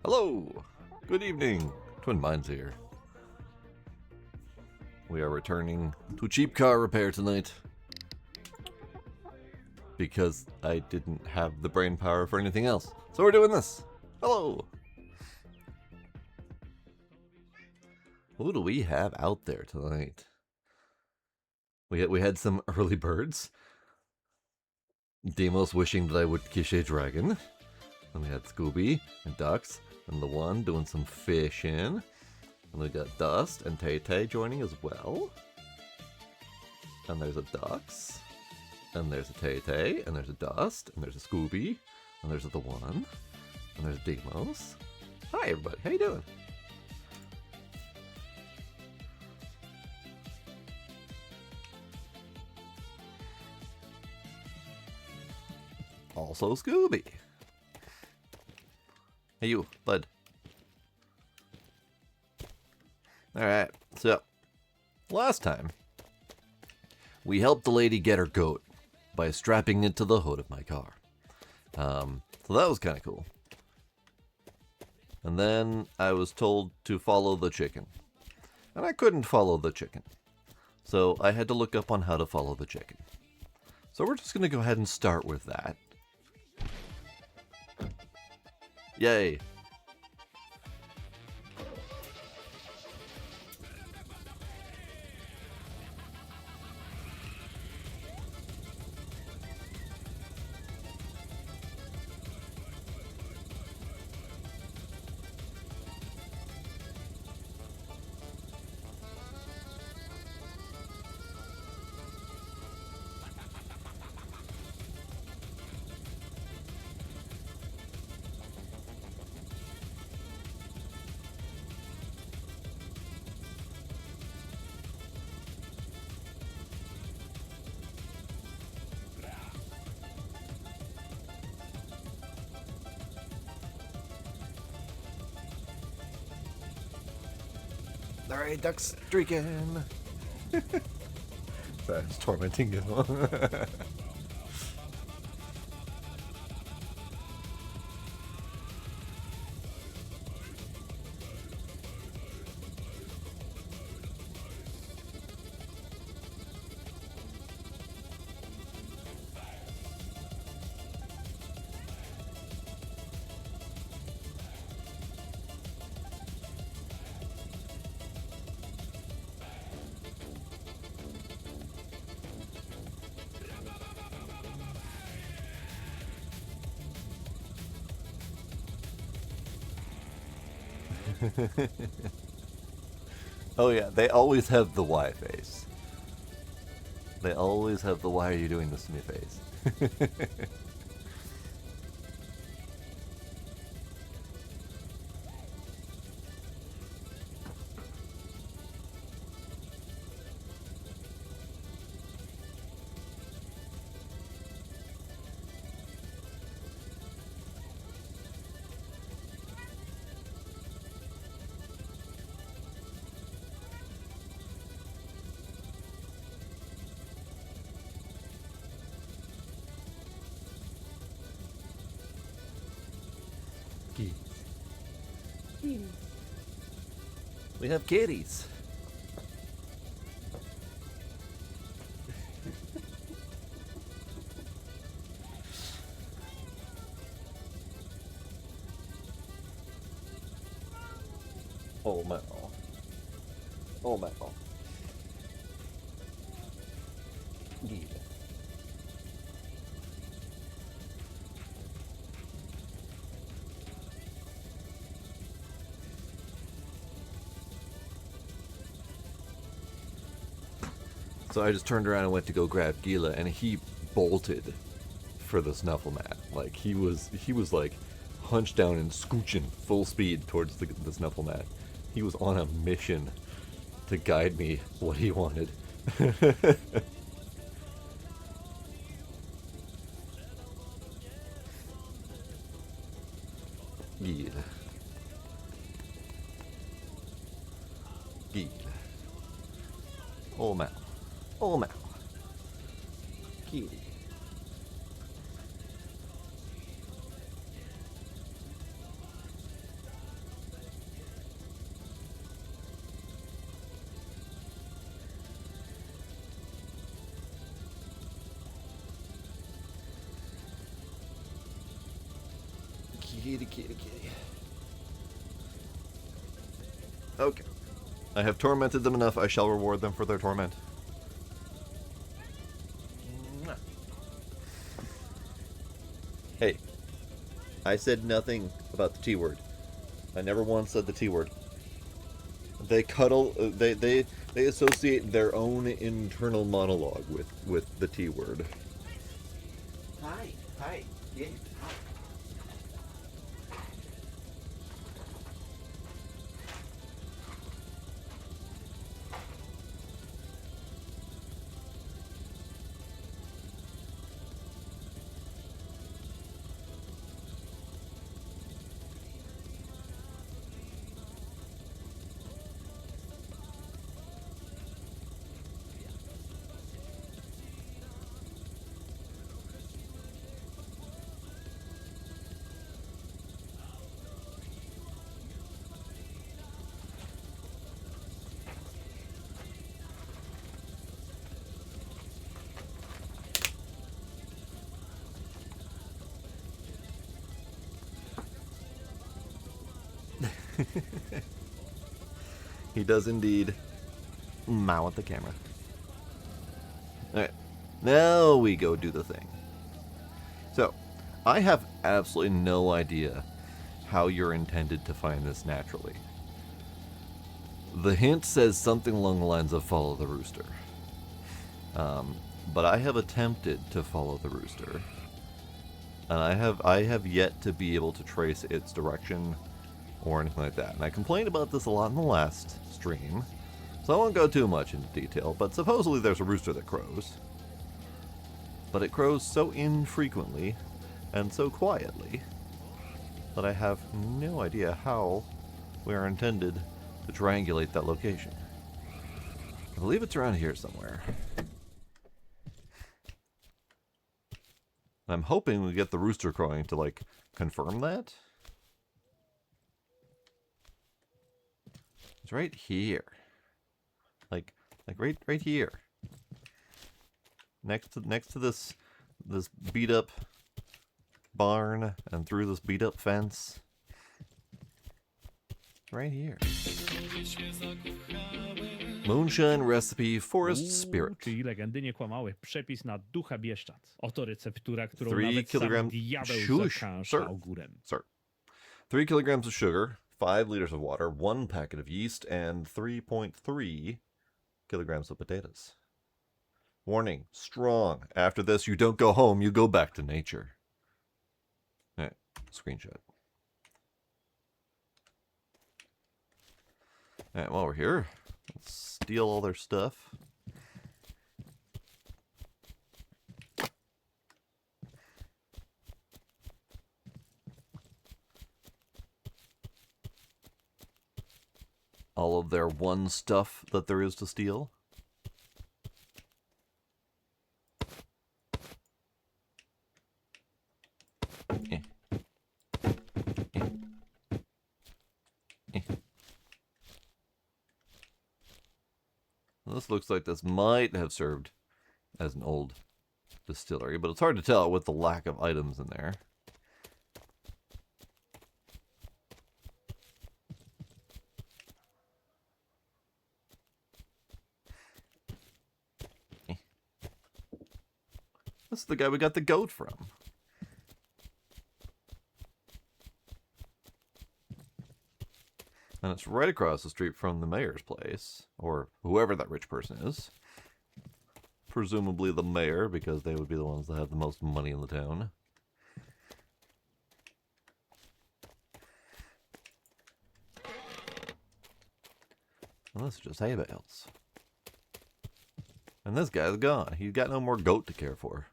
Hello! Good evening! Twin Minds here. We are returning to cheap car repair tonight. Because I didn't have the brain power for anything else. So we're doing this! Hello! Who do we have out there tonight? We had some early birds. Demos wishing that I would kiss a dragon. And we had Scooby and Ducks and the one doing some fishing. And we got Dust and Tay-Tay joining as well. And there's a Ducks. And there's a Tay-Tay. And there's a Dust. And there's a Scooby. And there's a the one. And there's Demos. Hi everybody, how you doing? Also Scooby. Hey you, bud. Alright, so last time we helped the lady get her goat by strapping it to the hood of my car. So that was kind of cool. And then I was told to follow the chicken. And I couldn't follow the chicken. So I had to look up on how to follow the chicken. So we're just going to go ahead and start with that. Yay. Alright, Duck's streaking. Sorry, I was tormenting you. Oh yeah, they always have the why face. They always have the why are you doing this to me face. We have kitties. Oh my. Oh my. Yeah. So I just turned around and went to go grab Gila, and he bolted for the snuffle mat. Like he was like hunched down and scooching full speed towards the snuffle mat. He was on a mission to guide me what he wanted. Gila. Gila. Oh man. Oh man. Kitty. kitty, kitty, kitty. Okay. I have tormented them enough. I shall reward them for their torment. Hey, I said nothing about the T word. I never once said the T word. They cuddle. They associate their own internal monologue with the T word. Hi, hi, yeah, hi. He does indeed mow at the camera. Alright, now we go do the thing. So, I have absolutely no idea how you're intended to find this naturally. The hint says something along the lines of follow the rooster. But I have attempted to follow the rooster, and I have yet to be able to trace its direction or anything like that. And I complained about this a lot in the last stream, so I won't go too much into detail, but supposedly there's a rooster that crows. But it crows so infrequently and so quietly that I have no idea how we are intended to triangulate that location. I believe it's around here somewhere. I'm hoping we get the rooster crowing to, like, confirm that. It's right here. Like right here. Next to this beat up barn and through this beat up fence. Right here. Moonshine recipe Forest Spirit. Czyli legendy nie kłamały. Przepis na ducha Bieszczad. Oto receptura, którą 3 nawet sam kilogram diabeł shush, zakaszał górem. Sir. 3 kilograms of sugar, 5 liters of water, 1 packet of yeast, and 3.3 kilograms of potatoes. Warning, strong. After this, you don't go home, you go back to nature. Alright, screenshot. Alright, while we're here, let's steal all their stuff. All of their one stuff that there is to steal. This looks like this might have served as an old distillery, but it's hard to tell with the lack of items in there. This is the guy we got the goat from. And it's right across the street from the mayor's place, or whoever that rich person is. Presumably the mayor, because they would be the ones that have the most money in the town. And this is just hay bales. And this guy's gone. He's got no more goat to care for.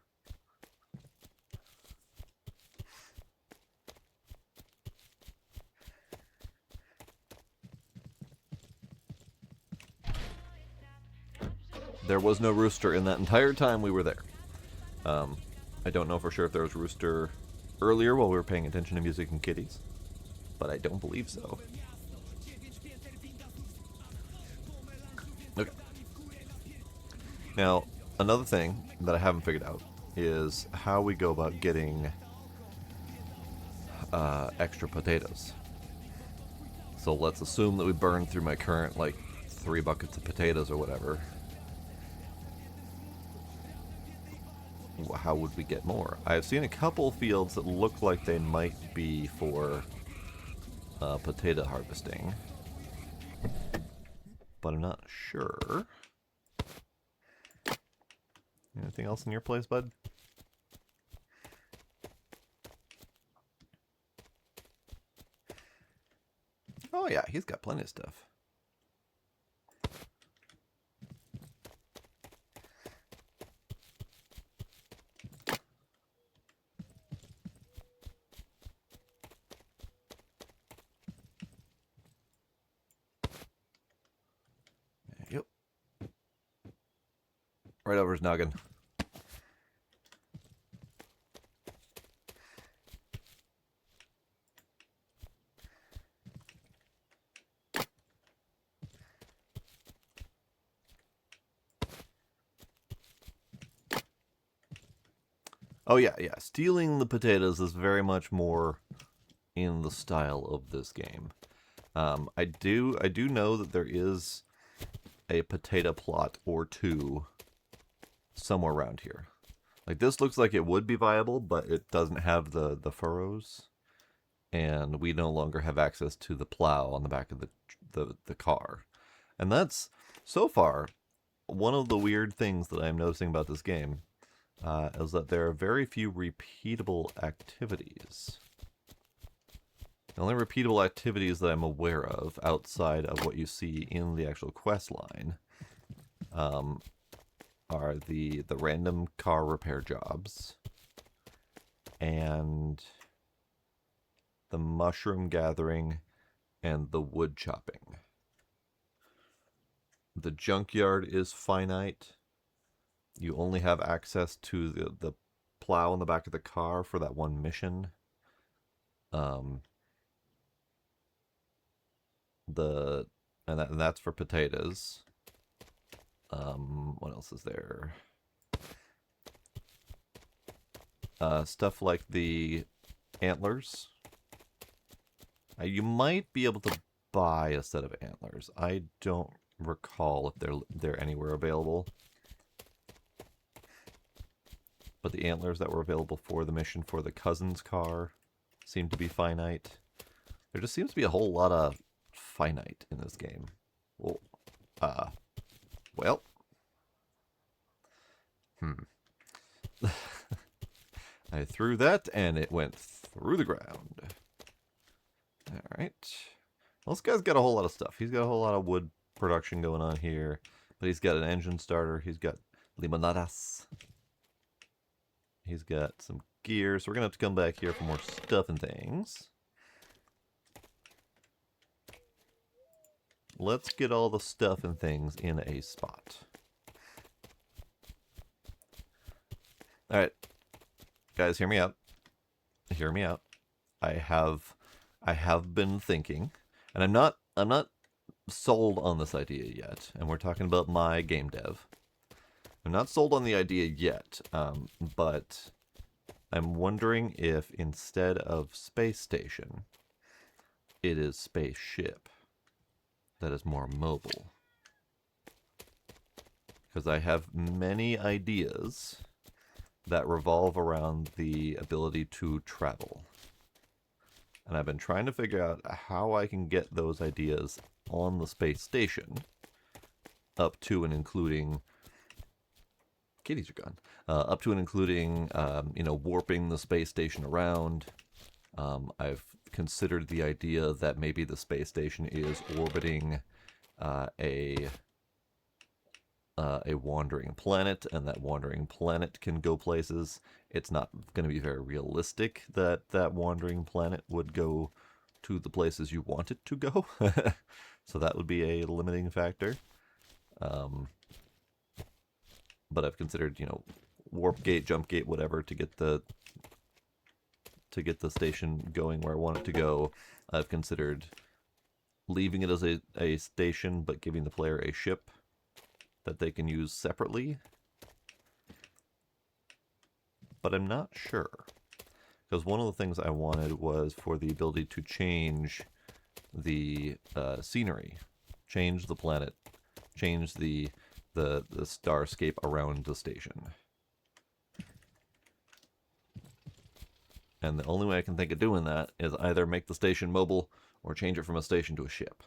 There was no rooster in that entire time we were there. I don't know for sure if there was a rooster earlier while we were paying attention to music and kitties, but I don't believe so. Okay. Now, another thing that I haven't figured out is how we go about getting extra potatoes. So let's assume that we burn through my current, like, 3 buckets of potatoes or whatever. How would we get more? I've seen a couple fields that look like they might be for potato harvesting, but I'm not sure. Anything else in your place, bud? Oh yeah, he's got plenty of stuff. Yep. Right over his noggin. Oh yeah, yeah. Stealing the potatoes is very much more in the style of this game. I do know that there is a potato plot or two somewhere around here. Like, this looks like it would be viable, but it doesn't have the furrows, and we no longer have access to the plow on the back of the car. And that's, so far, one of the weird things that I'm noticing about this game, is that there are very few repeatable activities. The only repeatable activities that I'm aware of outside of what you see in the actual quest line are the random car repair jobs and the mushroom gathering and the wood chopping. The junkyard is finite. You only have access to the plow on the back of the car for that one mission. And that's for potatoes. What else is there? Stuff like the antlers. You might be able to buy a set of antlers. I don't recall if they're anywhere available. But the antlers that were available for the mission for the cousin's car seem to be finite. There just seems to be a whole lot of finite in this game. Well, I threw that and it went through the ground. Alright. Well, this guy's got a whole lot of stuff. He's got a whole lot of wood production going on here. But he's got an engine starter. He's got limonadas. He's got some gear. So we're going to have to come back here for more stuff and things. Let's get all the stuff and things in a spot. Alright. Guys, hear me out. Hear me out. I have been thinking, and I'm not sold on this idea yet, and we're talking about my game dev. I'm not sold on the idea yet, but I'm wondering if instead of space station, it is spaceship that is more mobile. Because I have many ideas that revolve around the ability to travel. And I've been trying to figure out how I can get those ideas on the space station up to and including... Kitties are gone. Up to and including, warping the space station around. I've considered the idea that maybe the space station is orbiting a wandering planet, and that wandering planet can go places. It's not going to be very realistic that that wandering planet would go to the places you want it to go. So that would be a limiting factor. But I've considered, warp gate, jump gate, whatever, to get the station going where I want it to go. I've considered leaving it as a station, but giving the player a ship that they can use separately. But I'm not sure. Because one of the things I wanted was for the ability to change the scenery, change the planet, change the starscape around the station. And the only way I can think of doing that is either make the station mobile or change it from a station to a ship.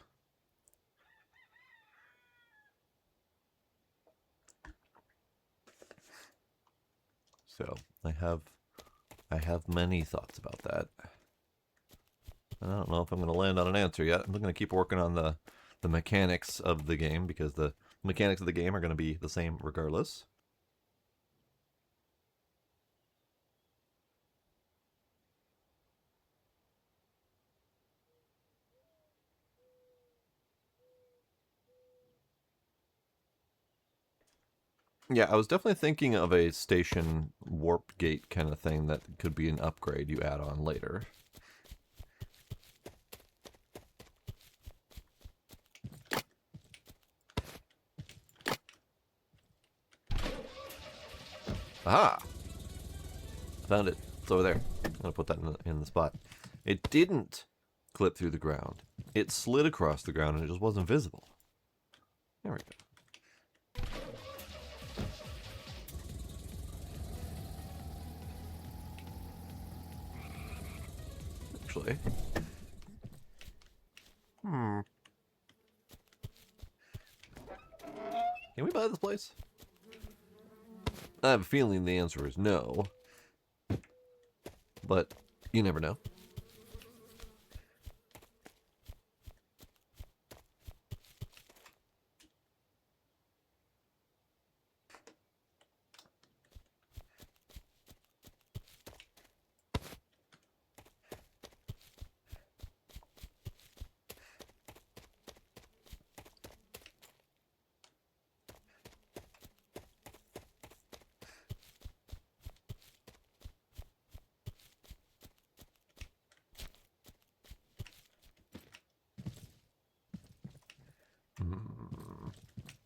So I have many thoughts about that. I don't know if I'm going to land on an answer yet. I'm going to keep working on the mechanics of the game, because the mechanics of the game are going to be the same regardless. Yeah, I was definitely thinking of a station warp gate kind of thing that could be an upgrade you add on later. Aha! Found it. It's over there. I'm going to put that in the spot. It didn't clip through the ground. It slid across the ground and it just wasn't visible. There we go. Actually. Can we buy this place? I have a feeling the answer is no. But you never know.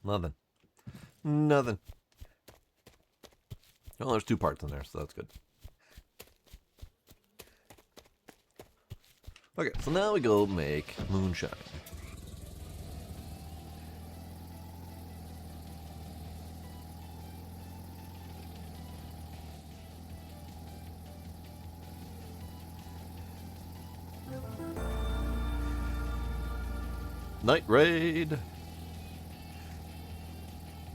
Nothing. Nothing. Well, there's 2 parts in there, so that's good. Okay, so now we go make moonshine. Night raid!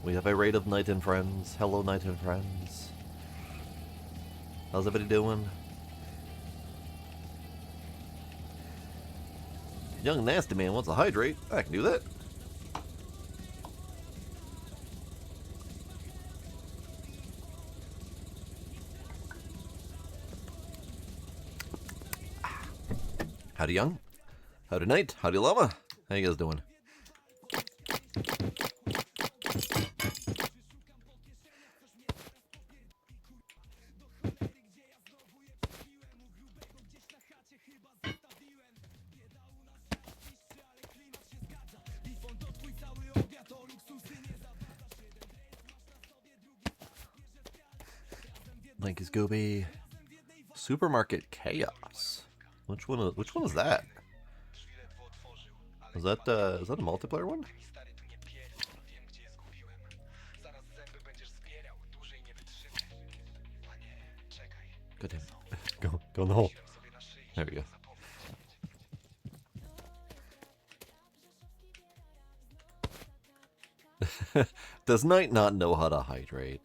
We have a raid of Knight and Friends. Hello, Knight and Friends. How's everybody doing? Young Nasty Man wants to hydrate. I can do that. Howdy, Young. Howdy, Knight. Howdy, Llama. How you guys doing? Thank you, Scooby. Supermarket Chaos. Which one is that? Is that a multiplayer one? Good damn. Go in the hole. There we go. Does Knight not know how to hydrate?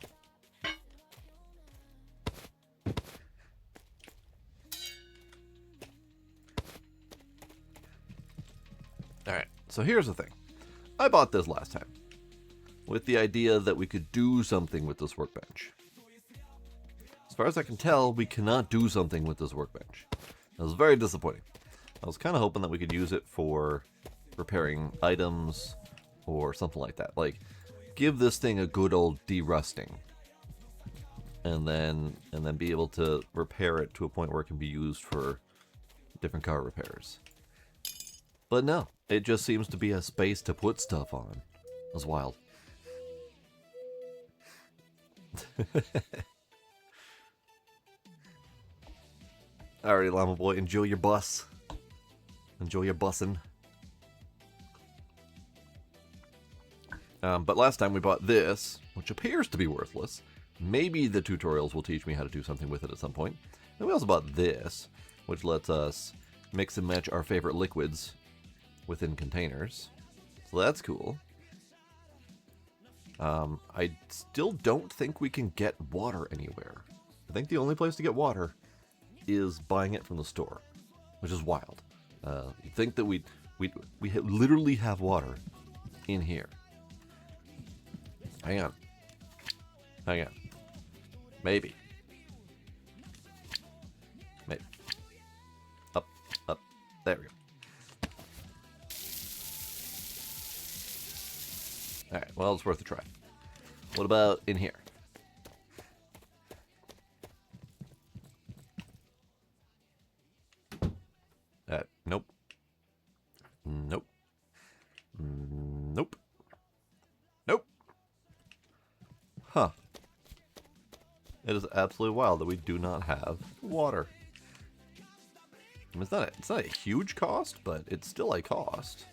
Alright, so here's the thing. I bought this last time with the idea that we could do something with this workbench. As far as I can tell, we cannot do something with this workbench. That was very disappointing. I was kind of hoping that we could use it for repairing items or something like that. Like, give this thing a good old de-rusting. And then be able to repair it to a point where it can be used for different car repairs. But no, it just seems to be a space to put stuff on. It was wild. Alrighty, Llama Boy, enjoy your bus. Enjoy your bussin'. But last time we bought this, which appears to be worthless. Maybe the tutorials will teach me how to do something with it at some point. And we also bought this, which lets us mix and match our favorite liquids within containers. So that's cool. I still don't think we can get water anywhere. I think the only place to get water is buying it from the store, which is wild. You'd think that we literally have water in here. Hang on. Maybe. Up. There we go. Alright, well, it's worth a try. What about in here? Nope. Nope. Nope. Nope. Huh. It is absolutely wild that we do not have water. I mean, it's not a huge cost, but it's still a cost.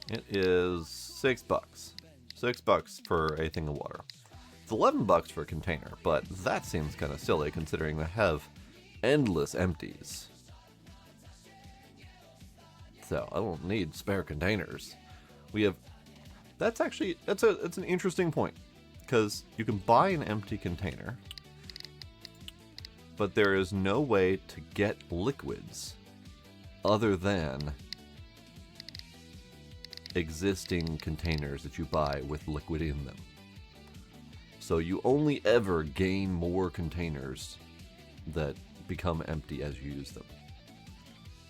It is $6. $6 for a thing of water. It's $11 for a container, but that seems kind of silly considering we have endless empties. So I don't need spare containers. We have. That's an interesting point, because you can buy an empty container, but there is no way to get liquids other than existing containers that you buy with liquid in them. So you only ever gain more containers that become empty as you use them.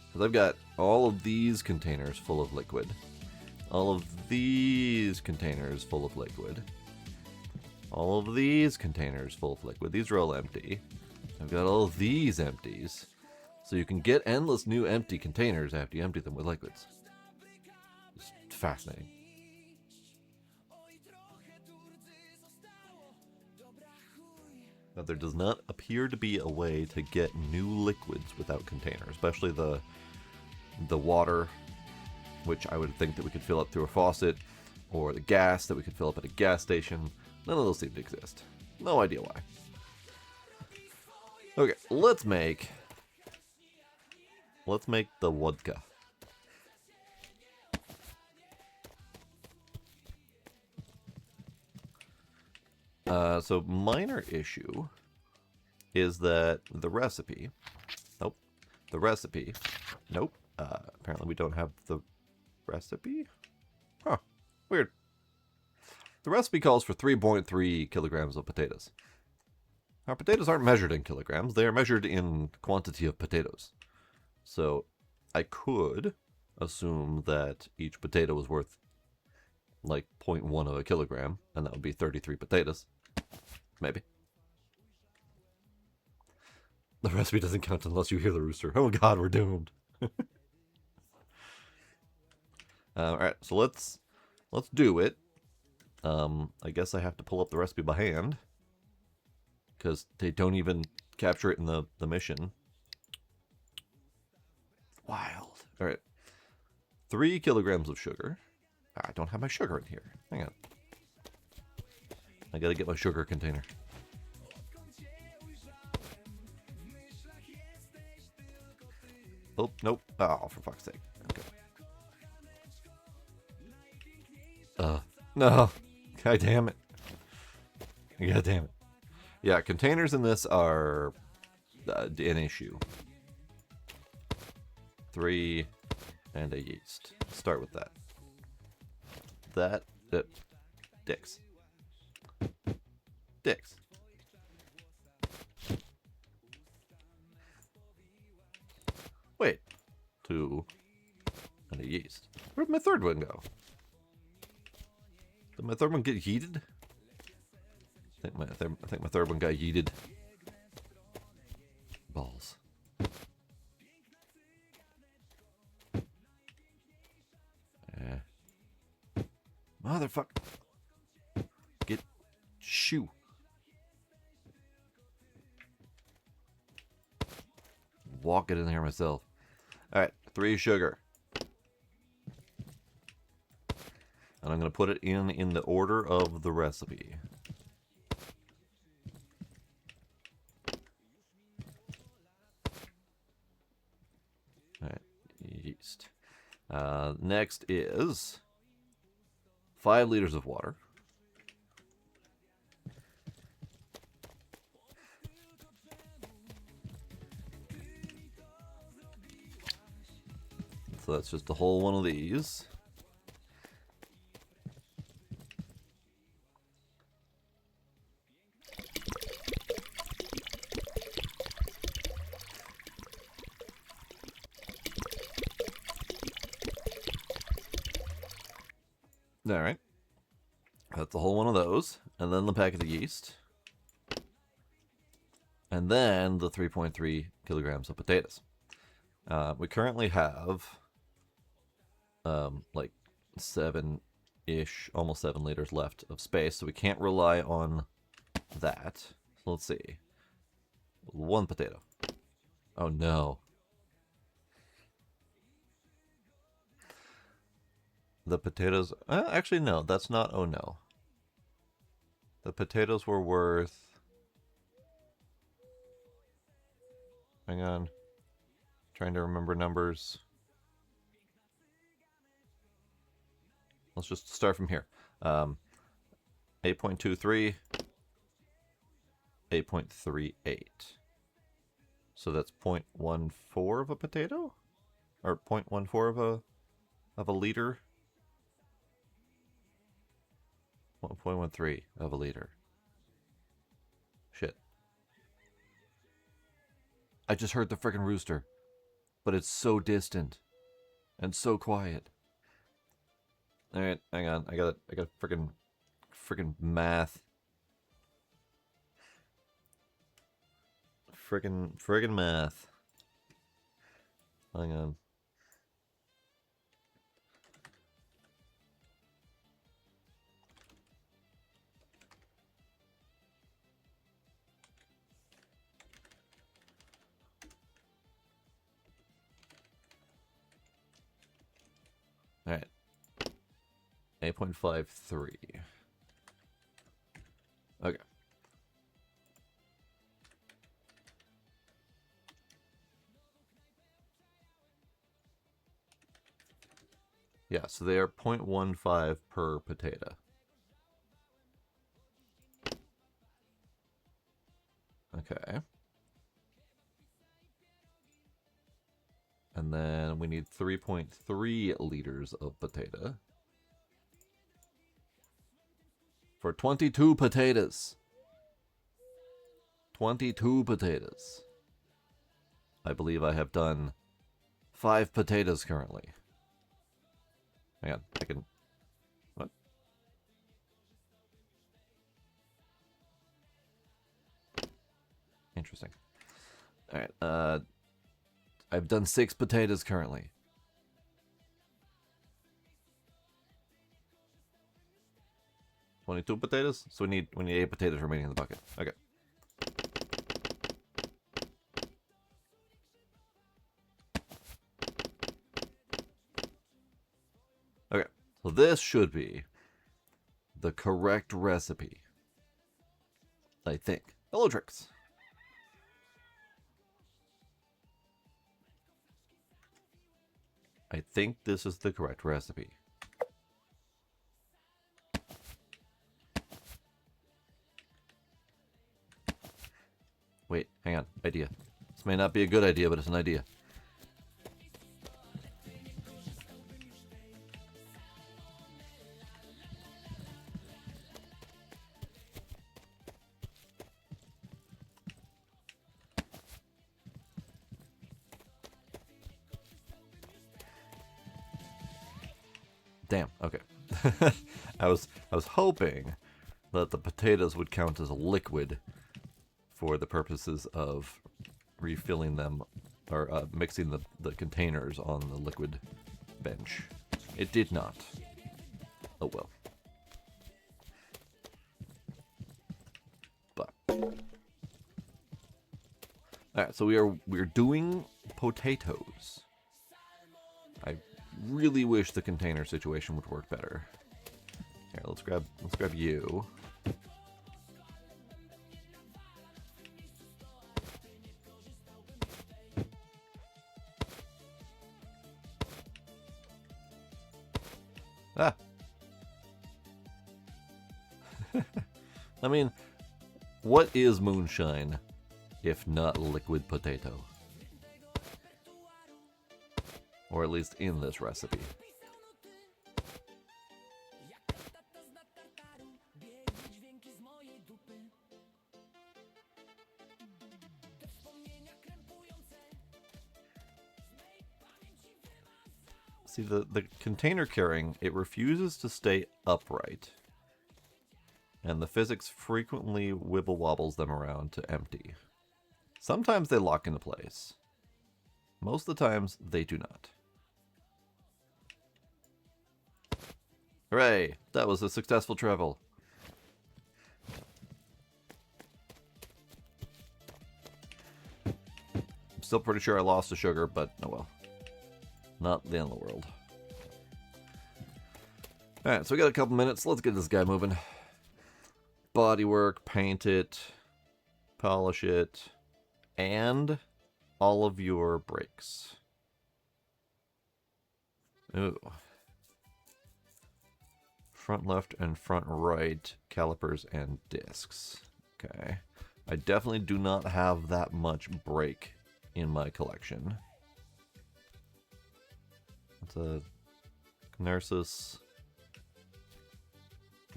Because I've got all of these containers full of liquid, all of these containers full of liquid, all of these containers full of liquid. These are all empty. I've got all of these empties. So you can get endless new empty containers after you empty them with liquids. It's fascinating. But there does not appear to be a way to get new liquids without containers, especially the water, which I would think that we could fill up through a faucet, or the gas that we could fill up at a gas station. None of those seem to exist. No idea why. Okay, let's make the vodka. So minor issue is that the recipe, nope, apparently we don't have the recipe? Huh, weird. The recipe calls for 3.3 kilograms of potatoes. Our potatoes aren't measured in kilograms, they are measured in quantity of potatoes. So I could assume that each potato was worth like 0.1 of a kilogram, and that would be 33 potatoes. Maybe. The recipe doesn't count unless you hear the rooster. Oh god, we're doomed. Alright, so let's do it. I guess I have to pull up the recipe by hand, because they don't even capture it in the mission. Wild. Alright. 3 kilograms of sugar. I don't have my sugar in here. Hang on. I gotta get my sugar container. Oh, nope. Oh, for fuck's sake. Okay. No. God damn it. God damn it. Yeah, containers in this are an issue. 3 and a yeast. Start with that. Dicks. Wait. 2 and a yeast. Where'd my third one go? Did my third one get yeeted? I think my third one got yeeted. Balls. Motherfucker. Get shoe. walk it in here myself. Alright, 3 sugar. And I'm going to put it in the order of the recipe. Alright, yeast. Next is 5 liters of water. So that's just a whole one of these. Alright. That's a whole one of those. And then the packet of yeast. And then the 3.3 kilograms of potatoes. We currently have like 7-ish, almost 7 liters left of space, so we can't rely on that. So let's see. 1 potato. Oh no. The potatoes... actually, no, that's not oh no. The potatoes were worth... Hang on. Trying to remember numbers. Let's just start from here. 8.23, 8.38. So that's 0.14 of a potato? Or 0.14 of a liter? 1.13 of a liter. Shit. I just heard the frickin' rooster. But it's so distant. And so quiet. Alright, hang on. I got frickin' math. Frickin' math. Hang on. Alright. 8.53. Okay. Yeah, so they are 0.15 per potato. Okay. And then we need 3.3 liters of potato. For 22 potatoes. 22 potatoes. I believe I have done 5 potatoes currently. Hang on, I can... What? Interesting. Alright, I've done 6 potatoes currently. $22 potatoes? So we need 8 potatoes remaining in the bucket. Okay. Okay. So this should be the correct recipe. I think. Hello, Tricks. I think this is the correct recipe. Wait, hang on. Idea. This may not be a good idea, but it's an idea. Damn, okay. I was hoping that the potatoes would count as a liquid for the purposes of refilling them or mixing the containers on the liquid bench. It did not. Oh well. But alright, so we're doing potatoes. I really wish the container situation would work better. Here, let's grab you. Ah. I mean, what is moonshine if not liquid potato? Or at least in this recipe. See, the container carrying, it refuses to stay upright. And the physics frequently wibble wobbles them around to empty. Sometimes they lock into place. Most of the times, they do not. Hooray! That was a successful travel. I'm still pretty sure I lost the sugar, but oh well. Not the end of the world. Alright, so we got a couple minutes. Let's get this guy moving. Bodywork, paint it, polish it, and all of your brakes. Ooh. Front left and front right calipers and discs. Okay. I definitely do not have that much brake in my collection. It's a Narcissus.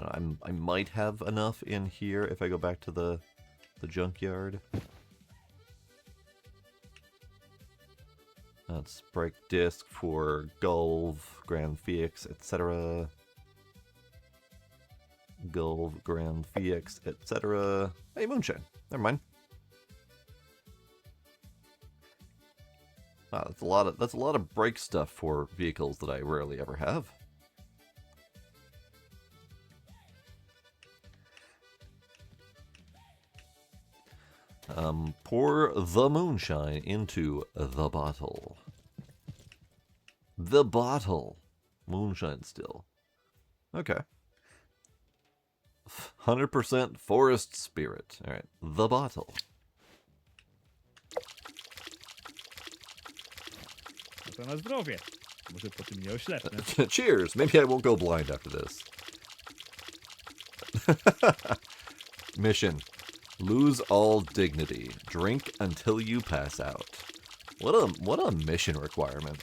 I might have enough in here if I go back to the junkyard. That's brake disc for Gulv, Grand Fix, etc. Gulv, Grand Fix, etc. Hey, moonshine. Never mind. Wow, that's a lot of brake stuff for vehicles that I rarely ever have. Pour the moonshine into the bottle. The bottle. Moonshine still. Okay. 100% forest spirit. Alright, the bottle. No to na zdrowie. Może po tym nie oślepnę. Cheers! Maybe I won't go blind after this. Mission. Lose all dignity. Drink until you pass out. What a mission requirement.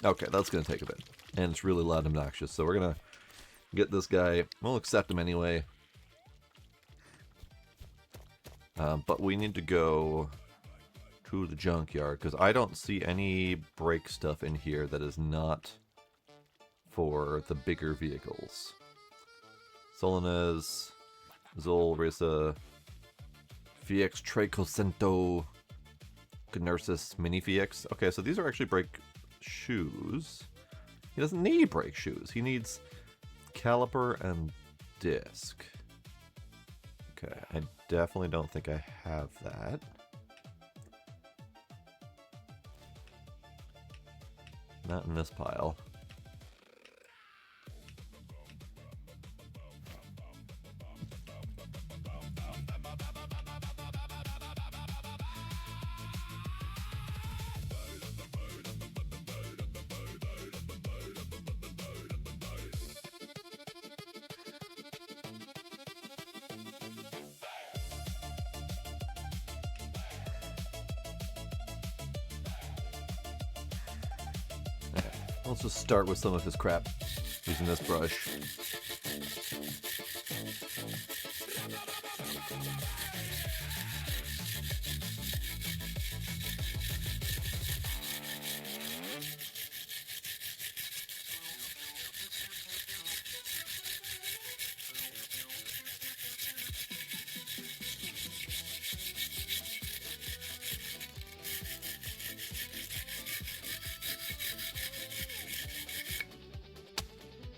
Okay, that's gonna take a bit. And it's really loud and obnoxious, so we're gonna get this guy. We'll accept him anyway. But we need to go to the junkyard, because I don't see any brake stuff in here that is not for the bigger vehicles. Solanas, Zol, Risa, VX Tricocento, Gnursus, Mini VX. Okay, so these are actually brake shoes. He doesn't need brake shoes. He needs caliper and disc. Okay, I definitely don't think I have that. Not in this pile. Let's just start with some of his crap using this brush.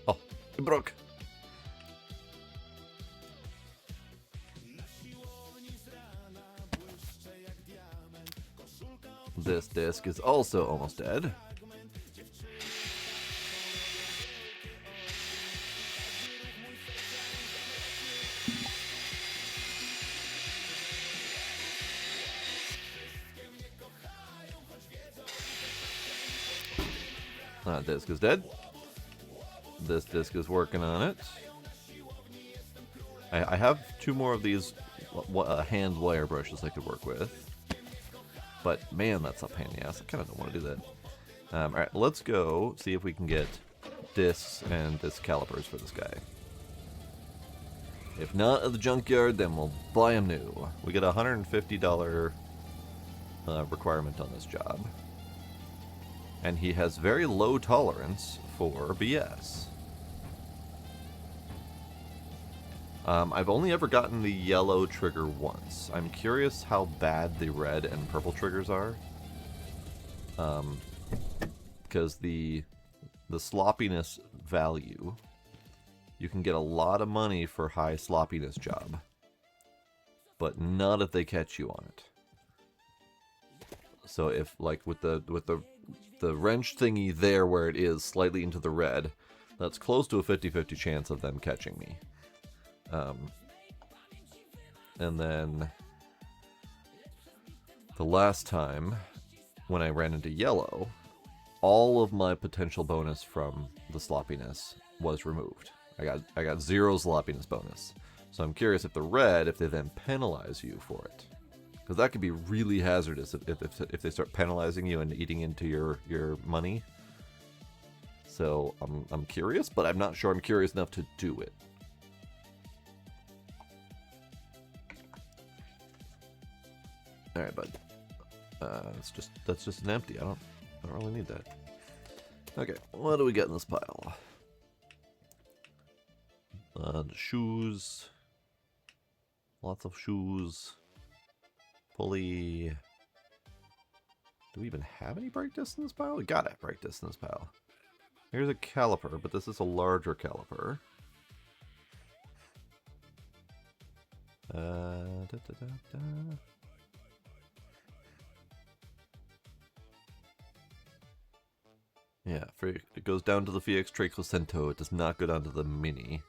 Oh, it broke. This disc is also almost dead. That disc is dead. This disc is working on it. I have 2 more of these hand wire brushes I could work with. But man, that's a pain in the ass. I kind of don't want to do that. Alright, let's go see if we can get discs and disc calipers for this guy. If not at the junkyard, then we'll buy them new. We get a $150 requirement on this job. And he has very low tolerance for BS. I've only ever gotten the yellow trigger once. I'm curious how bad the red and purple triggers are. Because the sloppiness value, you can get a lot of money for high sloppiness job. But not if they catch you on it. So if, like, with the wrench thingy there where it is slightly into the red, that's close to a 50-50 chance of them catching me. And then the last time when I ran into yellow, all of my potential bonus from the sloppiness was removed. I got 0 sloppiness bonus. So I'm curious if the red, if they then penalize you for it. Because that could be really hazardous if they start penalizing you and eating into your money. So I'm curious, but I'm not sure I'm curious enough to do it. All right, bud. That's just an empty. I don't really need that. Okay, what do we got in this pile? Shoes. Lots of shoes. Pulley. Do we even have any brake discs in this pile? We gotta have brake discs in this pile. Here's a caliper, but this is a larger caliper. Yeah, it goes down to the VX Tricocento. It does not go down to the Mini.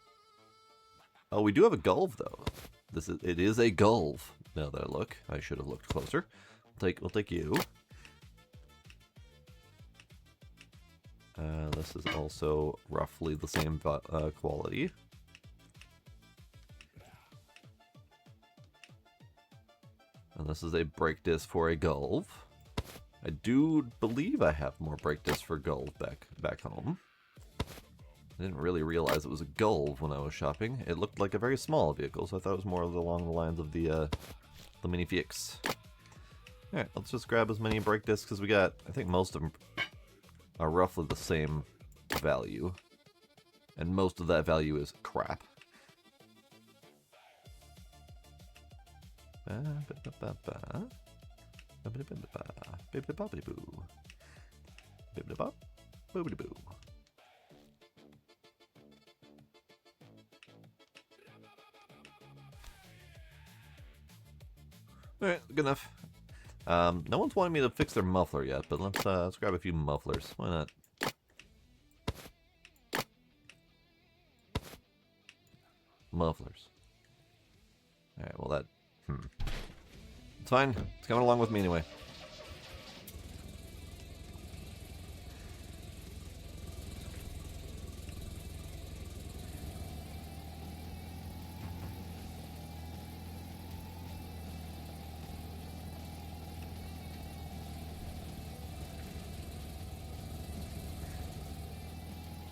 Oh, we do have a Gulf though. It is a Gulf. Now that I look, I should have looked closer. We'll take you. This is also roughly the same quality. And this is a brake disc for a Gulf. I do believe I have more brake discs for Gulf back home. I didn't really realize it was a Gulf when I was shopping. It looked like a very small vehicle, so I thought it was more along the lines of the Mini VX. Alright, let's just grab as many brake discs as we got. I think most of them are roughly the same value. And most of that value is crap. Alright, good enough. No one's wanted me to fix their muffler yet, but let's grab a few mufflers. Why not? Mufflers. Alright, well that... It's fine. It's coming along with me anyway.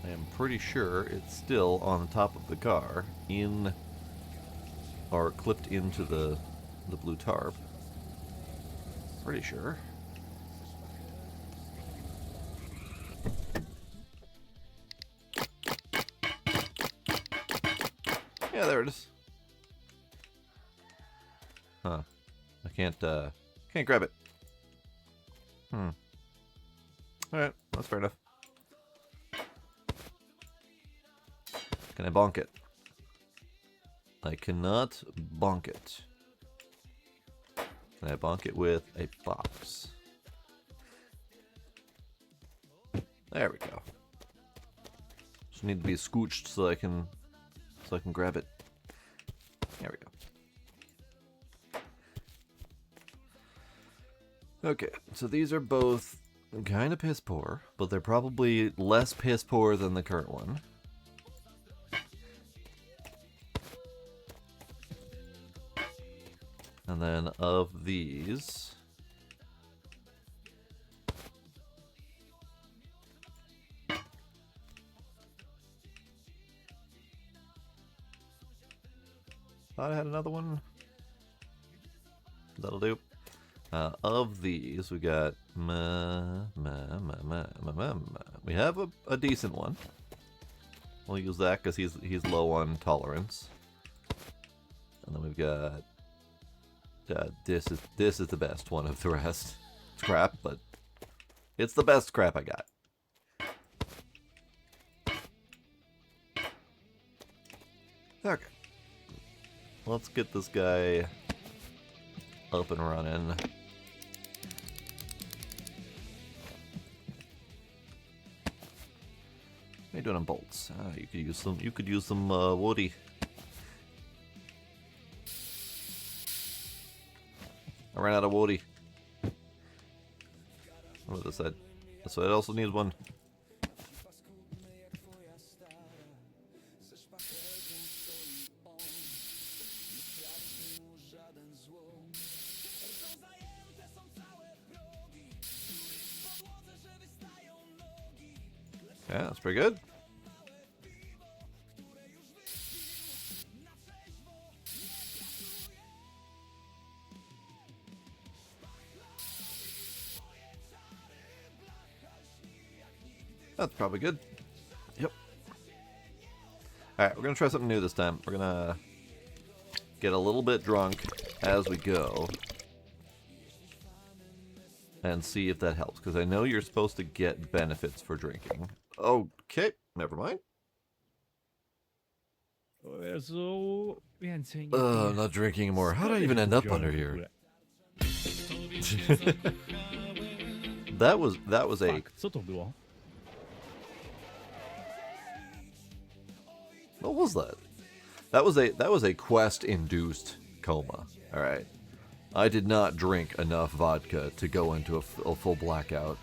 I am pretty sure it's still on the top of the car, or clipped into the blue tarp. Pretty sure. Yeah, there it is. Huh. I can't grab it. Alright, that's fair enough. Can I bonk it? I cannot bonk it. Can I bonk it with a box? There we go. Just need to be scooched so I can grab it. There we go. Okay, so these are both kind of piss poor, but they're probably less piss poor than the current one. And then of these, thought I had another one. That'll do. Of these, we got we have a decent one. We'll use that because he's low on tolerance. And then we've got this is the best one of the rest. It's crap, but it's the best crap I got. Okay. Let's get this guy up and running. What are you doing on bolts? You could use some. You could use some woody. I ran out of woody. What about this side? This side also needs one. Yeah, that's pretty good. That's probably good. Yep. Alright, we're going to try something new this time. We're going to get a little bit drunk as we go and see if that helps, because I know you're supposed to get benefits for drinking. Okay, never mind. I'm not drinking anymore. How did I even end up under here? that was a... Co to było? What was that? That was a quest-induced coma. All right, I did not drink enough vodka to go into a full blackout.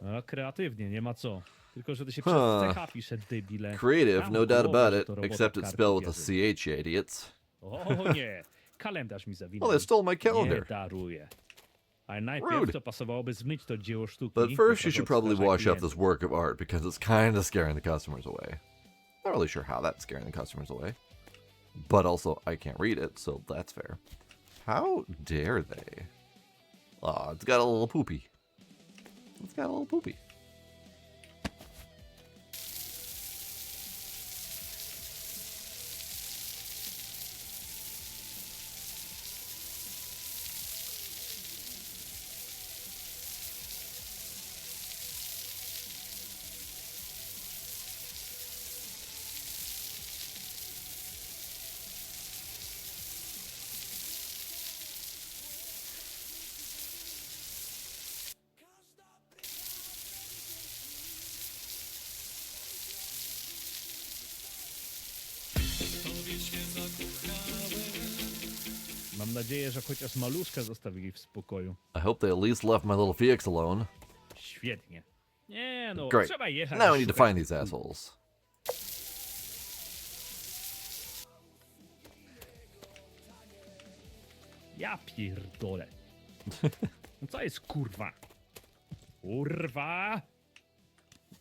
A, kreatywnie, nie ma co. Tylko, że ty się przez CH pisze, debile. Creative, no doubt about it, except it's spelled with a CH, you idiots. O nie, kalendarz mi zawinął. Well, they stole my calendar. Nie daruję. Ale najpierw to pasowałoby zmyć to dzieło sztuki. But first you should probably wash up this work of art, because it's kind of scaring the customers away. Not really sure how that's scaring the customers away. But also, I can't read it, so that's fair. How dare they? Aw, it's got a little poopy. It's got a little poopy. Mam nadzieję, że chociaż maluszkę zostawili w spokoju. I hope they at least left my little Felix alone. Świetnie. Nie no, Great. trzeba jechać. Now we need to find these assholes. Ja pierdolę. No co jest kurwa? Kurwa!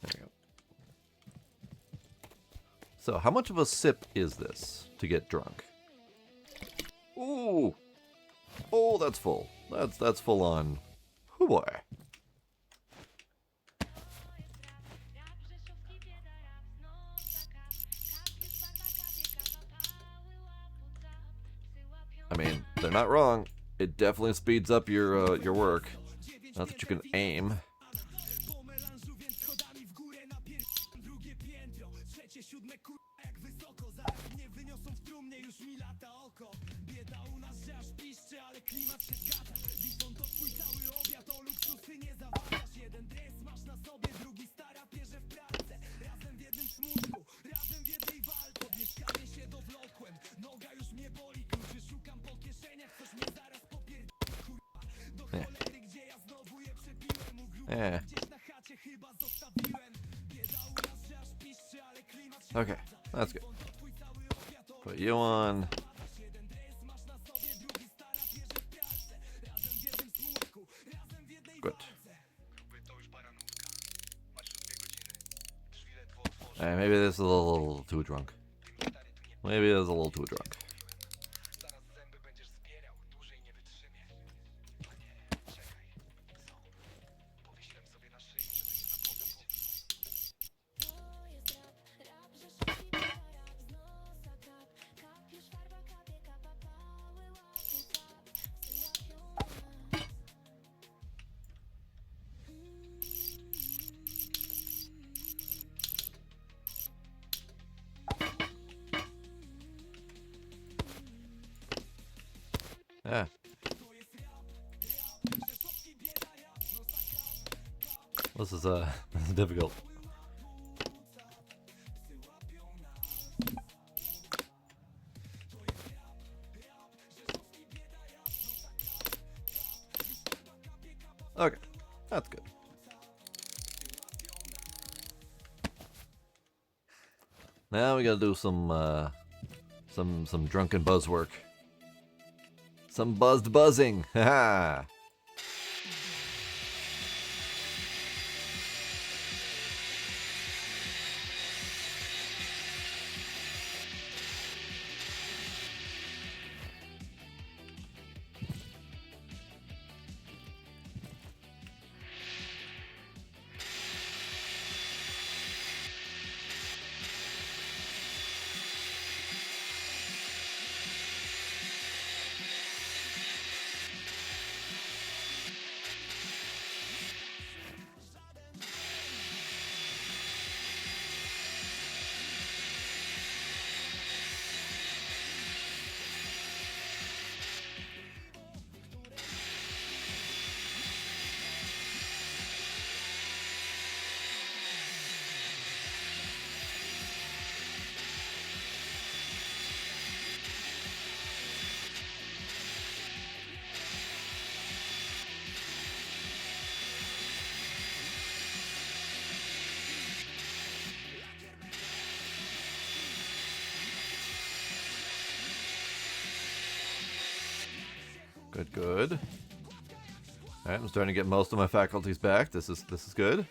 There we go. So, how much of a sip is this to get drunk? Ooh! Oh, that's full. That's full on. Oh boy. I mean, they're not wrong. It definitely speeds up your work. Not that you can aim. Yeah. Yeah. Okay, that's good. Put you on. Good. Alright, maybe this is a little too drunk. Maybe it is a little too drunk. Yeah. This is this is difficult. Okay, that's good. Now we gotta do some drunken buzz work. Some buzzed buzzing. Haha. Good, good. Alright, I'm starting to get most of my faculties back. This is good.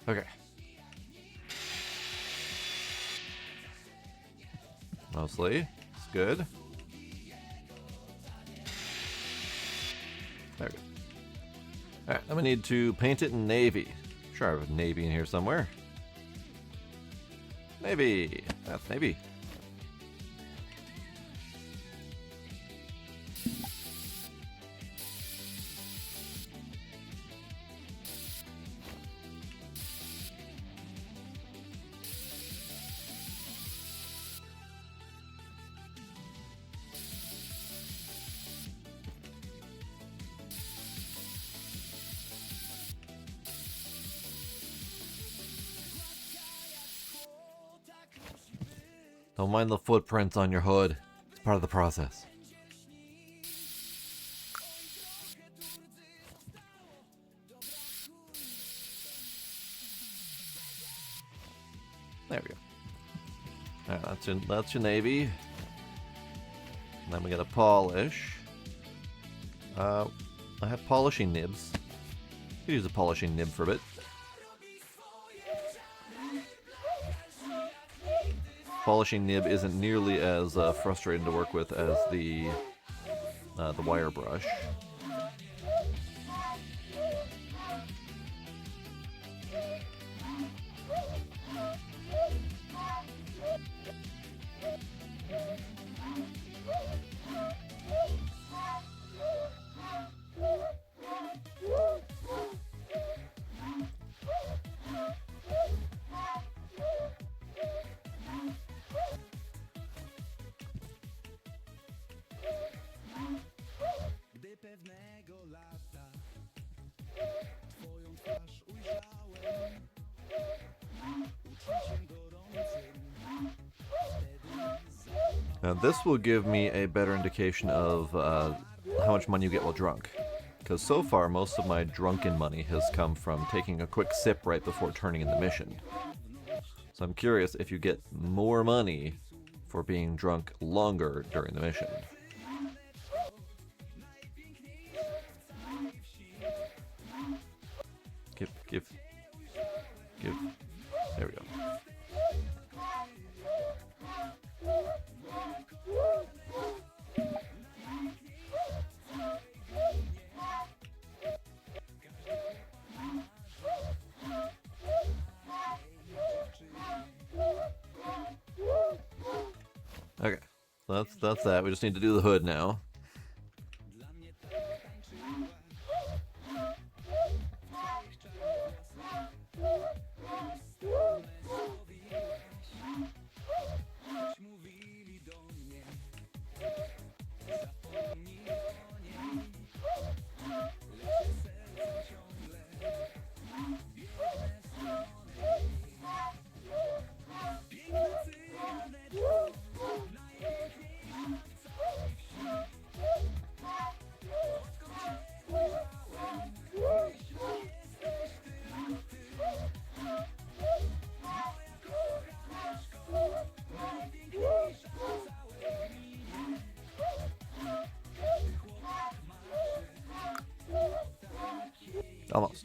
Okay. Mostly. It's good. There we go. Alright, I'm gonna need to paint it in navy. Sure, I have navy in here somewhere. Navy! That's navy. Don't mind the footprints on your hood. It's part of the process. There we go. Alright, that's your navy. And then we gotta polish. I have polishing nibs. Could use a polishing nib for a bit. Polishing nib isn't nearly as frustrating to work with as the wire brush. Now this will give me a better indication of how much money you get while drunk. Because so far, most of my drunken money has come from taking a quick sip right before turning in the mission. So I'm curious if you get more money for being drunk longer during the mission. Give. There we go. Okay, so that's that. We just need to do the hood now. Almost.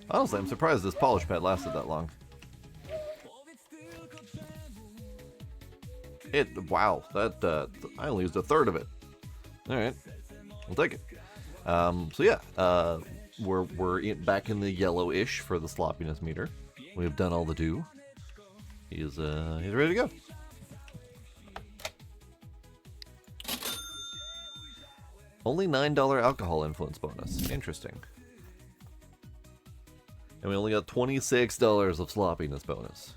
Honestly, I'm surprised this polish pad lasted that long. Wow, that I only used a third of it. All right, we'll take it. So yeah, we're back in the yellowish for the sloppiness meter. We've done all the do. He's ready to go. Only $9 alcohol influence bonus. Interesting. And we only got $26 of sloppiness bonus.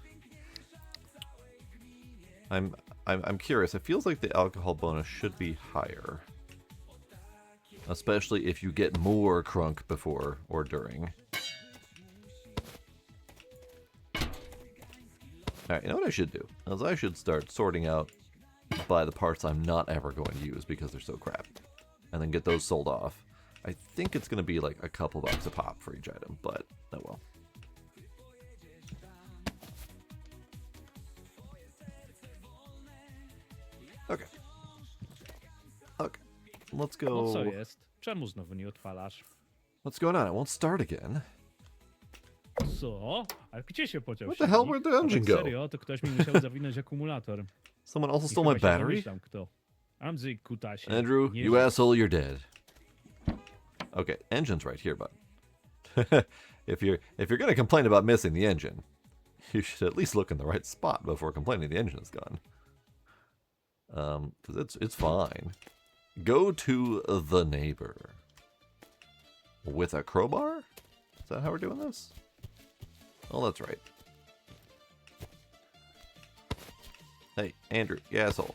I'm curious. It feels like the alcohol bonus should be higher, especially if you get more crunk before or during. Alright, you know what I should do? Is I should start sorting out by the parts I'm not ever going to use because they're so crap. And then get those sold off. I think it's going to be like a couple bucks a pop for each item, but oh well. Okay. Okay. Let's go. No co jest? Czemu znowu nie odpalasz? What's going on? It won't start again. Co? A gdzie się podział? Where the hell where'd the engine go? Serio? To ktoś mi musiał zawinąć akumulator. Someone also I stole chyba my się battery? domyślam, kto. Andrzej Kutasie. Andrew, Nie you żyje. asshole, you're dead. Okay, engine's right here, bud. if you're gonna complain about missing the engine, you should at least look in the right spot before complaining the engine is gone. Because it's fine. Go to the neighbor. With a crowbar? Is that how we're doing this? Oh, that's right. Hey, Andrew, you asshole.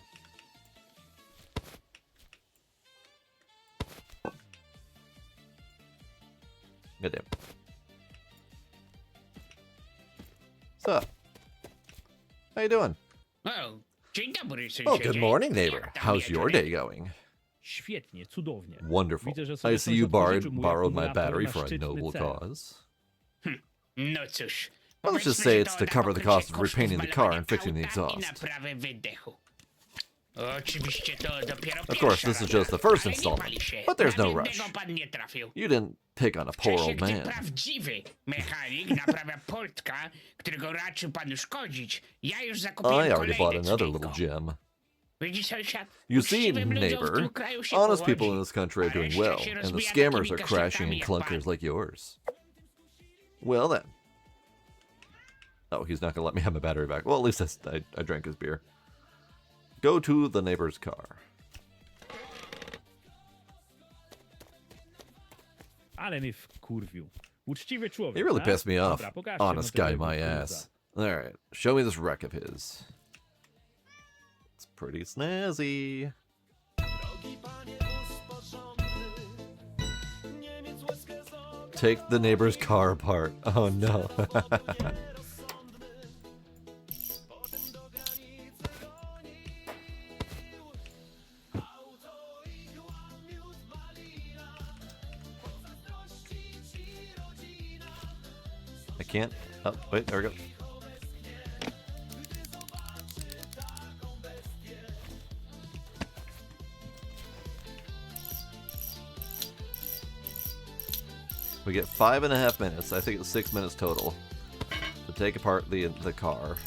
Goddamn. What's up? How you doing? Oh, dzień dobry, Oh, sąsiedzie. good morning, neighbor. Jak tam How's your day wieczorem? going? Świetnie, cudownie. Wonderful. Widzę, że I sobie see you sąsiad pożyczył mój borrowed my akumulator battery na for a szczytny noble cel. cause. No cóż. Well, let's just powiedzmy, say że it's to to cover the na cost of pokrycie repainting the kosztów car and zmalowania fixing the auta i exhaust. naprawy wydechu. Oczywiście to dopiero Of course, this is pierwsza just the rata, first ale nie installment, pali się. but there's Na no jednego rush. pan nie trafił. You didn't pick on a W poor czasie, old gdy man. prawdziwy mechanik naprawia Poltka, którego raczył panu szkodzić, ja już I zakupiłem already kolejne bought another cudejko. little gem. Widzi sąsiad? You see, Uczciwym ludziom w neighbor, tym kraju się honest powodzi, people in this country are a doing reszta well, się and the rozbija scammers takimi are crashing kasztakami in jak clunkers pan. like yours. Well then. Oh, he's not gonna let me have my battery back. Well, at least I drank his beer. Go to the neighbor's car. Ale mnie wkurwił. Uczciwy człowiek. He really tak? pissed me off. Dobra, pokażcie Honest mu guy, tego my kurwa. ass. Alright, show me this wreck of his. It's pretty snazzy. Take the neighbor's car apart. Oh no. I can't. Oh, wait, there we go. We get 5.5 minutes. I think it's 6 minutes total to take apart the car.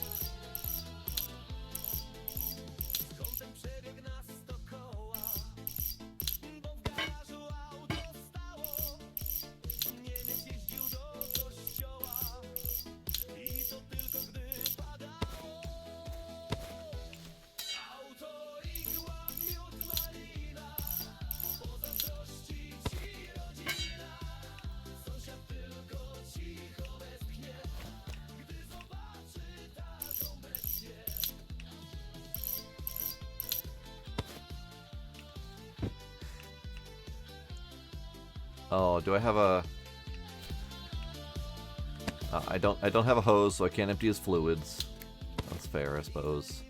Oh, do I have a... I don't have a hose, so I can't empty his fluids. That's fair, I suppose.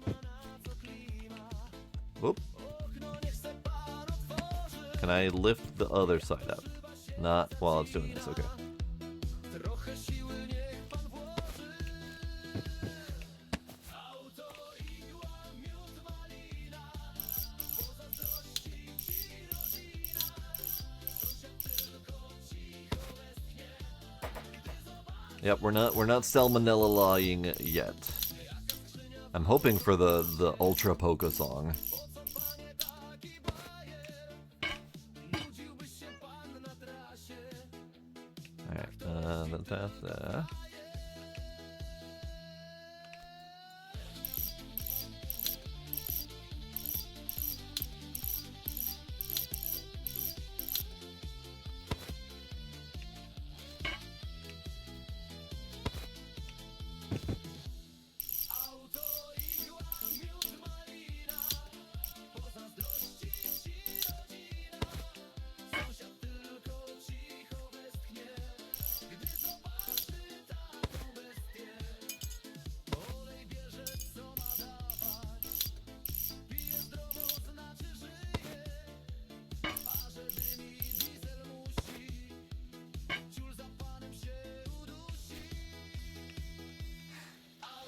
Whoop. Can I lift the other side up? Not while it's doing this, okay. Yep, we're not salmonella-lying yet. I'm hoping for the Ultra Polka song. Alright, that's that.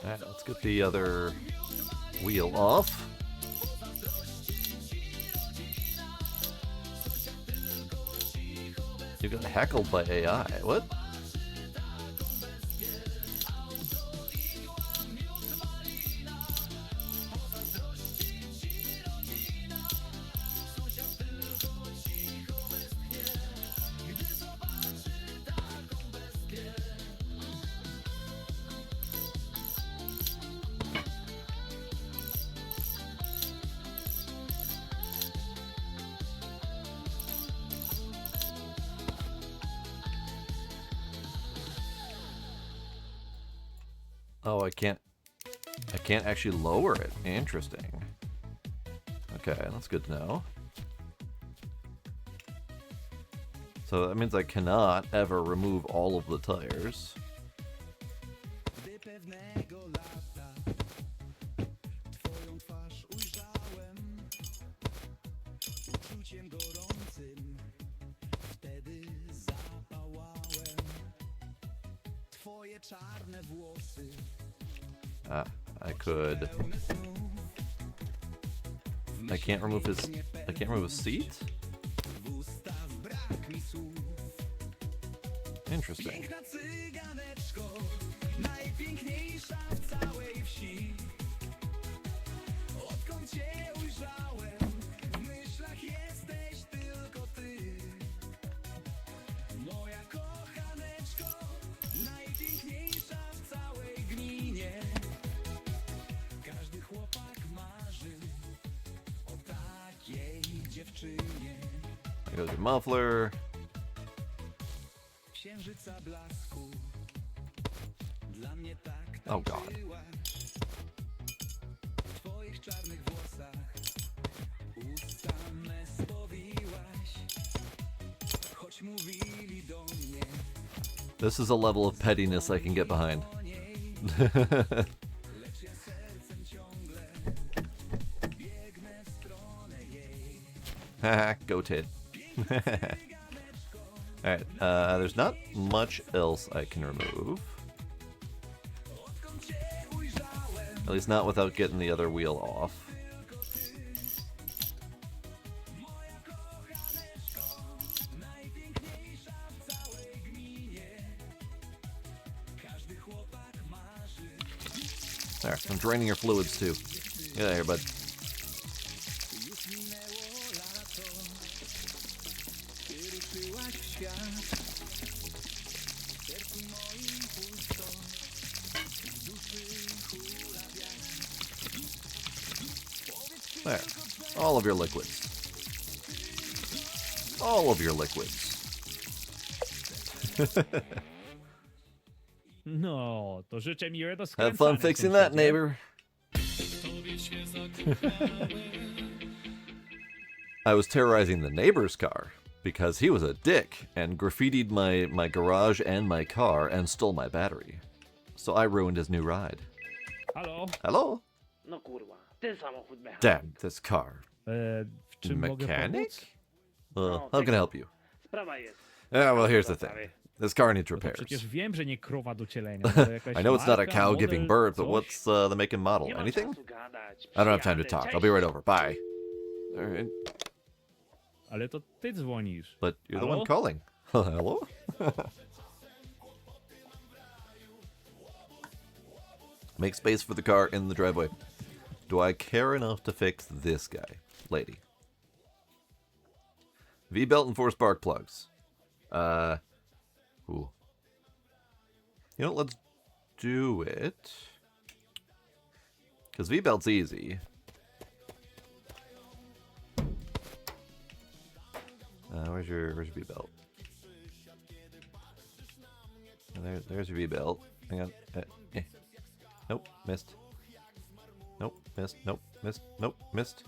Alright, let's get the other wheel off. You got heckled by AI. What? Oh, I can't actually lower it. Interesting. Okay, that's good to know. So that means I cannot ever remove all of the tires. I could. I can't remove his seat? Interesting. There goes your muffler. Oh god. This is a level of pettiness I can get behind. Haha, go Tid. Alright, there's not much else I can remove. At least not without getting the other wheel off. There, I'm draining your fluids too. Get out of here, bud. There. All of your liquids. All of your liquids. No, to życzę miłego Have fun skręcania, fixing that, sąsiedzie. neighbor. I was terrorizing the neighbor's car because he was a dick and graffitied my garage and my car and stole my battery. So I ruined his new ride. Halo? Hello? No kurwa, ten samochód mechanik. Damn, this car. W czym mogę Mechanic? pomóc? How can I help you? Sprawa jest. Well, here's the thing. This car needs repairs. Przecież wiem, że nie krowa do cielenia. To jakaś I know it's not a marka, cow-giving model, bird, but coś? what's the make and model? Nie mam Anything? czasu gadać. I don't have time to Przyjadę, talk. I'll be right cześć. over. Bye. Alright. Ale to ty dzwonisz. But you're the Hello? one calling. Hello? Make space for the car in the driveway. Do I care enough to fix this guy? Lady. V-belt and 4 spark plugs. Ooh. You know what, let's do it. Because V-belt's easy. Where's your V-belt? There's your V-belt. Hang on. Nope, missed. Nope, missed. Nope, missed. Nope, missed.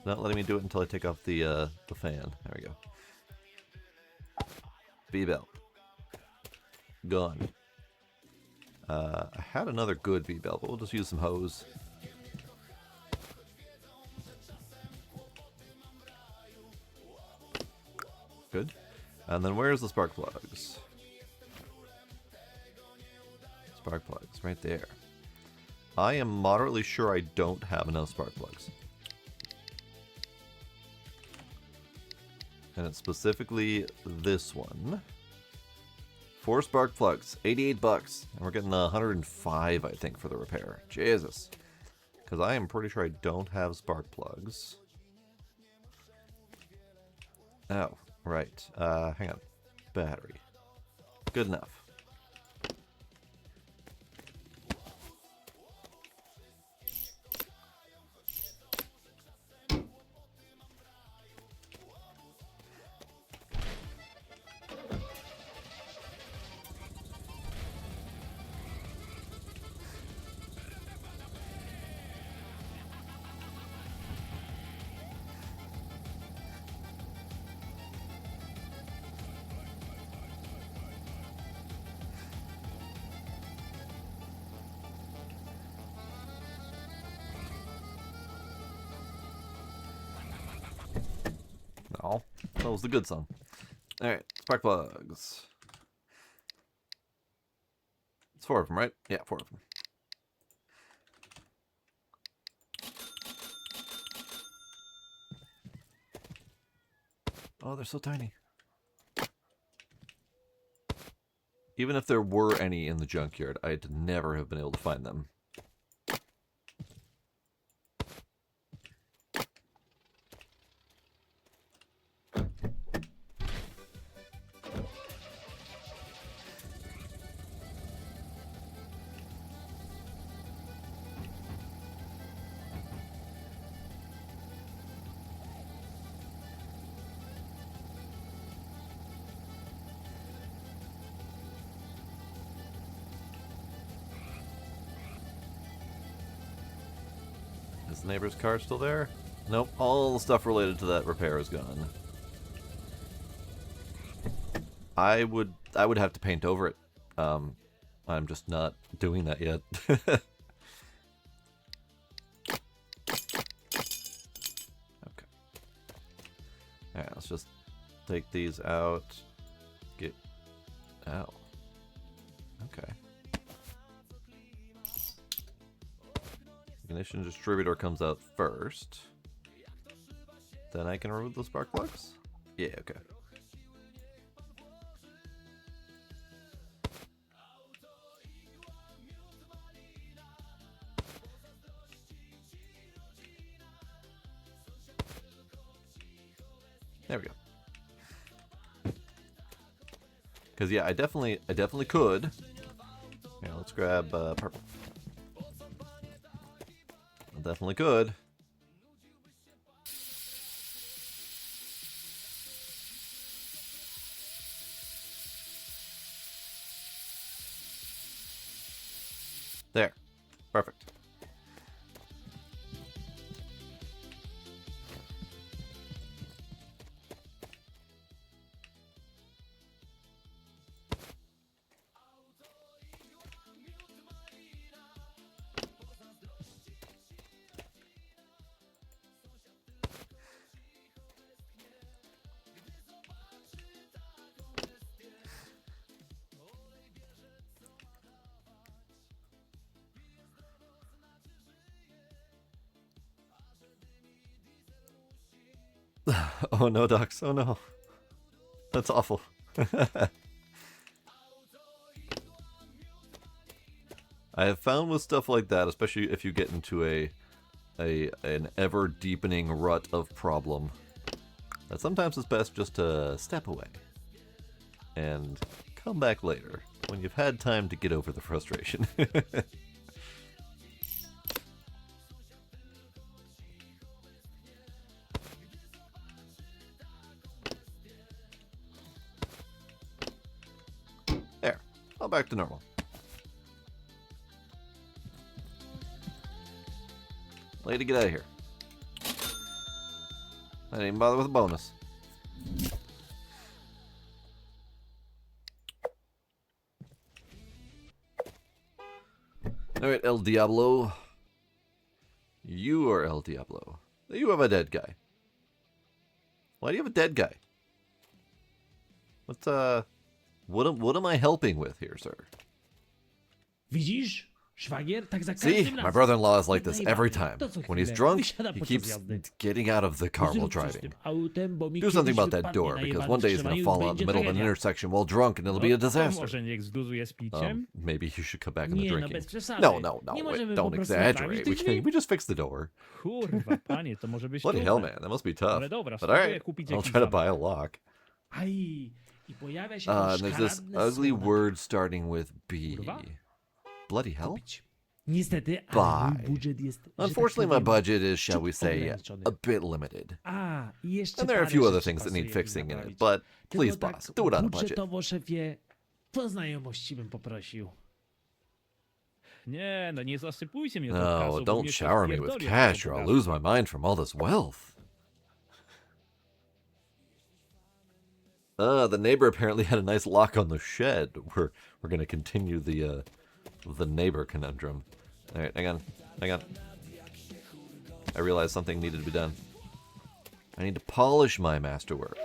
Not letting me do it until I take off the fan. There we go. V-belt. Gone. I had another good V-belt, but we'll just use some hose. Good. And then where's the spark plugs? Spark plugs, right there. I am moderately sure I don't have enough spark plugs. And it's specifically this one. 4 spark plugs, $88. And we're getting 105, I think, for the repair. Jesus. Because I am pretty sure I don't have spark plugs. Oh, right. Hang on. Battery. Good enough. Oh, that was the good song. Alright, spark plugs. It's 4 of them, right? Yeah, 4 of them. Oh, they're so tiny. Even if there were any in the junkyard, I'd never have been able to find them. Is the neighbor's car still there? Nope, all the stuff related to that repair is gone. I would have to paint over it. I'm just not doing that yet. Okay. Alright, let's just take these out. Get... Oh. Okay. Ignition distributor comes out first. Then I can remove the spark plugs? Yeah, okay. There we go. Because yeah, I definitely could. Yeah, let's grab purple. I definitely could. There. Perfect. Oh no, Ducks. Oh no. That's awful. I have found with stuff like that, especially if you get into an ever deepening rut of problem, that sometimes it's best just to step away and come back later when you've had time to get over the frustration. There. All back to normal. Lady, get out of here. I didn't even bother with a bonus. Alright, El Diablo. You are El Diablo. You have a dead guy. Why do you have a dead guy? What am I helping with here, sir? Widzisz? Szwagier? Tak za See, każdym my razem. brother-in-law is like this every time. To co When he's chwilę drunk, wysiada he podczas keeps jazdy. getting out of the car while Zrób coś z driving. tym autem, bo mi Do something kiedyś about that wypadnie door, na because jebanym one day he's gonna strzemaniu, fall out in the będzie middle of an tragedia. intersection while drunk, and it'll be a No, to disaster. może niech zduzuje z piciem? Maybe you should come back on the Nie, no drinking. bez przesady. No, Nie wait, możemy po don't prostu exaggerate. naprawić We tych drzwi. we just fix the door. Kurwa, panie, to może być Bloody trudne. hell, man, that must be tough. Ale dobra, But spróbuję alright, kupić I'll jakiś try to zamek. buy a lock. Aj, i pojawia się And there's this ugly word starting with B. Kurwa? Bloody hell? Kupić. Niestety, ale mój Buy. budżet jest, że Unfortunately, my tak powiem, budget is, shall we ciut say, ograniczony. a bit limited. A, i jeszcze And there are a parę few other rzeczy things that need pasuje mi fixing in it, naprawić. but Tylko please, tak boss, do it on a budget. budżetowo, szefie, po znajomości bym poprosił. Nie, no nie zasypujcie mnie tą No, kasą, bo don't mnie shower me with wpierdoli, cash, jak or to I'll lose my mind from all this wealth. The neighbor apparently had a nice lock on the shed. We're gonna continue the neighbor conundrum. All right, hang on. I realized something needed to be done. I need to polish my masterwork.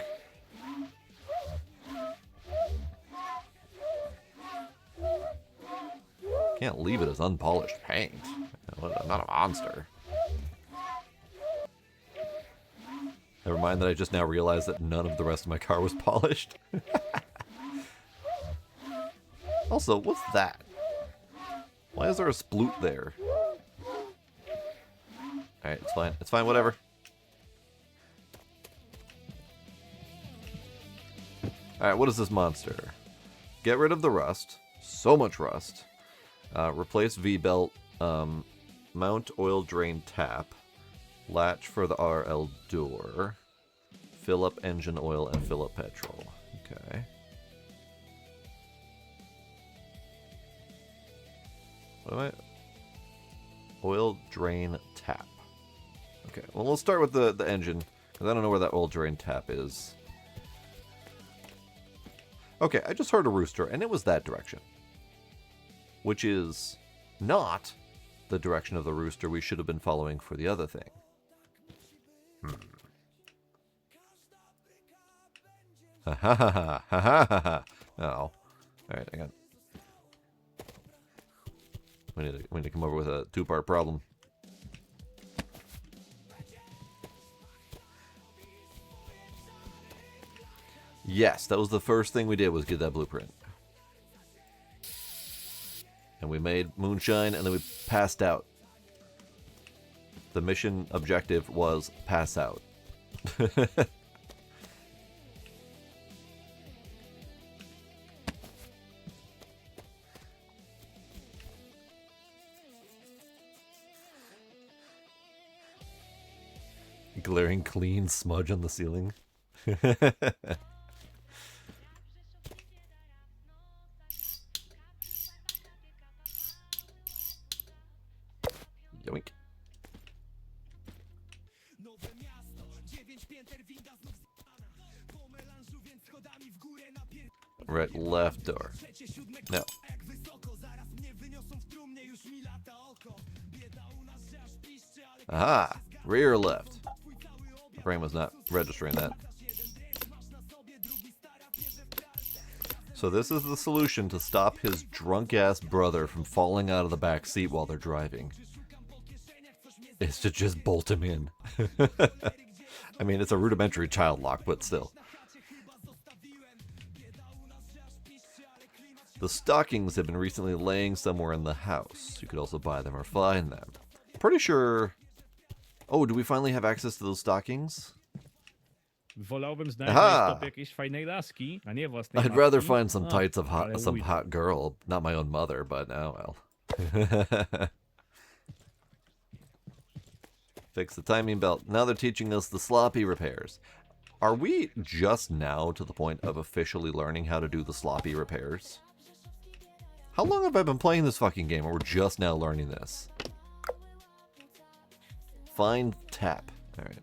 Can't leave it as unpolished paint. I'm not a monster. Never mind that I just now realized that none of the rest of my car was polished. Also, what's that? Why is there a sploot there? Alright, it's fine. It's fine, whatever. Alright, what is this monster? Get rid of the rust. So much rust. Replace V-belt. Mount oil drain tap. Latch for the RL door. Fill up engine oil and fill up petrol. Okay. What am I? Oil drain tap. Okay, well, we'll start with the engine, because I don't know where that oil drain tap is. Okay, I just heard a rooster, and it was that direction. Which is not the direction of the rooster we should have been following for the other thing. Ha ha ha ha ha ha ha. Oh. Alright, hang on. We need to come over with a two-part problem. Yes, that was the first thing we did, was get that blueprint. And we made moonshine, and then we passed out. The mission objective was pass out. Glaring clean smudge on the ceiling. Yoink. Right, left door. No. Aha! Rear left. My brain was not registering that. So this is the solution to stop his drunk-ass brother from falling out of the back seat while they're driving. Is to just bolt him in. I mean, it's a rudimentary child lock, but still. The stockings have been recently laying somewhere in the house. You could also buy them or find them. Pretty sure... Oh, do we finally have access to those stockings? Wolałbym znaleźć Aha! stop jakiejś fajnej laski, a nie własnej I'd matki. rather find some tights of ale some ujdę. hot girl. Not my own mother, but oh well. Fix the timing belt. Now they're teaching us the sloppy repairs. Are we just now to the point of officially learning how to do the sloppy repairs? How long have I been playing this fucking game, or we're just now learning this? Find tap. Alright.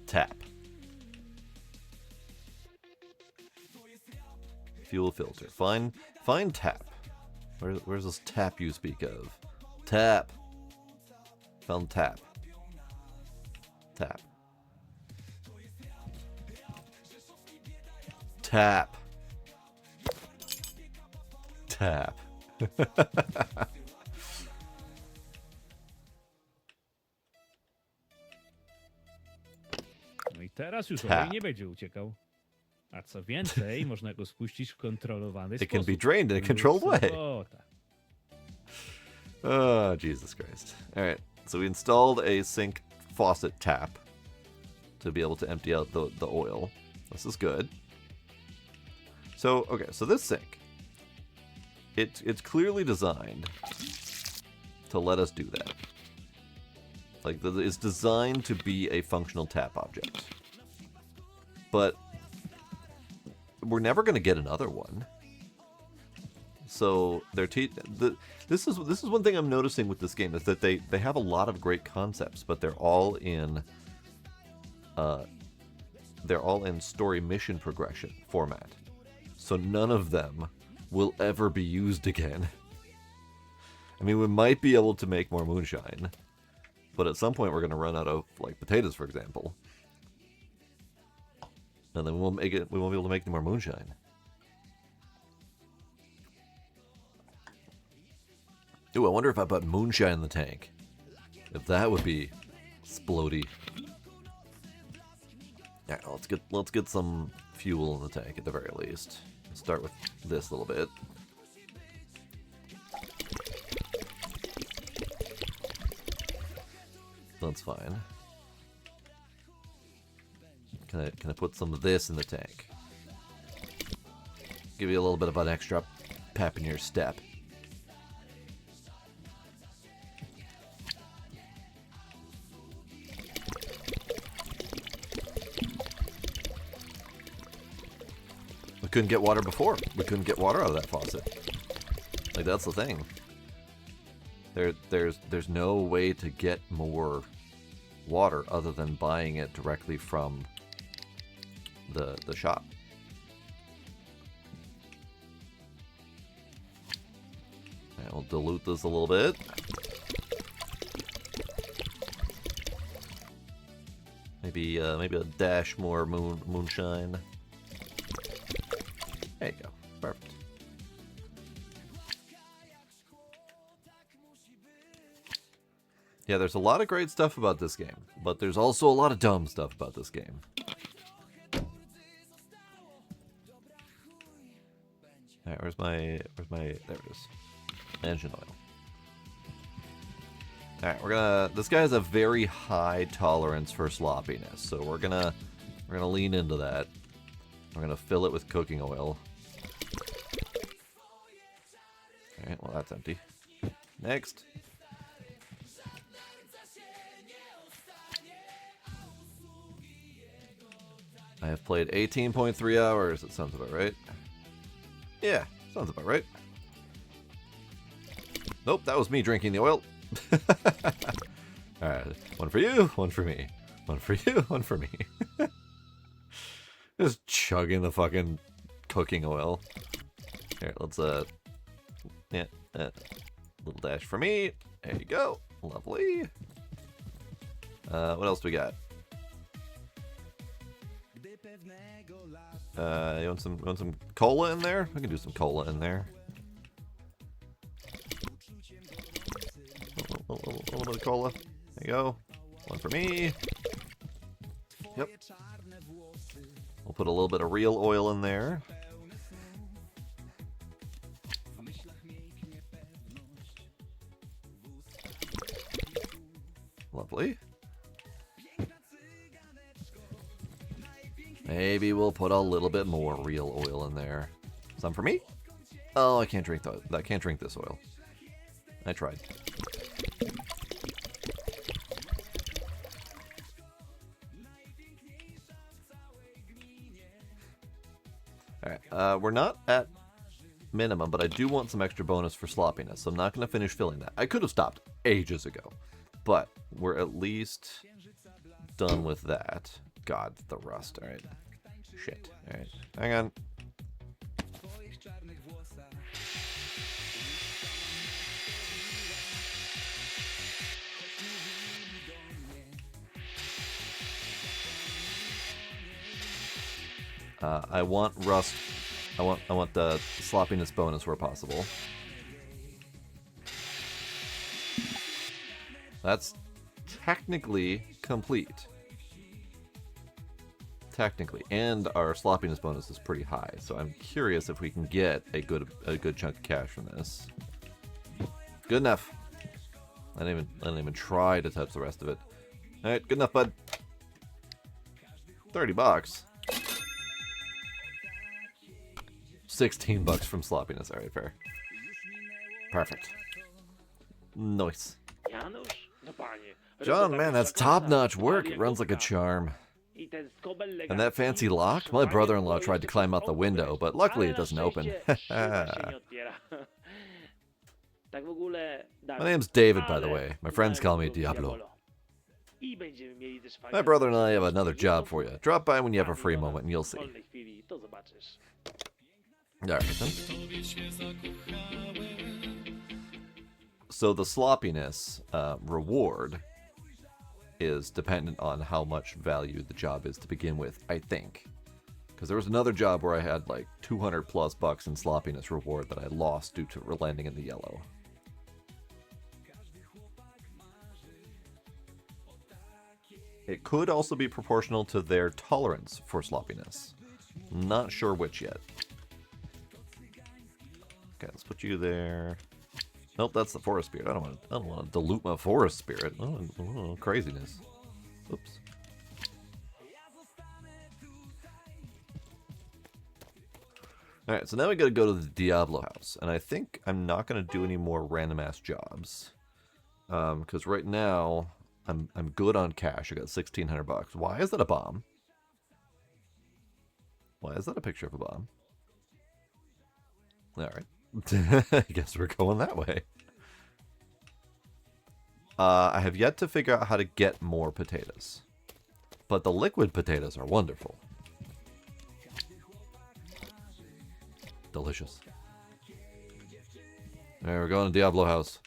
Tap. Fuel filter. Find tap. Where's this tap you speak of? Tap. Found tap. Tap. Tap. Tap. No i teraz już Tap. olej nie będzie uciekał. A co więcej, można go spuścić w kontrolowany It sposób. can be drained in a controlled way. Sobota. Oh, Jesus Christ. Alright, so we installed a sink faucet tap to be able to empty out the oil. This is good. So, okay, so this sink, it's clearly designed to let us do that. Like, it's designed to be a functional tap object. But we're never going to get another one. So they're this is one thing I'm noticing with this game, is that they have a lot of great concepts, but they're all in story mission progression format. So none of them will ever be used again. I mean, we might be able to make more moonshine, but at some point we're going to run out of, like, potatoes, for example. And then we won't be able to make any more moonshine. Ooh, I wonder if I put moonshine in the tank. If that would be splody. Yeah, let's get some fuel in the tank at the very least. Let's start with this little bit. That's fine. Can I put some of this in the tank? Give you a little bit of an extra pep in your step. We couldn't get water before. We couldn't get water out of that faucet. Like, that's the thing. There's no way to get more water other than buying it directly from the shop. And we'll dilute this a little bit. Maybe a dash more moonshine. There you go. Perfect. Yeah, there's a lot of great stuff about this game, but there's also a lot of dumb stuff about this game. Alright, where's my, there it is. Engine oil. Alright, this guy has a very high tolerance for sloppiness, so we're gonna lean into that. We're gonna fill it with cooking oil. Alright, well that's empty. Next. I have played 18.3 hours, that sounds about right. Yeah, sounds about right. Nope, that was me drinking the oil. Alright, one for you, one for me. One for you, one for me. Just chugging the fucking cooking oil. Here, let's, yeah, little dash for me. There you go. Lovely. What else do we got? You want some cola in there? We can do some cola in there. A little bit of cola. There you go. One for me. Yep. We'll put a little bit of real oil in there. Lovely. Maybe we'll put a little bit more real oil in there. Some for me? Oh, I can't drink I can't drink this oil. I tried. Alright, we're not at minimum, but I do want some extra bonus for sloppiness, so I'm not going to finish filling that. I could have stopped ages ago, but we're at least done with that. God, the rust. Alright. Shit. Alright. Hang on. I want rust. I want the sloppiness bonus where possible. That's technically complete. Technically, and our sloppiness bonus is pretty high, so I'm curious if we can get a good chunk of cash from this. Good enough. I didn't even try to touch the rest of it. All right, good enough, bud. $30. $16 from sloppiness. All right, fair. Perfect. Nice. Janusz? No panie. John, man, that's top-notch work. It runs like a charm. And that fancy lock? My brother-in-law tried to climb out the window, but luckily it doesn't open. My name's David, by the way. My friends call me Diablo. My brother and I have another job for you. Drop by when you have a free moment and you'll see. Alright then. So the sloppiness reward is dependent on how much value the job is to begin with, I think. Because there was another job where I had like 200 plus bucks in sloppiness reward that I lost due to landing in the yellow. It could also be proportional to their tolerance for sloppiness. Not sure which yet. Okay, let's put you there. Nope, that's the forest spirit. I don't want to dilute my forest spirit. Oh, craziness. Oops. Alright, so now we gotta go to the Diablo house. And I think I'm not gonna do any more random ass jobs. Because right now I'm good on cash. I got 1,600 bucks. Why is that a bomb? Why is that a picture of a bomb? Alright. I guess we're going that way. I have yet to figure out how to get more potatoes. But the liquid potatoes are wonderful. Delicious. Alright, we're going to Diablo House.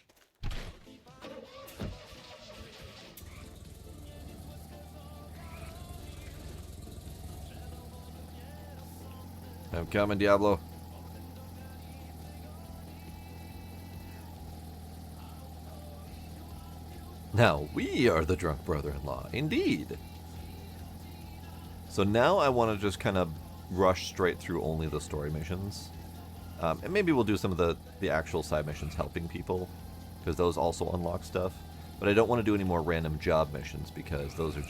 I'm coming, Diablo. Now, we are the drunk brother-in-law, indeed. So now I want to just kind of rush straight through only the story missions. And maybe we'll do some of the actual side missions helping people, because those also unlock stuff. But I don't want to do any more random job missions, because those are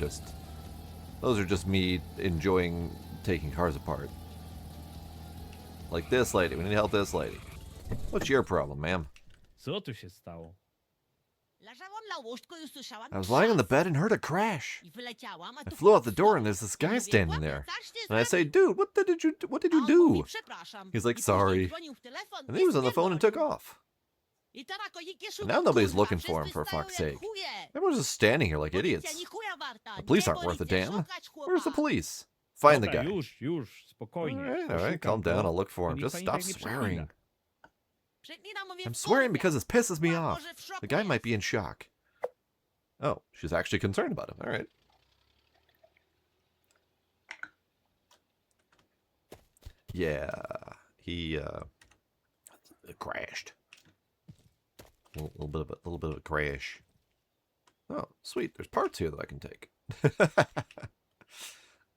just me enjoying taking cars apart. Like this lady. We need to help this lady. What's your problem, ma'am? Co tu się stało? I was lying on the bed and heard a crash. I flew out the door and there's this guy standing there. And I say, dude, what did you do? He's like, sorry. And he was on the phone and took off. And now nobody's looking for him, for fuck's sake. Everyone's just standing here like idiots. The police aren't worth a damn. Where's the police? Find the Dobra, guy. już, spokojnie. Alright, calm Poszukam down, go. I'll look for him. To Just niech stop pani tak nie swearing. przekina. I'm swearing because this pisses me off. The guy might be in shock. Oh, she's actually concerned about him. Alright. Yeah, he crashed. A little bit of a crash. Oh, sweet. There's parts here that I can take.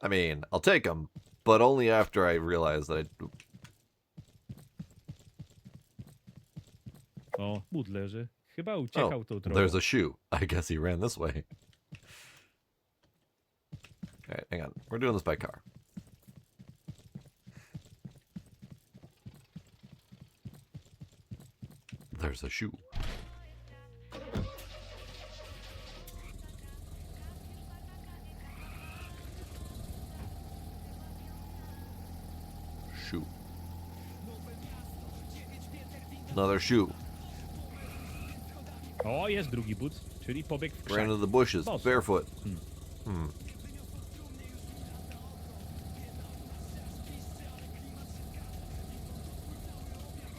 I mean, I'll take them, but only after I realize that O, but leży. Chyba uciekał tą drogą. there's a shoe. I guess he ran this way. Alright, hang on. We're doing this by car. There's a shoe. Shoe. Another shoe. O, jest drugi but, czyli pobiegł w Ran krzak. into the bushes, Boss. barefoot.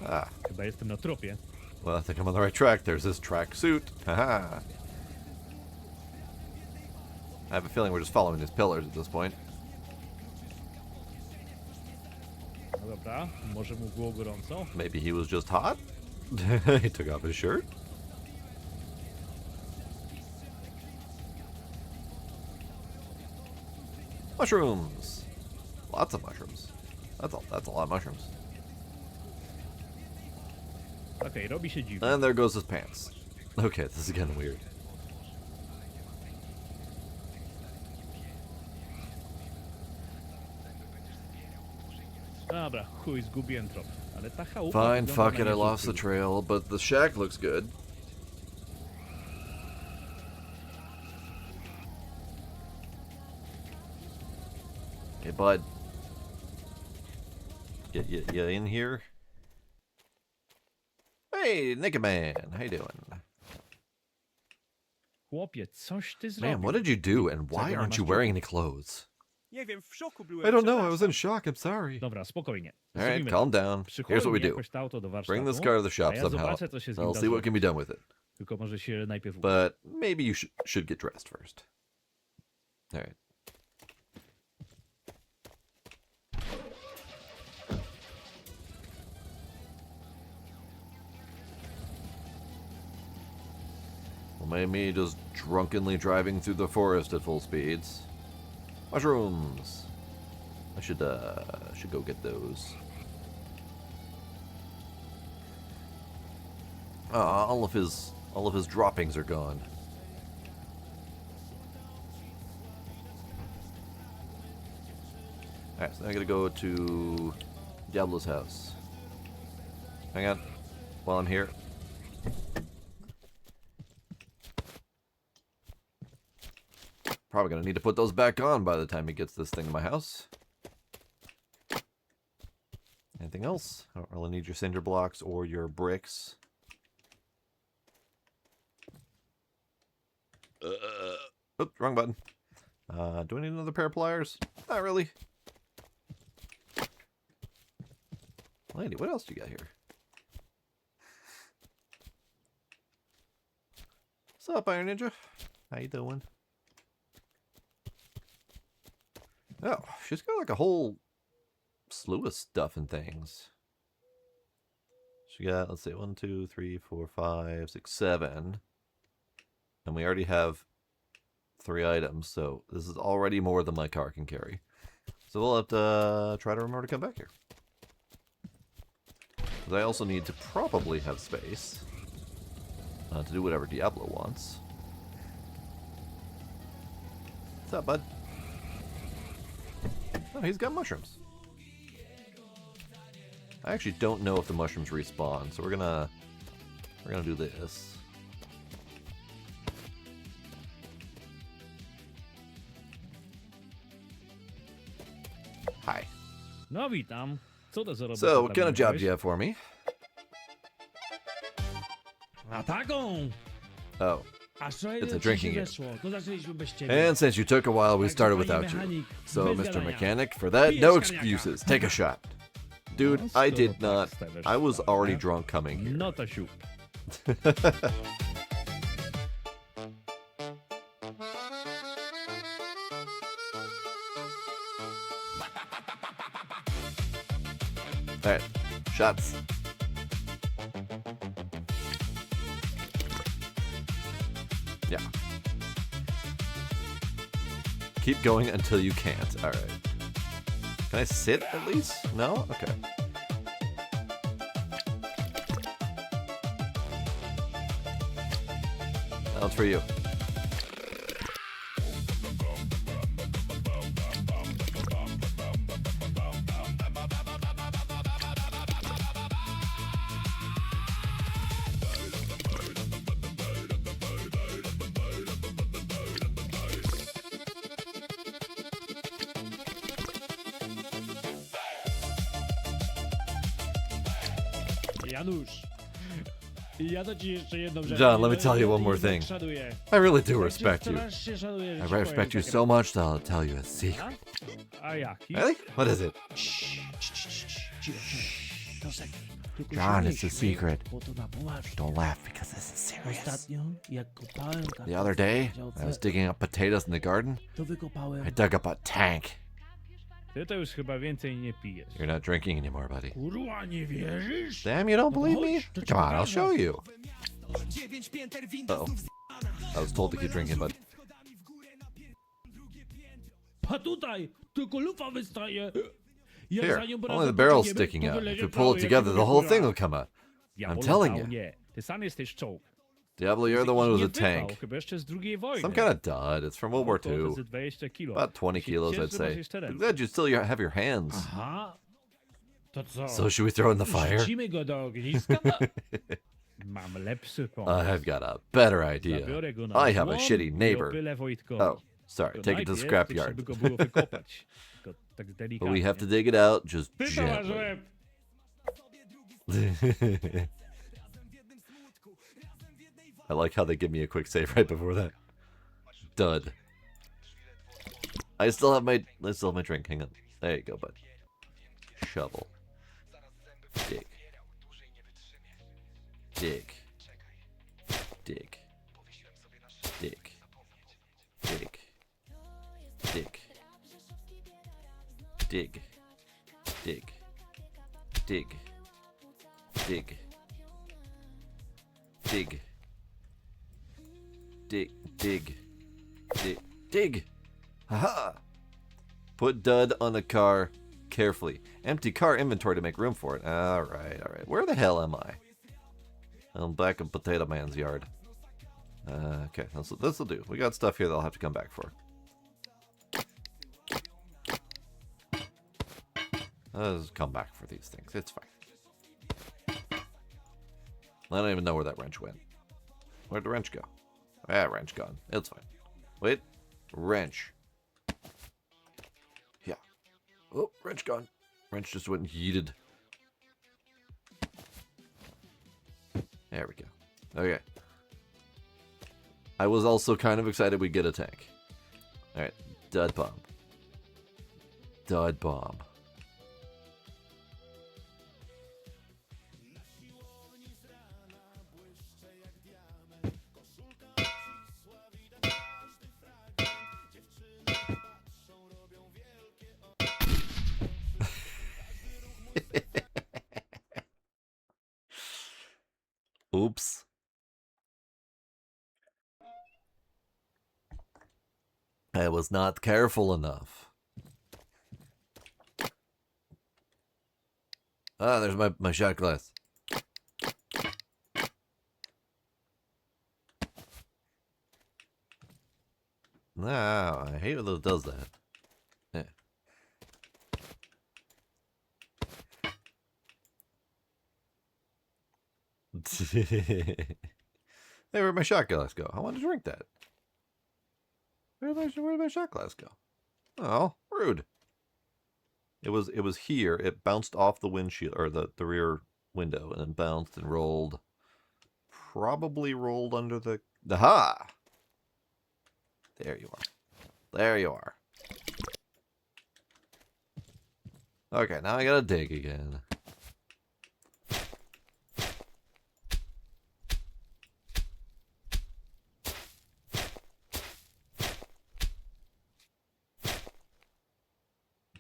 Ah, Chyba jestem na tropie. well, I think I'm on the right track. There's this track suit. Haha. I have a feeling we're just following these pillars at this point. No dobra, może mu było gorąco? Maybe he was just hot? He took off his shirt? Mushrooms! Lots of mushrooms. That's a lot of mushrooms. Okej, robi się dziwnie. And there goes his pants. Okay, this is getting weird. Dobra, chuj, zgubiłem trop. Ale ta chałupa Fine, wygląda fuck na it, I lost the niezwykły. trail, but the shack looks good. Hey, bud. Get you in here? Hey, Naked Man, how you doing? Chłopie, coś ty zrobił. Man, what did you do, and why Czego nie aren't masz you wearing any clothes? Nie wiem, w szoku byłem. I don't know, I was przepraszam. in shock, I'm sorry. Dobra, spokojnie. Alright, Zrobimy calm tak. down. Here's Przychodź what we mi do. jakoś to auto do warsztatu, Bring this car to the shop a ja somehow. zobaczę, co się z nim I'll da see what can be zrobić. done with it. Tylko może się najpierw But maybe you should get dressed first. Alright. Well, maybe me just drunkenly driving through the forest at full speeds. Mushrooms! I should go get those. All of his droppings are gone. Alright, so I gotta go to Diablo's house. Hang on, while I'm here. Probably gonna need to put those back on by the time he gets this thing in my house. Anything else? I don't really need your cinder blocks or your bricks. Oops, wrong button. Do I need another pair of pliers? Not really. Lady, what else do you got here? What's up, Iron Ninja? How you doing? Oh, she's got like a whole slew of stuff and things. She got, let's see, 1, 2, 3, 4, 5, 6, 7. And we already have 3 items, so this is already more than my car can carry. So we'll have to try to remember to come back here. Because I also need to probably have space to do whatever Diablo wants. What's up, bud? Oh, he's got mushrooms. I actually don't know if the mushrooms respawn, so we're gonna do this. Hi. No witam. Co to za robota? So, what tam kind of job miałeś? do you have for me? A taką! Oh. A co It's a ci drinking się game. weszło? To zaczęliśmy bez ciebie. And since you took a while, we Tak, started panie without you. mechanik, So, bez Mr. gadania. Mechanic, for that, Pijesz no koniaka. excuses. Take a shot. Dude, No, I skoro did tak not. stawiasz I was sprawę. already drunk coming here. No to siup. Alright, shots. Yeah. Keep going until you can't. Alright. Can I sit at least? No? Okay. That one's for you. Janusz. Ja to ci jeszcze jedną rzecz. John, let me tell you one more I tak thing. szanuję. I really do Tak respect cię you. strasznie szanuję, że I ci respect powiem you takie- so much that I'll tell you a secret. A jaki? Really? What is it? To sekret. Tylko John, się it's a nie śmiej, secret. bo to na poważnie. Don't laugh because this is serious. Ostatnio, jak kopałem The other day, I was digging up potatoes in the garden. to wykopałem. I dug up a tank. Ty to już chyba więcej nie pijesz. You're not drinking anymore, buddy. Kurwa, nie wierzysz? Damn, you don't believe me? chodź, to ci Come on, I'll pokażę. show you. Uh-oh. I was told to keep drinking, but Pa tutaj, tylko lufa wystaje. Ja here, za nią only razem the barrel's pobiegiem, sticking to out. If wylezie you pull it cały, together, jak the whole góra. thing will come out. Ja I'm wolę telling dał, you. Nie. Ty sam jesteś czołg. Diablo, you're the one Nie with a wypał, tank. chyba jeszcze z drugiej wojny. Some kind of dud. It's from World War To II. ze 20 kilo. About 20 Się kilos, cieszę, I'd że say. masz jeszcze ręce. Glad you still have your hands. Aha. To co? So should we throw in the fire? Rzucimy go do ogniska? Mam lepszy pomysł. I've got a better idea. Zabiorę go na I have a złom shitty i neighbor. opylę Wojtkowi. Oh, sorry. To Take it to the najpierw scrapyard. trzeba go było wykopać. Tylko tak But delikatnie. we have to dig it out just Ty gently. towarzyłem! I like how they give me a quick save right before that. Dud. I still have my drink. Hang on. There you go, bud. Shovel. Dig. Dig. Dig. Dig. Dig. Dig. Dig. Dig. Dig. Dig. Dig. Dig. Dig. Dig. Dig. Haha! Put dud on the car carefully. Empty car inventory to make room for it. Alright, alright. Where the hell am I? I'm back in Potato Man's yard. Okay, this'll do. We got stuff here that I'll have to come back for. Let's come back for these things. It's fine. I don't even know where that wrench went. Where'd the wrench go? Ah, wrench gone. It's fine. Wait. Wrench. Yeah. Oh, wrench gone. Wrench just went and yeeted. There we go. Okay. I was also kind of excited we'd get a tank. Alright, dud bomb. Dud bomb. Oops. I was not careful enough. Ah, there's my shot glass. No, I hate when it does that. Yeah. Hey, where'd my shot glass go? I want to drink that. Where'd my shot glass go? Oh, rude. It was here. It bounced off the windshield or the rear window and then bounced and rolled. Probably rolled under the aha. There you are. There you are. Okay, now I gotta dig again.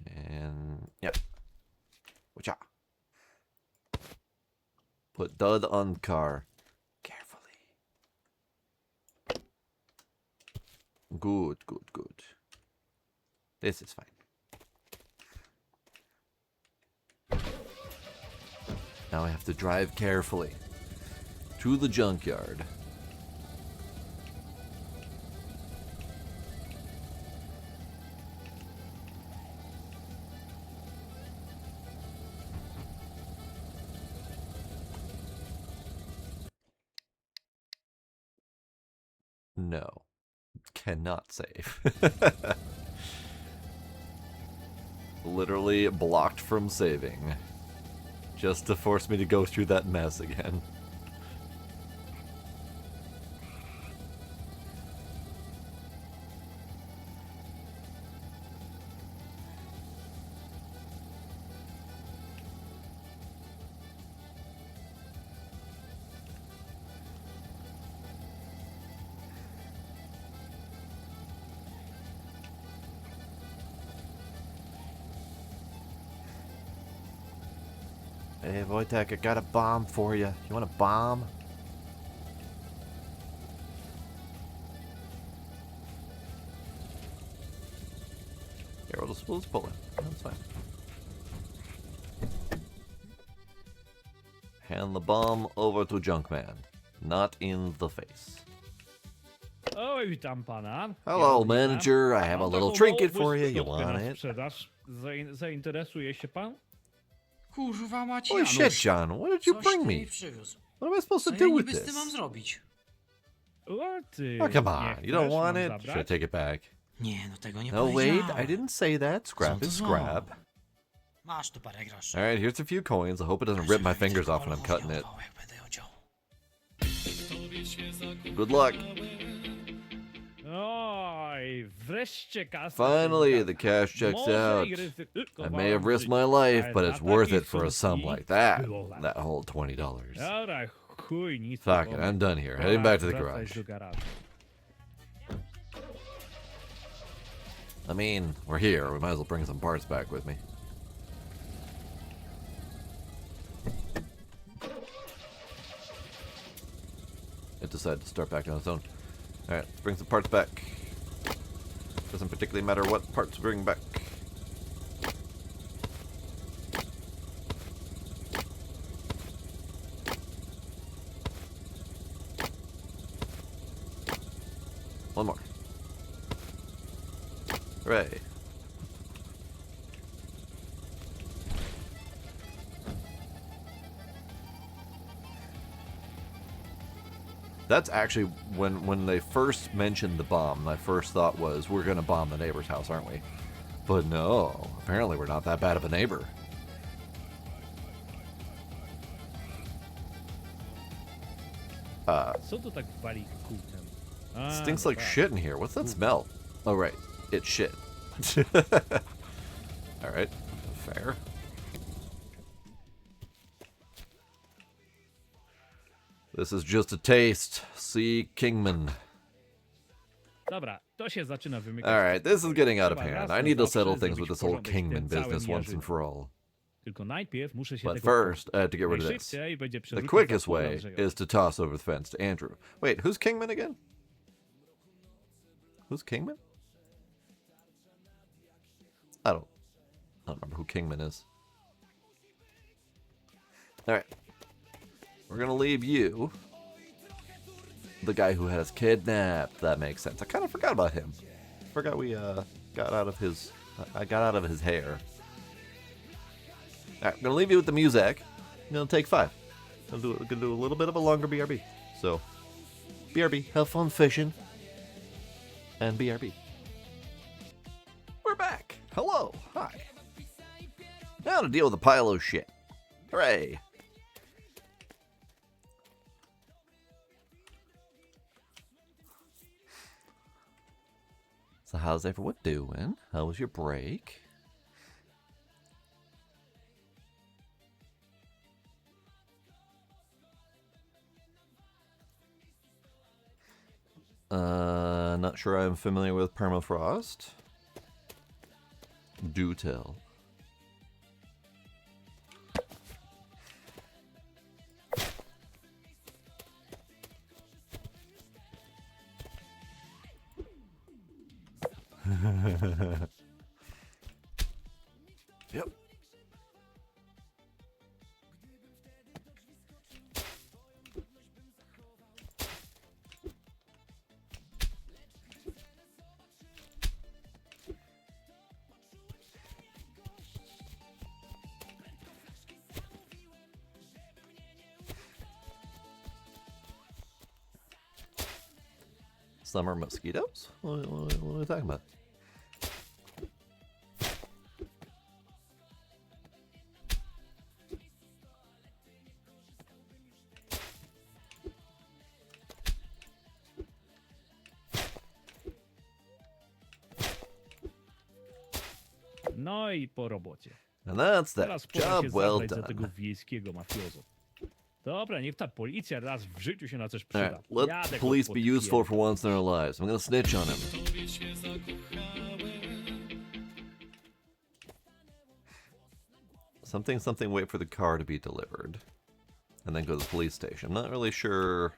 And yep. Whatcha? Put dud on car. Carefully. Good, good, good. This is fine. Now I have to drive carefully to the junkyard. No. Cannot save. Literally blocked from saving. Just to force me to go through that mess again. Hey, Wojtek, I got a bomb for you. You want a bomb? Here, we'll just pull it. That's fine. Hand the bomb over to Junkman. Not in the face. Oj, witam pana. Hello, Ja manager. I have a Mam little taką trinket małą for you. You błyskotkę want na it? sprzedaż. Zainteresuje się pan? Kurwa mać, Holy shit, John. What did you Coś bring ty me? mi przywiózł. What am I supposed Co to ja do with niby z tym mam this? zrobić? O, ty. Oh, come nie on. You don't chcesz, want mam it? Should I zabrać? take it back? Nie, no tego nie No, wait. powiedziałem. I didn't say that. Scrap Co is to scrap. za? Masz tu parę groszy. Alright, here's a few coins. I hope it doesn't rip my fingers off when I'm cutting it. Jak będę ją ciął. Good luck. Oj, wreszcie kasa. Finally, the cash checks out. I may have risked my life, but it's worth it for a sum like that. That whole $20. Dobra, chuj, nic. Fuck it, I'm done here. Heading back to the garage. Do garażu. I mean, we're here. We might as well bring some parts back with me. It decided to start back on its own. Alright, let's bring some parts back. Doesn't particularly matter what parts we bring back. One more. Hooray. That's actually when they first mentioned the bomb, my first thought was, we're gonna bomb the neighbor's house, aren't we? But no, apparently we're not that bad of a neighbor. Co to tak wali kółkiem? Stinks no like tak. shit in here. What's that smell? Oh, right. It's shit. Alright. Fair. This is just a taste. See Kingman. Dobra, to się zaczyna wymykać. Alright, this is getting out of Trzeba raz hand. I na need to zawsze settle things zrobić with this whole porządek w Kingman tym całym business once and jarzynie. for all. Tylko najpierw muszę się But tego first, I had to get rid of this. najszybciej będzie The przerzucić quickest za pole way Andrzejowi. is to toss over the fence to Andrew. Wait, who's Kingman again? Who's Kingman? I don't remember who Kingman is. Alright. We're gonna leave you. The guy who had us kidnapped. That makes sense. I kind of forgot about him. Forgot we got out of his I got out of his hair. Alright, I'm gonna leave you with the music. I'm gonna take 5. Gonna do a little bit of a longer BRB. So BRB, have fun fishing. And BRB. We're back. Hello. Hi. Now to deal with a pile of shit. Hooray. So how's everyone doing? How was your break? Not sure I'm familiar with permafrost. Do tell. Yep. Summer mosquitoes? What are we talking about? No i po robocie. And that's that. Teraz pora Job się well zabrać za tego done. wiejskiego mafiozo. Dobra, niech ta policja raz w życiu się na coś przyda. Alright, let Jadę the go police be useful podpierdolę. for once in their lives. I'm gonna snitch on him. Something, wait for the car to be delivered. And then go to the police station. I'm not really sure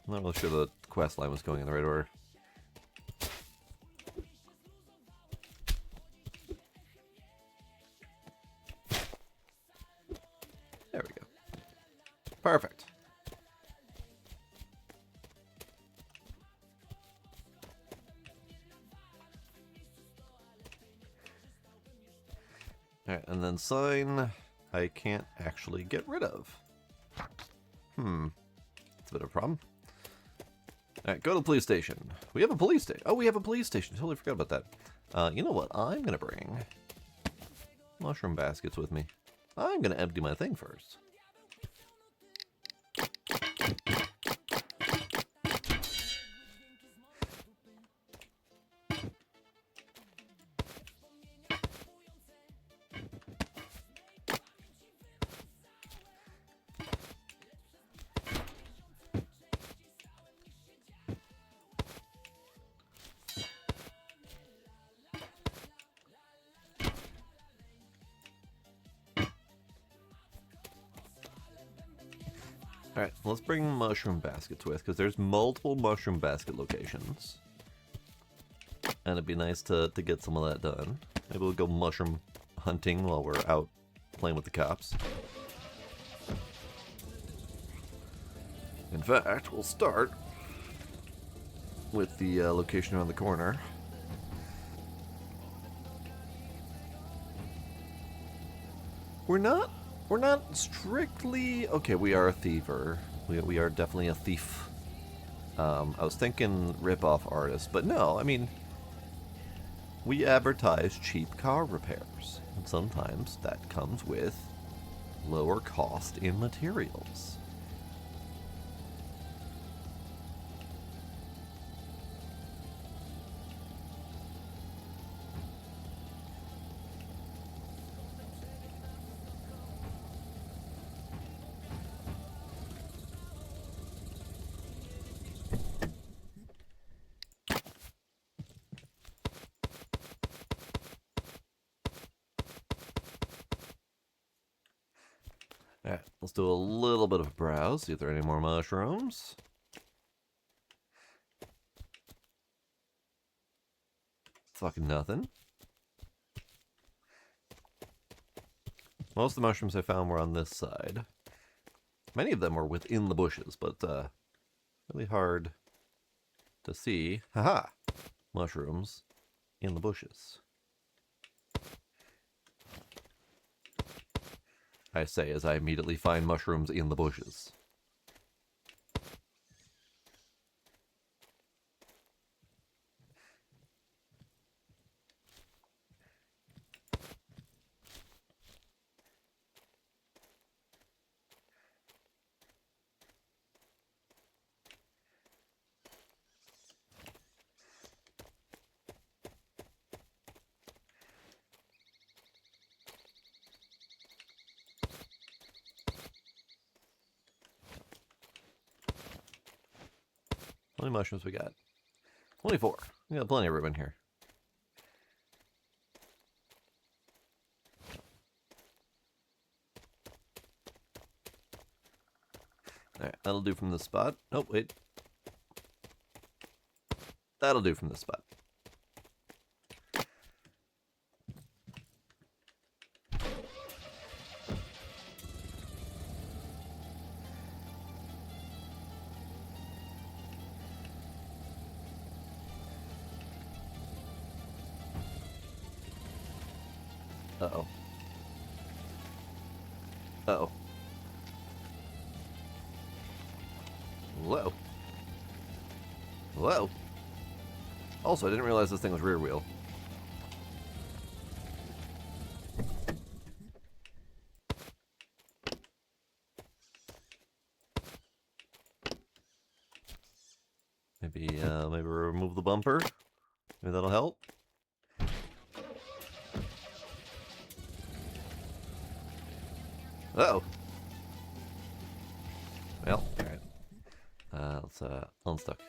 the quest line was going in the right order. There we go. Perfect. Alright, and then sign I can't actually get rid of. It's a bit of a problem. Alright, go to the police station. We have a police station. Oh, we have a police station. Totally forgot about that. You know what? I'm gonna bring mushroom baskets with me. I'm gonna empty my thing first. Alright, let's bring mushroom baskets with, because there's multiple mushroom basket locations. And it'd be nice to get some of that done. Maybe we'll go mushroom hunting while we're out playing with the cops. In fact, we'll start with the location around the corner. We're not strictly... Okay, we are a thiever. We are definitely a thief. I was thinking rip-off artist, but no, I mean... We advertise cheap car repairs. And sometimes that comes with lower cost in materials. Alright, let's do a little bit of a browse, see if there are any more mushrooms. Fucking nothing. Most of the mushrooms I found were on this side. Many of them were within the bushes, but really hard to see. Haha! Mushrooms in the bushes. I say as I immediately find mushrooms in the bushes. How many mushrooms we got? 24. We got plenty of room in here. Alright, that'll do from this spot. Oh, wait. That'll do from this spot. Uh-oh. Uh-oh. Whoa. Whoa. Also, I didn't realize this thing was rear wheel. Maybe remove the bumper. Maybe that'll help. Uh-oh. Well, alright. Let's unstuck.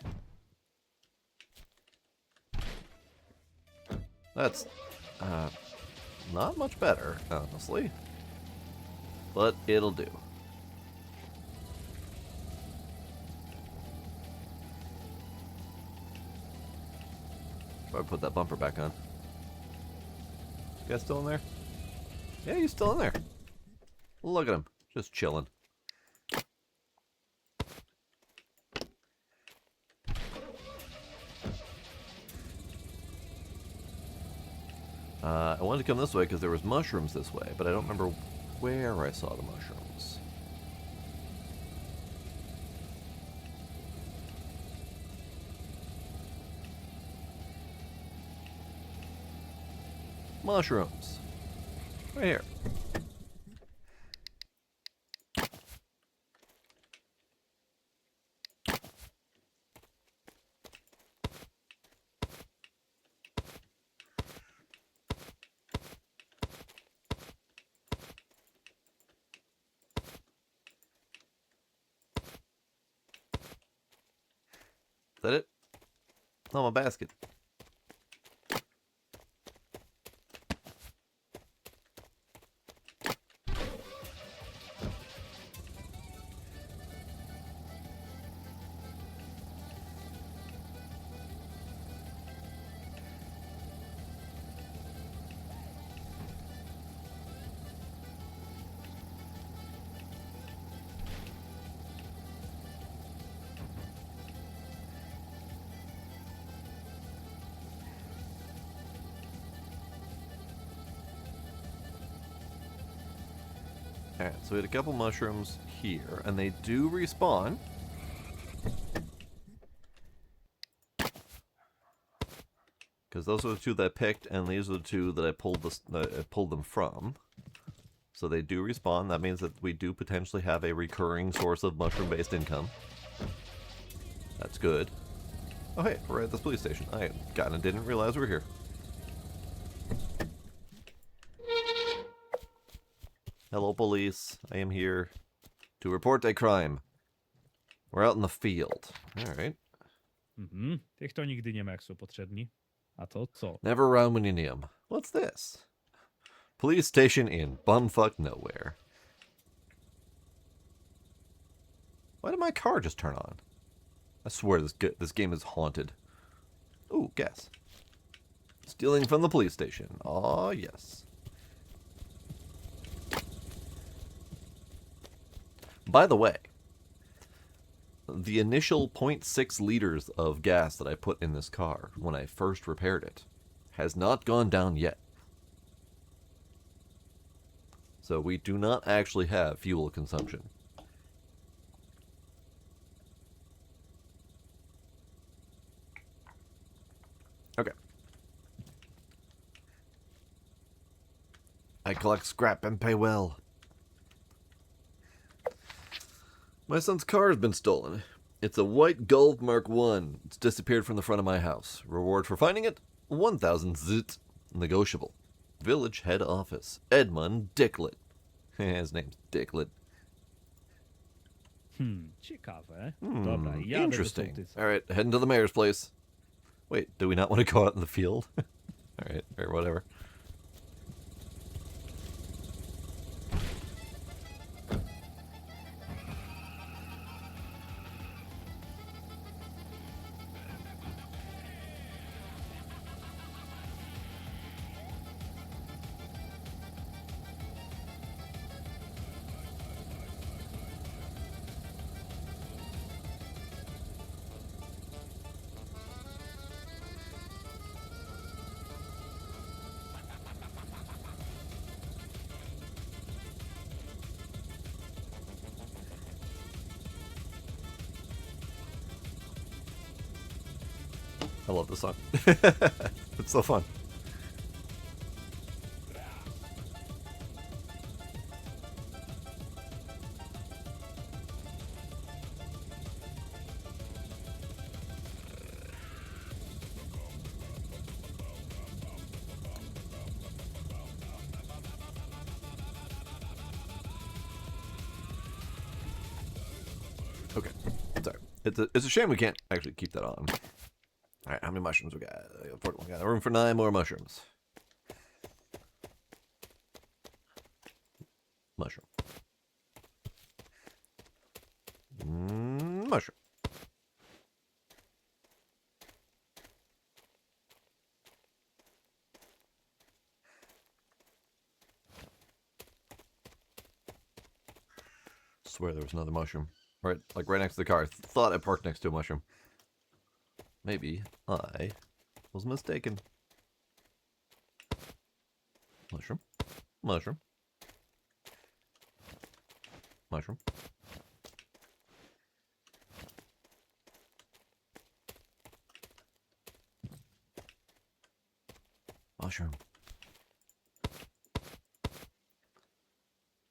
That's not much better, honestly. But it'll do. Probably put that bumper back on. You guys still in there? Yeah, he's still in there. Look at him, just chilling. I wanted to come this way because there was mushrooms this way, but I don't remember where I saw the mushrooms. Mushrooms. Right here. Is that it? Oh, my basket. Alright, so we had a couple mushrooms here, and they do respawn. Because those are the two that I picked, and these are the two that I pulled them from. So they do respawn. That means that we do potentially have a recurring source of mushroom-based income. That's good. Oh hey, we're at this police station. I kinda didn't realize we were here. Hello, police. I am here to report a crime. We're out in the field. Alright. Mhm. Tych to nigdy nie ma, jak są potrzebni. A to co? Never around when you need 'em. What's this? Police station in bumfuck nowhere. Why did my car just turn on? I swear this game is haunted. Ooh, gas. Stealing from the police station. Aw, yes. By the way, the initial 0.6 liters of gas that I put in this car when I first repaired it has not gone down yet. So we do not actually have fuel consumption. Okay. I collect scrap and pay well. My son's car has been stolen. It's a white Golf Mark 1. It's disappeared from the front of my house. Reward for finding it? 1,000 zit. Negotiable. Village head office. Edmund Dicklet. His name's Dicklet. Ciekawe. Dobra, jadę do Interesting. sołtysa. Alright, heading to the mayor's place. Wait, do we not want to go out in the field? Alright, or whatever. I love this song. It's so fun. Okay, sorry. It's a shame we can't actually keep that on. Alright, how many mushrooms we got? We got room for 9 more mushrooms. Mushroom. Mushroom. Swear there was another mushroom. Right, like right next to the car. I thought I parked next to a mushroom. Maybe I was mistaken. Mushroom. Mushroom. Mushroom. Mushroom.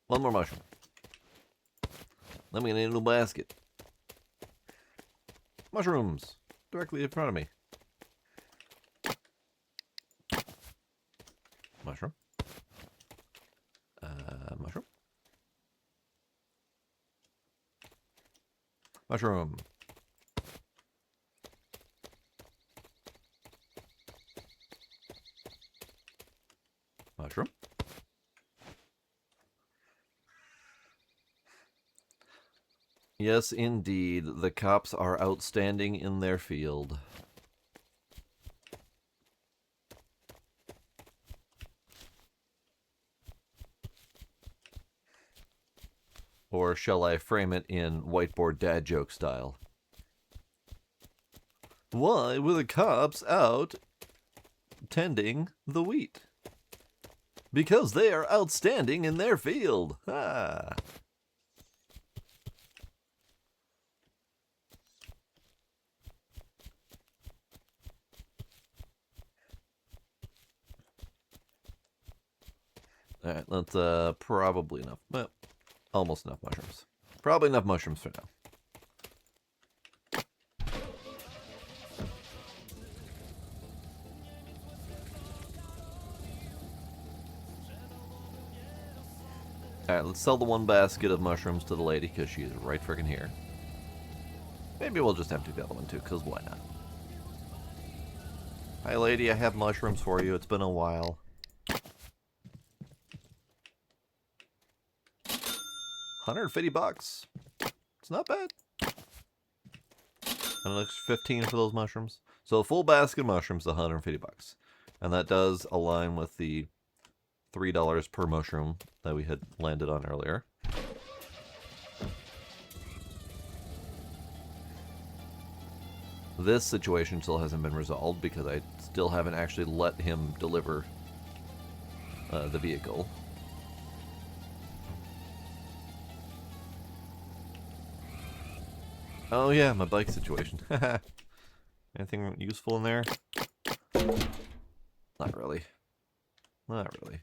One more mushroom. Let me get a little basket. Mushrooms. Directly in front of me. Mushroom. Mushroom. Mushroom. Mushroom. Yes, indeed. The cops are outstanding in their field. Or shall I frame it in whiteboard dad joke style? Why were the cops out tending the wheat? Because they are outstanding in their field. Ah. Alright, that's probably enough. Well, almost enough mushrooms. Probably enough mushrooms for now. Alright, let's sell the one basket of mushrooms to the lady, because she's right freaking here. Maybe we'll just empty the other one too, because why not? Hi lady, I have mushrooms for you. It's been a while. $150. It's not bad. And it looks 15 for those mushrooms. So a full basket of mushrooms, $150. And that does align with the $3 per mushroom that we had landed on earlier. This situation still hasn't been resolved because I still haven't actually let him deliver the vehicle. Oh yeah, my bike situation. Anything useful in there? Not really. Not really.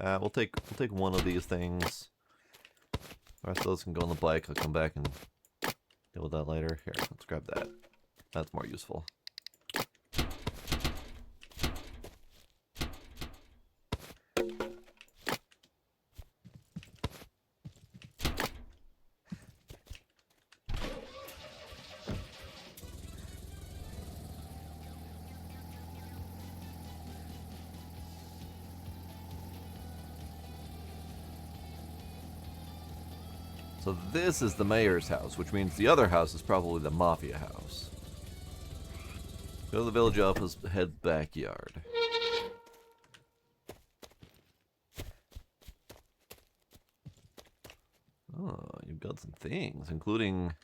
We'll take one of these things. The rest of those can go on the bike. I'll come back and deal with that later. Here, let's grab that. That's more useful. So this is the mayor's house, which means the other house is probably the mafia house. Go to the village office, head backyard. Oh, you've got some things, including...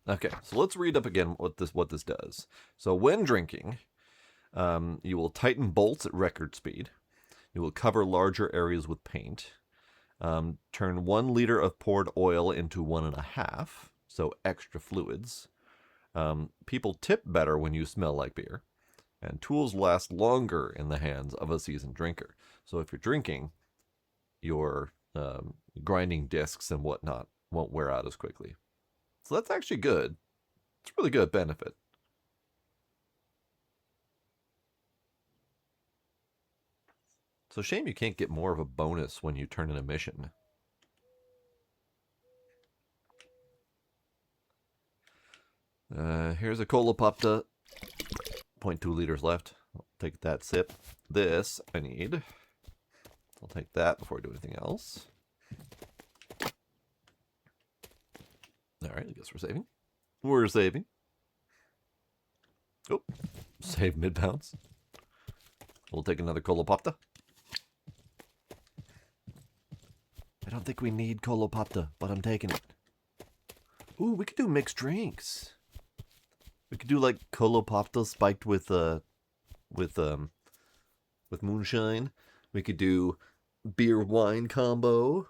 Okay, so let's read up again what this does. So when drinking, you will tighten bolts at record speed. You will cover larger areas with paint. Turn 1 liter of poured oil into 1.5, so extra fluids. People tip better when you smell like beer. And tools last longer in the hands of a seasoned drinker. So if you're drinking, your grinding discs and whatnot won't wear out as quickly. So that's actually good. It's a really good benefit. It's a shame you can't get more of a bonus when you turn in a mission. Here's a Kolopopta. 0.2 liters left. I'll take that sip. This I need. I'll take that before I do anything else. Alright, I guess we're saving. We're saving. Oh, save mid-bounce. We'll take another Kolopopta. I don't think we need Kolopopta, but I'm taking it. Ooh, we could do mixed drinks. We could do like Kolopopta spiked with moonshine. We could do beer wine combo.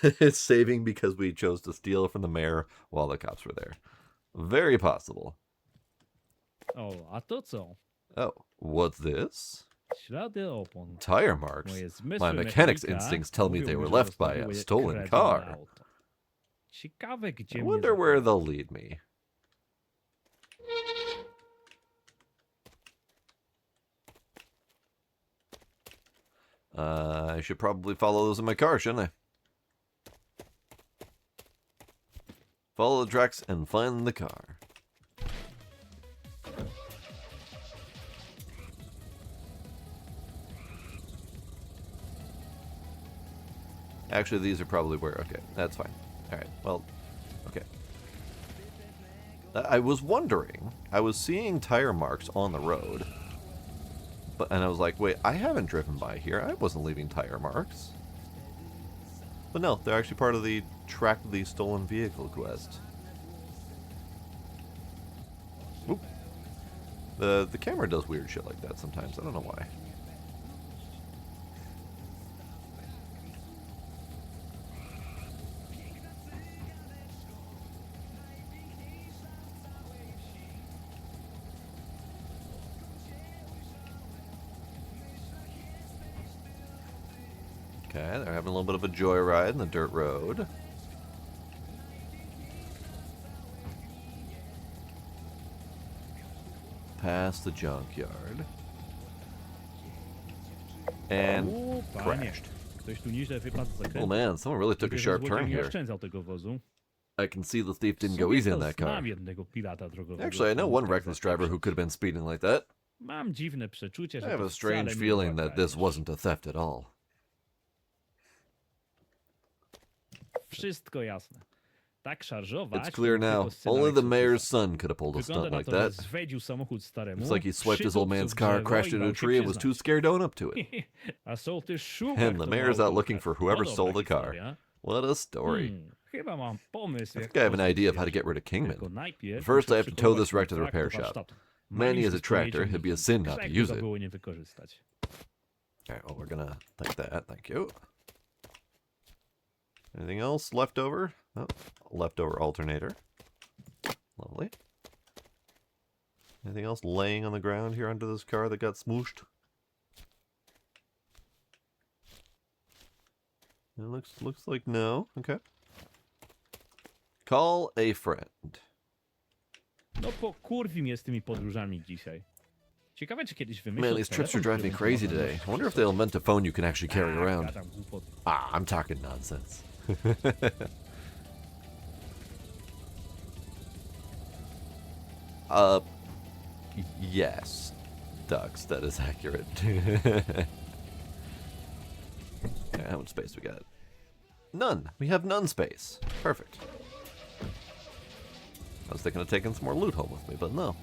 It's saving because we chose to steal from the mayor while the cops were there. Very possible. O, a to co? Oh, what's this? Ślady opon. Tire marks. Moje zmysły My mechanic's mechanika instincts tell me mówią they mi, were że left by a zostawiły stolen kradzione car. auto. Ciekawe, gdzie I mnie wonder where zaprowadzi. they'll lead me. I should probably follow those in my car, shouldn't I? Follow the tracks and find the car. Actually, these are probably where... Okay, that's fine. Alright, well, okay. I was wondering, I was seeing tire marks on the road, and I was like, wait, I haven't driven by here. I wasn't leaving tire marks. But no, they're actually part of the track the stolen vehicle quest. Oop. The camera does weird shit like that sometimes. I don't know why. Okay, they're having a little bit of a joyride in the dirt road. Past the junkyard. And O, panie. crashed. Ktoś tu niżej wypadł z Oh zakrętu. man, someone really took a Widzę, że sharp złodziej turn nie here. oszczędzał tego wozu. I can see the thief didn't go Sobie easy to on that car. znam jednego pirata drogowego. Actually, I know który one reckless driver who could have been speeding like that. Mam dziwne przeczucie, I że have to a strange wcale nie feeling była that this kradzież. wasn't a theft at all. Wszystko jasne. Tak szarżować... It's clear to tylko now. scenariusz Only the sukcesu. mayor's son could have pulled a Wygląda stunt na like to, że that. zwędził samochód staremu, Looks like he swiped his old przytupcił man's w car, drzewo crashed i into a bał się tree, and was too przyznać. scared to own up to it. A sołtys szuka, And the kto mayor's miał out looking for bułkę. whoever To stole dobra the car. historia. What a story. Chyba mam pomysł, I jak think I have an pozbyć idea of się how to get rid of Tylko Kingman. najpierw First, muszę I have to tow przygotować this wreck to the mój trak repair do shop. warsztatu. Manny Mali is a ze tractor. It'd be a sin not to Grzech use go it. było nie wykorzystać. Alright, well, we're gonna take that. Thank you. Anything else left over? Oh, leftover alternator. Lovely. Anything else laying on the ground here under this car that got smooshed? It looks like no. Okay. Call a friend. No pokurwi mnie z tymi podróżami dzisiaj. Ciekawe, czy kiedyś wymyślą Man, these trips are telefon, driving me który crazy będzie today. można I wonder if nosić. they'll invent a phone you can actually carry around. Gadam głupoty. I'm talking nonsense. Yes, ducks, that is accurate. Okay, how much space we got? None. We have none space. Perfect. I was thinking of taking some more loot home with me, but no.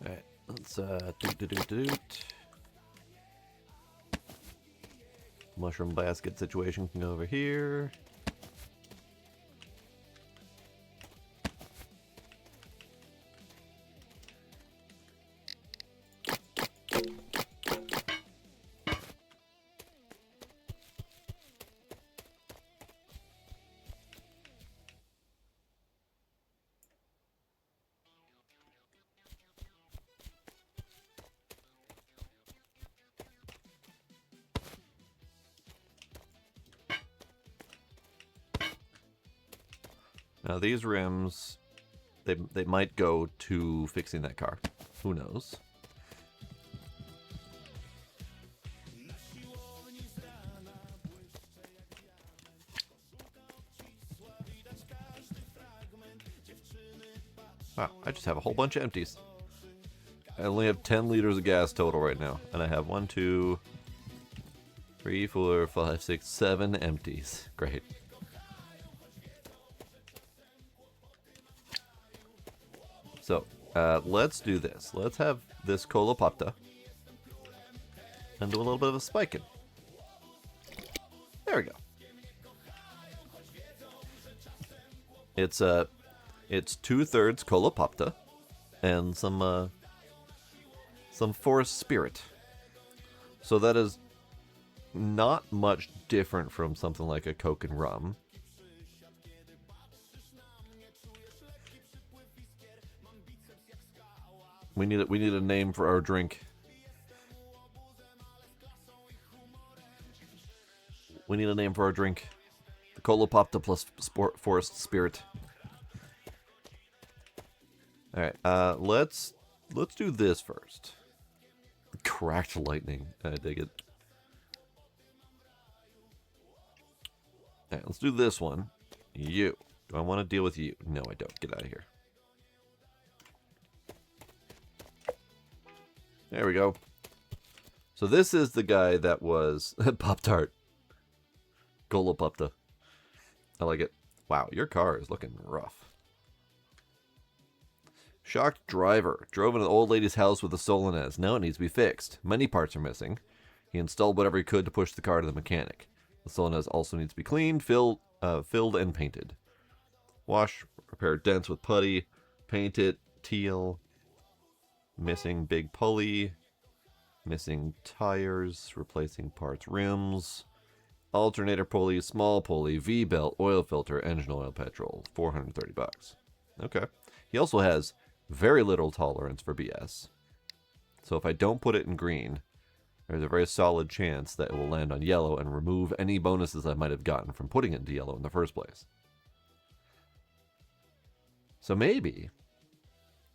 Alright, let's doot. Mushroom basket situation can go over here. Now these rims, they might go to fixing that car. Who knows? Wow, I just have a whole bunch of empties. I only have 10 liters of gas total right now. And I have 1, 2, 3, 4, 5, 6, 7 empties. Great. So, let's do this. Let's have this Kolopopta. And do a little bit of a spiking. There we go. It's 2/3 Kolopopta and some forest spirit. So that is not much different from something like a Coke and rum. We need a name for our drink. We need a name for our drink. The Kolopopta plus forest spirit. All right, let's do this first. Cracked lightning. I dig it. All right, let's do this one. You. Do I want to deal with you? No, I don't. Get out of here. There we go. So this is the guy that was Pop-Tart. Kolopopta. I like it. Wow, your car is looking rough. Shocked driver. Drove in an old lady's house with a Solanez. Now it needs to be fixed. Many parts are missing. He installed whatever he could to push the car to the mechanic. The Solanez also needs to be cleaned, filled, and painted. Wash, repair dents with putty, paint it, teal. Missing big pulley, missing tires, replacing parts, rims, alternator pulley, small pulley, V-belt, oil filter, engine oil, petrol, $430. Okay. He also has very little tolerance for BS. So if I don't put it in green, there's a very solid chance that it will land on yellow and remove any bonuses I might have gotten from putting it into yellow in the first place. So maybe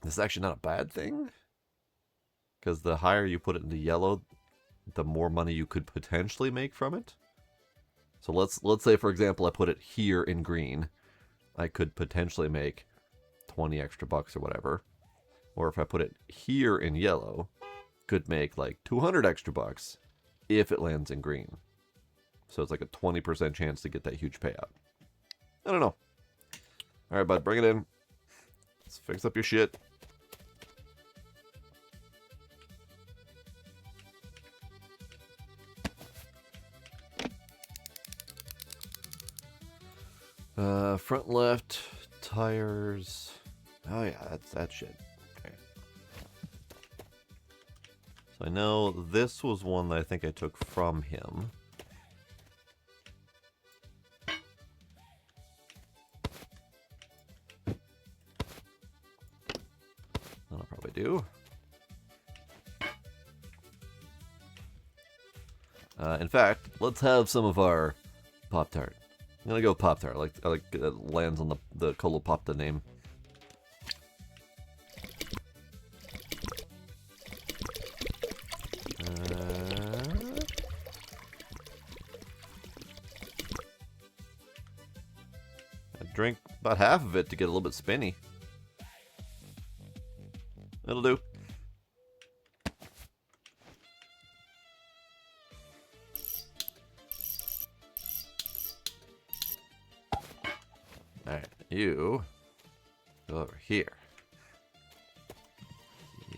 this is actually not a bad thing. Because the higher you put it into yellow, the more money you could potentially make from it. So let's say, for example, I put it here in green. I could potentially make 20 extra bucks or whatever. Or if I put it here in yellow, could make like 200 extra bucks if it lands in green. So it's like a 20% chance to get that huge payout. I don't know. All right, bud, bring it in. Let's fix up your shit. Front left, tires. Oh yeah, that's that shit. Okay. So I know this was one that I think I took from him. I'll probably do. In fact, let's have some of our Pop-Tart. I'm gonna go Pop-Tart. I like it lands on the Colopopta name. I drink about half of it to get a little bit spinny. It'll do. Alright, you go over here.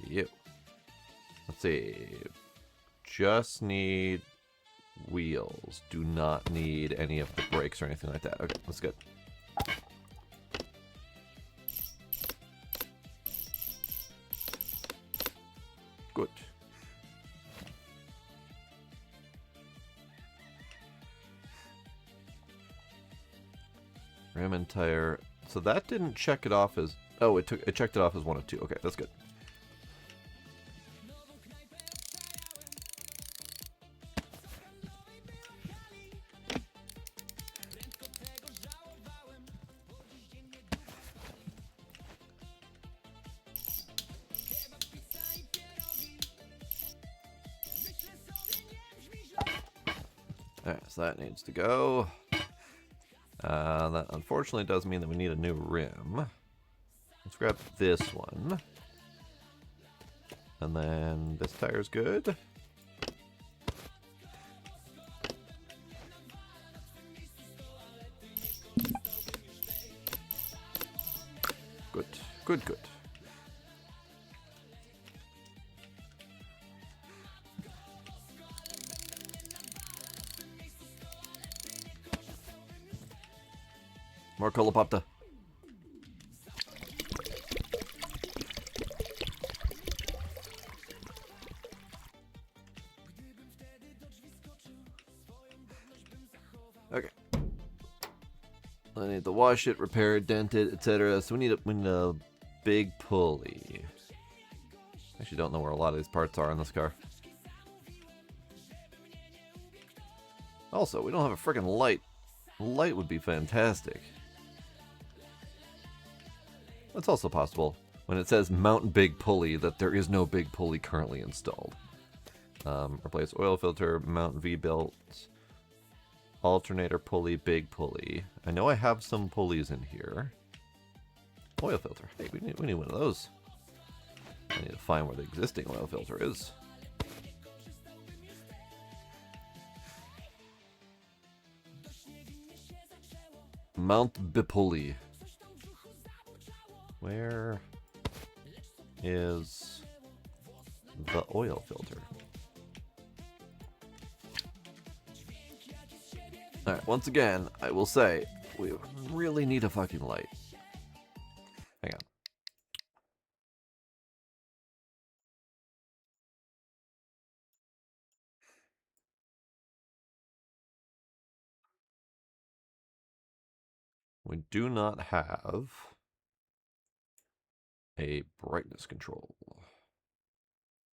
You. Let's see. Just need wheels. Do not need any of the brakes or anything like that. Okay, that's good. Good. Rim and tire. So that didn't check it off as... Oh, it checked it off as 1 of 2. Okay, that's good. Alright, so that needs to go. That unfortunately does mean that we need a new rim. Let's grab this one. And then this tire's good. Good, good, good. More Colopopta. Okay. I need to wash it, repair it, dent it, etc. So we need a big pulley. Actually, don't know where a lot of these parts are in this car. Also, we don't have a freaking light. Light would be fantastic. That's also possible when it says mount big pulley that there is no big pulley currently installed. Replace oil filter, mount V-belt, alternator pulley, big pulley. I know I have some pulleys in here. Oil filter. Hey, we need one of those. I need to find where the existing oil filter is. Mount Bipulley. Where is the oil filter? Alright, once again, I will say, we really need a fucking light. Hang on. We do not have a brightness control.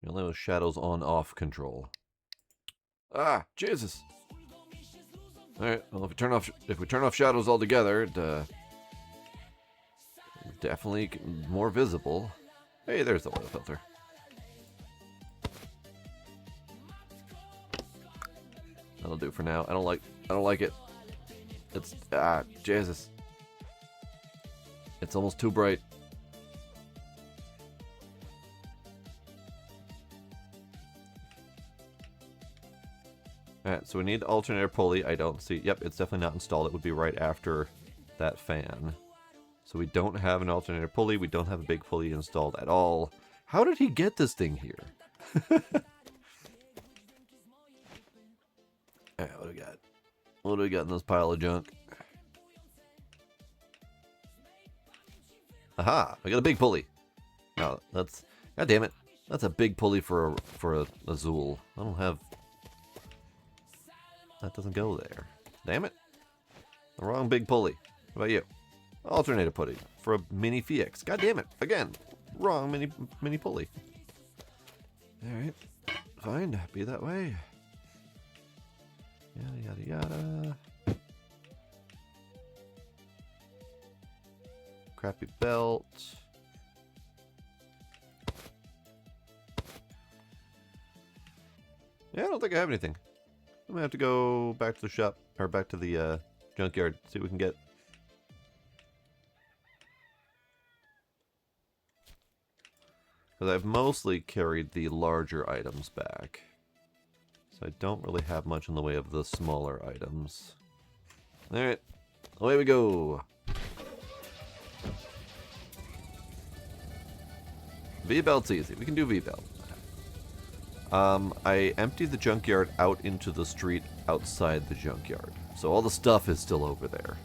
We only have shadows on-off control. Ah, Jesus! Alright, well if we turn off shadows altogether, it definitely more visible. Hey, there's the oil filter. That'll do for now. I don't like it. It's Jesus. It's almost too bright. Alright, so we need the alternator pulley. I don't see... Yep, it's definitely not installed. It would be right after that fan. So we don't have an alternator pulley. We don't have a big pulley installed at all. How did he get this thing here? Alright, what do we got? What do we got in this pile of junk? Aha! I got a big pulley. No, that's... God damn it. That's a big pulley for a Azul. I don't have... That doesn't go there. Damn it. The wrong big pulley. What about you? Alternator pulley for a mini FX. God damn it. Again. Wrong mini pulley. Alright. Fine. Be that way. Yada yada yada. Crappy belt. Yeah, I don't think I have anything. I'm gonna have to go back to the shop, or back to the junkyard, see what we can get. Because I've mostly carried the larger items back. So I don't really have much in the way of the smaller items. Alright, away we go! V-belt's easy, we can do V-belt. I emptied the junkyard out into the street outside the junkyard. So all the stuff is still over there.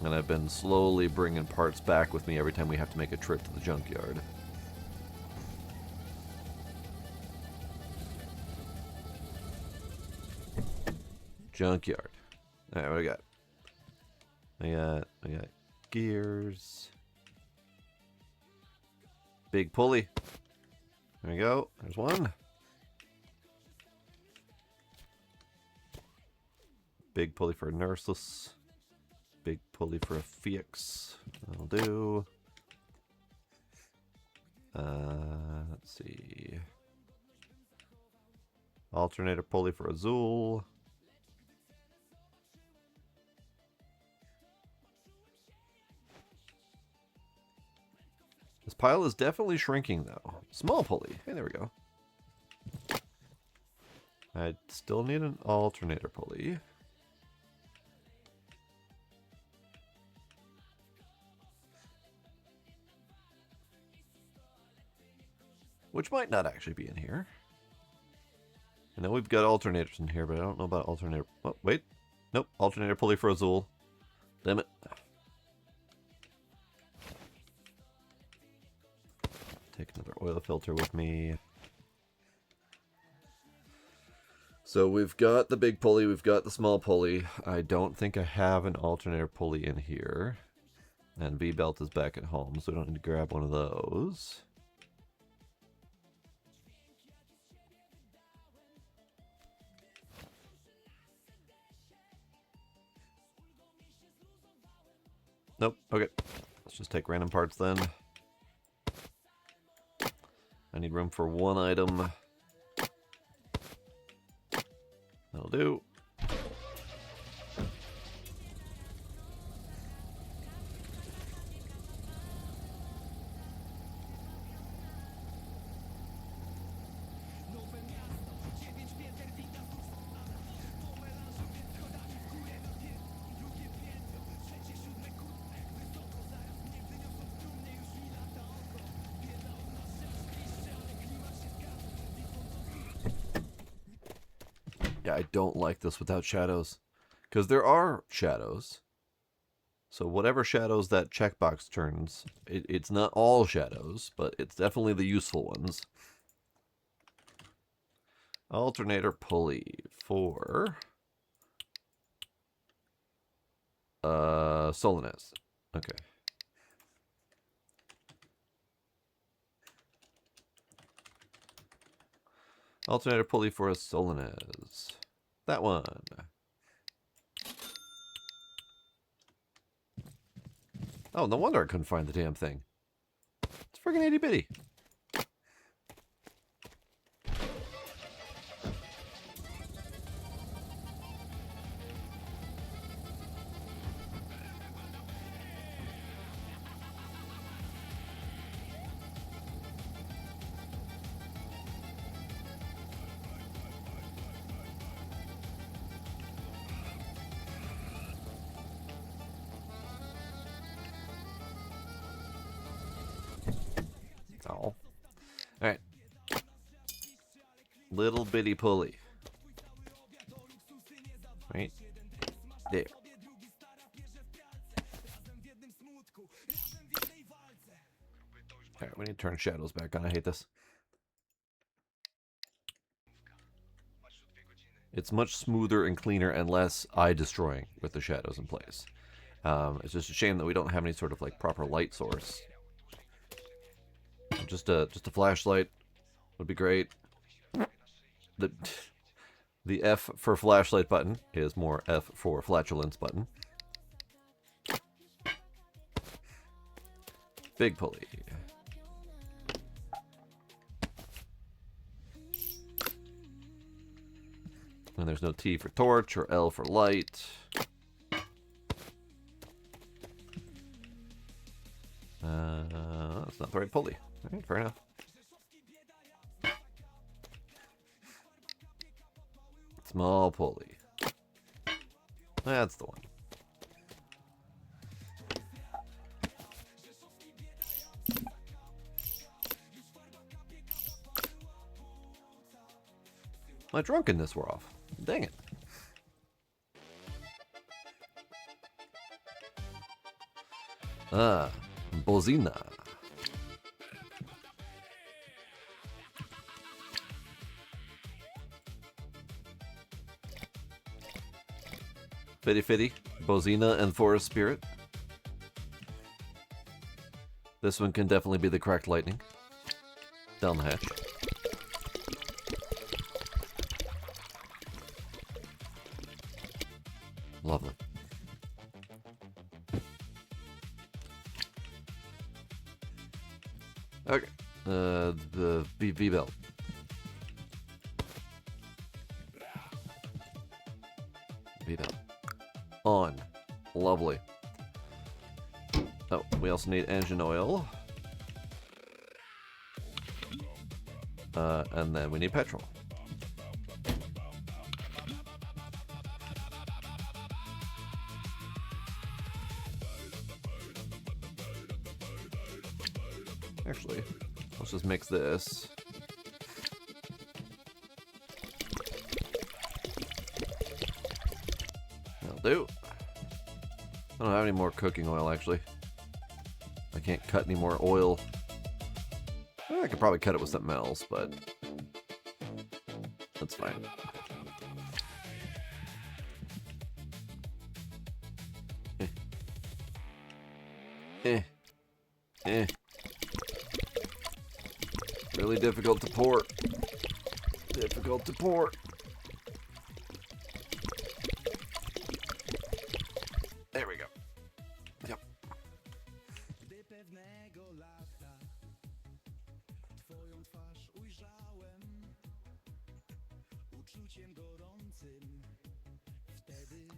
And I've been slowly bringing parts back with me every time we have to make a trip to the junkyard. Junkyard. Alright, what do we got? I got gears. Big pulley. There we go. There's one. Big pulley for a nurseless. Big pulley for a FX. That'll do. Let's see. Alternator pulley for Azul. This pile is definitely shrinking, though. Small pulley. Hey, there we go. I still need an alternator pulley. Which might not actually be in here. I know we've got alternators in here, but I don't know about alternator... Oh, wait. Nope. Alternator pulley for Azul. Damn it. Take another oil filter with me. So we've got the big pulley, we've got the small pulley. I don't think I have an alternator pulley in here. And V-belt is back at home, so we don't need to grab one of those. Nope, okay. Let's just take random parts then. I need room for one item. That'll do. Yeah, I don't like this without shadows. Because there are shadows. So whatever shadows that checkbox turns, it's not all shadows, but it's definitely the useful ones. Alternator pulley for... Solonez. Okay. Alternator pulley for a Solonez. That one. Oh, no wonder I couldn't find the damn thing. It's friggin' itty bitty. Little bitty pulley. Right there. Alright, we need to turn shadows back on. I hate this. It's much smoother and cleaner and less eye-destroying with the shadows in place. It's just a shame that we don't have any sort of like proper light source. Just a flashlight would be great. The F for flashlight button is more F for flatulence button. Big pulley. And there's no T for torch or L for light. That's not the right pulley. All right, fair enough. Small pulley. That's the one. My drunkenness wore off. Dang it. Ah, bozina. Fitty Fitty, Bozina, and Forest Spirit. This one can definitely be the cracked lightning. Down the hatch. Lovely. Okay. The V-belt. V-belt. On. Lovely. Oh, we also need engine oil. And then we need petrol. Actually, let's just mix this. That'll do. I don't have any more cooking oil, actually. I can't cut any more oil. Well, I could probably cut it with something else, but that's fine. Really difficult to pour. Difficult to pour. There we go. Yep.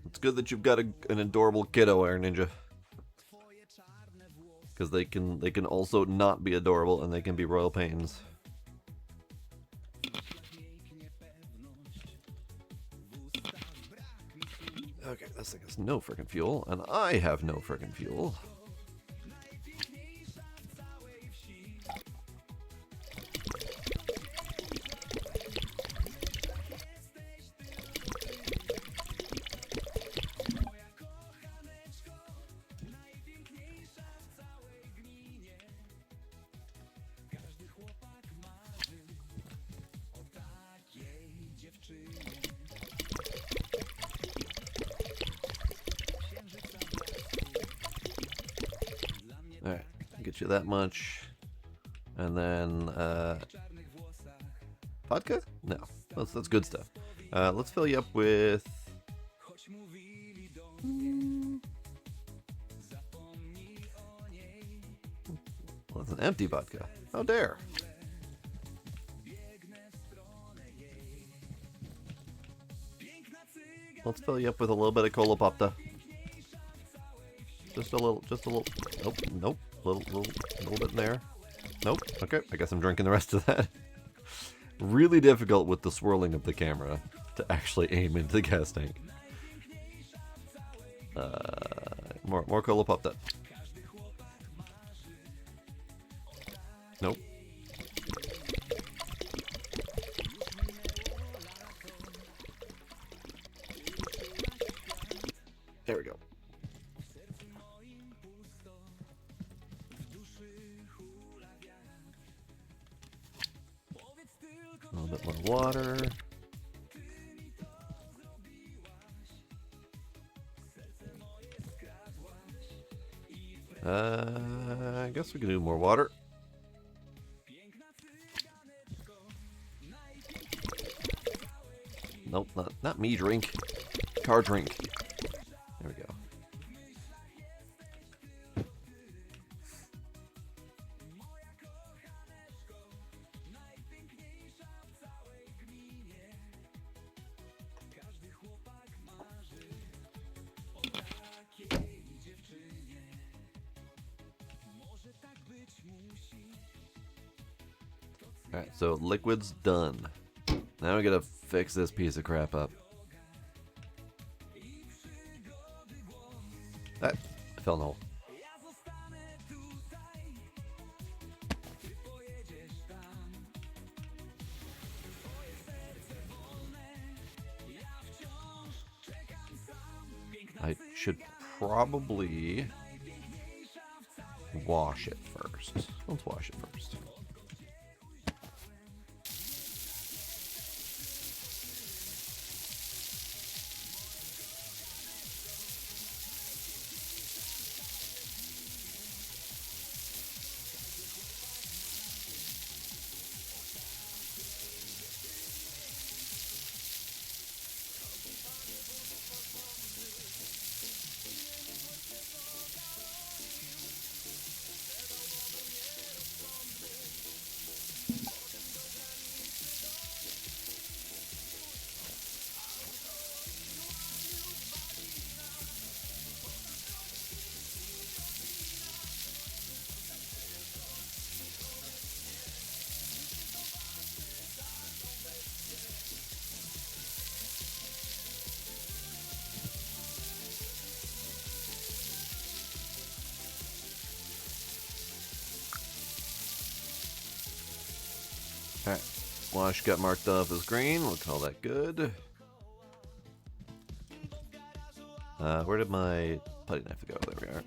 It's good that you've got an adorable kiddo, Air Ninja. Because they can also not be adorable and they can be royal pains. Okay, this thing has no freaking fuel, and I have no freaking fuel. Alright, get you that much. And then, vodka? No, that's good stuff. Let's fill you up with... Well, that's an empty vodka. How dare. Let's fill you up with a little bit of cola popta. Just a little, nope, little bit in there. Nope, okay, I guess I'm drinking the rest of that. Really difficult with the swirling of the camera to actually aim into the gas tank. More cola popta. Nope. There we go. A little bit more water. I guess we can do more water. Nope, not me drink. Car drink. There we go. Alright, so liquid's done. Now we gotta fix this piece of crap up. Ah, I fell in the hole. I should probably wash it first. Let's wash it first. Alright, wash got marked off as green. We'll call that good. Where did my putty knife go? There we are.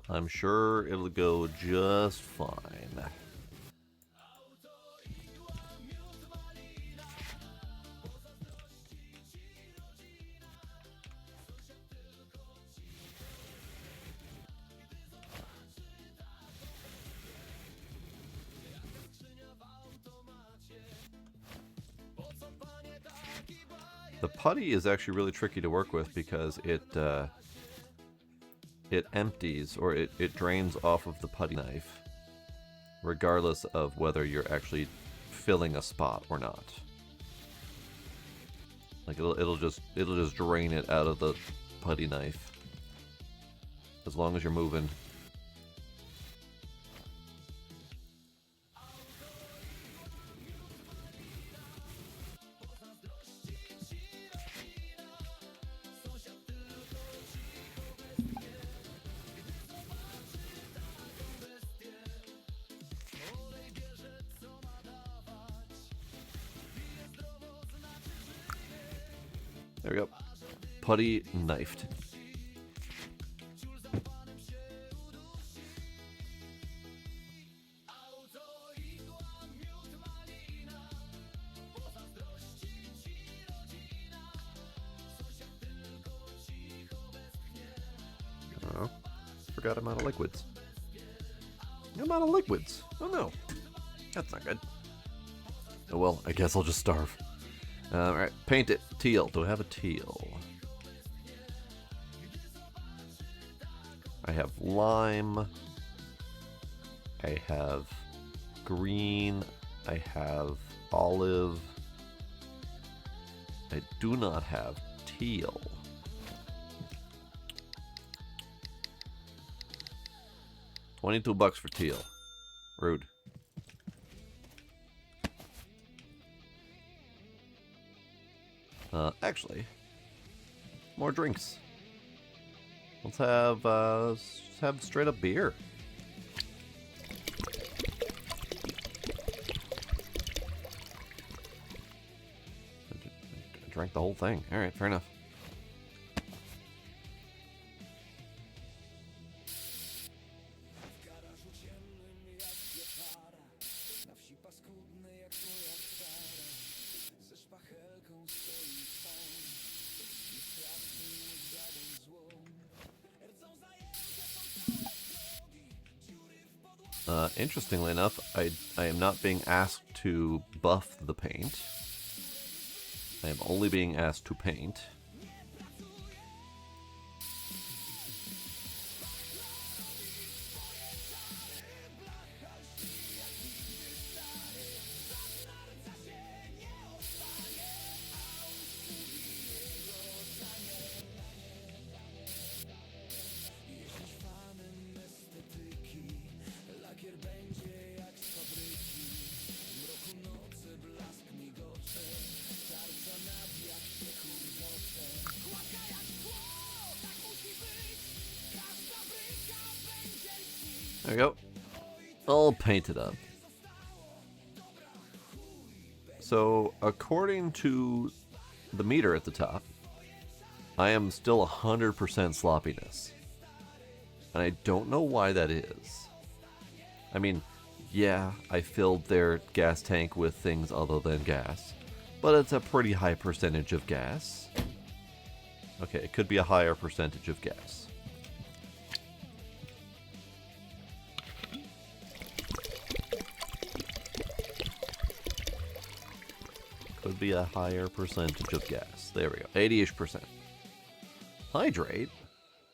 I'm sure it'll go just fine. The putty is actually really tricky to work with because it empties, or it drains off of the putty knife, regardless of whether you're actually filling a spot or not. Like it'll just drain it out of the putty knife as long as you're moving. There we go. Putty knifed. Oh, forgot I'm out of liquids. I'm out of liquids. Oh no. That's not good. Oh well, I guess I'll just starve. Alright, paint it. Teal. Do I have a teal? I have lime. I have green. I have olive. I do not have teal. $22 for teal. Rude. Actually, more drinks. Let's just have straight up beer. I drank the whole thing. All right, fair enough. Interestingly enough, I am not being asked to buff the paint. I am only being asked to paint. There we go. All painted up. So, according to the meter at the top, I am still 100% sloppiness. And I don't know why that is. I mean, yeah, I filled their gas tank with things other than gas. But it's a pretty high percentage of gas. Okay, it could be a higher percentage of gas. Could be a higher percentage of gas. There we go. 80-ish percent. Hydrate?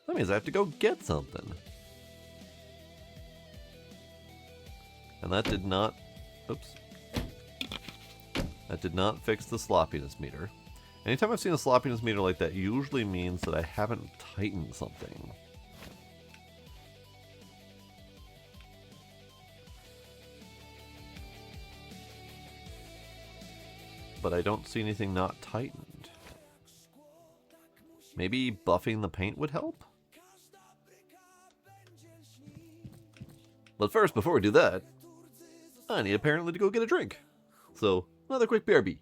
That means I have to go get something. And that did not... Oops. That did not fix the sloppiness meter. Anytime I've seen a sloppiness meter like that, usually means that I haven't tightened something. But I don't see anything not tightened. Maybe buffing the paint would help? But first, before we do that, I need apparently to go get a drink. So, another quick BRB.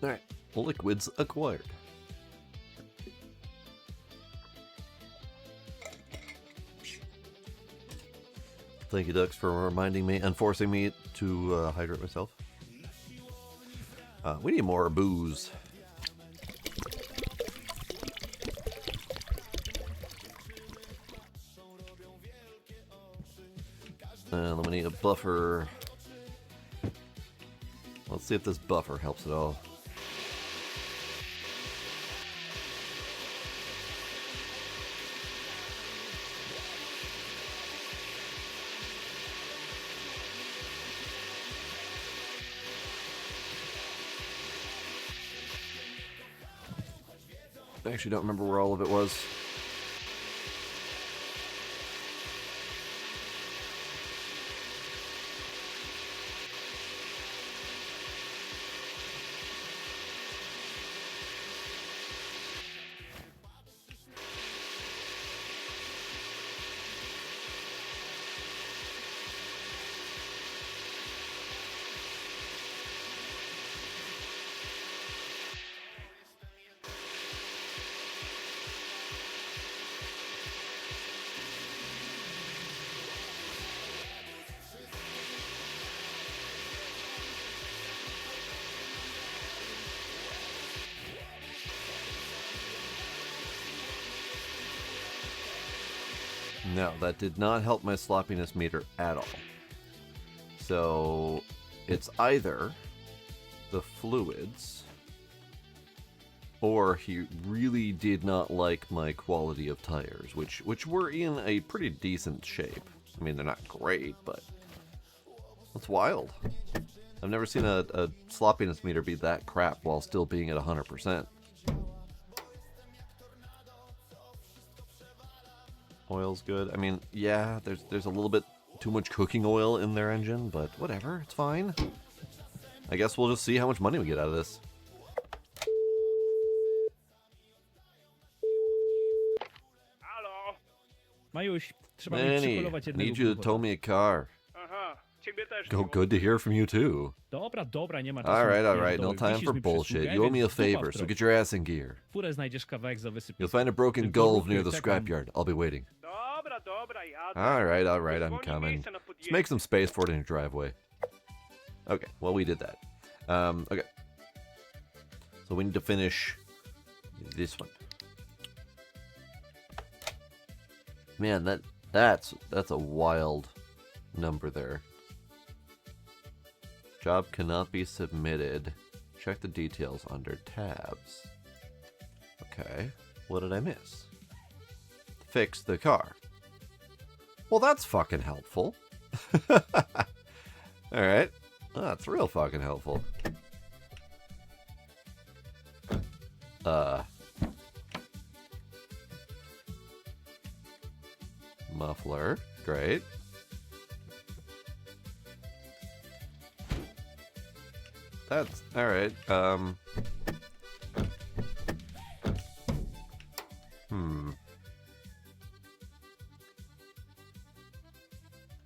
Alright, liquids acquired. Thank you, Ducks, for reminding me and forcing me to hydrate myself. We need more booze. And then we need a buffer. Let's see if this buffer helps at all. I actually don't remember where all of it was. No, that did not help my sloppiness meter at all. So it's either the fluids, or he really did not like my quality of tires, which were in a pretty decent shape. I mean, they're not great, but that's wild. I've never seen a sloppiness meter be that crap while still being at 100%. Oil's good. I mean, yeah, there's a little bit too much cooking oil in their engine, but whatever, it's fine. I guess we'll just see how much money we get out of this. Halo? Majuś, trzeba mi Manny, przykolować I jednego need you to głuchota. tow me a car. Aha, ciebie też Go, miło. good to hear from you too. Dobra, dobra, nie ma czasu. All na right, no pierdoły. time Wisisz for mi bullshit. przysługę, You owe me a więc dupa w favor, so trop. get your ass in gear. Furę znajdziesz kawałek za wysypisk. You'll find a broken Tylko gulf ruchy, near the czekam. scrapyard. I'll be waiting. Dobra, dobra, jadę. All right, I'm Dzwoni coming. miejsce na Just podjeździe. make some space for it in your driveway. Okay, well, we did that. Okay. So we need to finish this one. Man, that's a wild number there. Job cannot be submitted. Check the details under tabs. Okay, what did I miss? Fix the car. Well, that's fucking helpful. Alright. Oh, that's real fucking helpful. Muffler. Great. That's alright.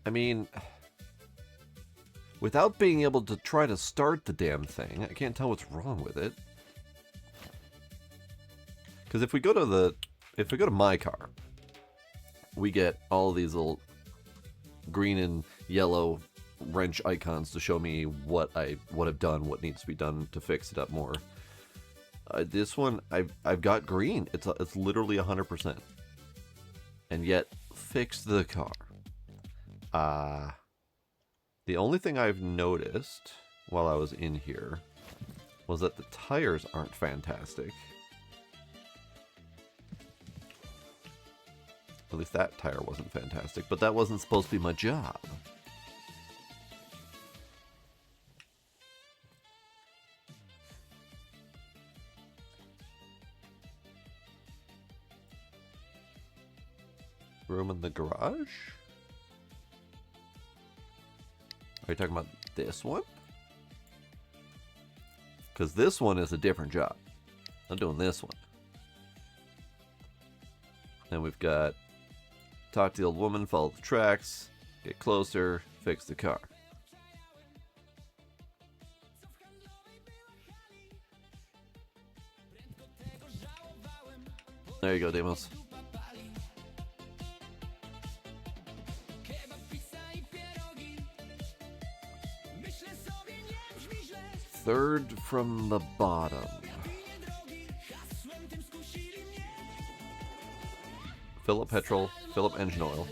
I mean, without being able to try to start the damn thing, I can't tell what's wrong with it. Because if we go to my car, we get all these little green and yellow wrench icons to show me what I've done, what needs to be done to fix it up more. This one, I've got green. It's literally 100%, and yet fix the car. The only thing I've noticed while I was in here was that the tires aren't fantastic. At least that tire wasn't fantastic, but that wasn't supposed to be my job. Room in the garage? Are you talking about this one? Because this one is a different job. I'm doing this one. Then we've got talk to the old woman, follow the tracks, get closer, fix the car. There you go, Demos. Third from the bottom. Fill up petrol, fill up engine oil.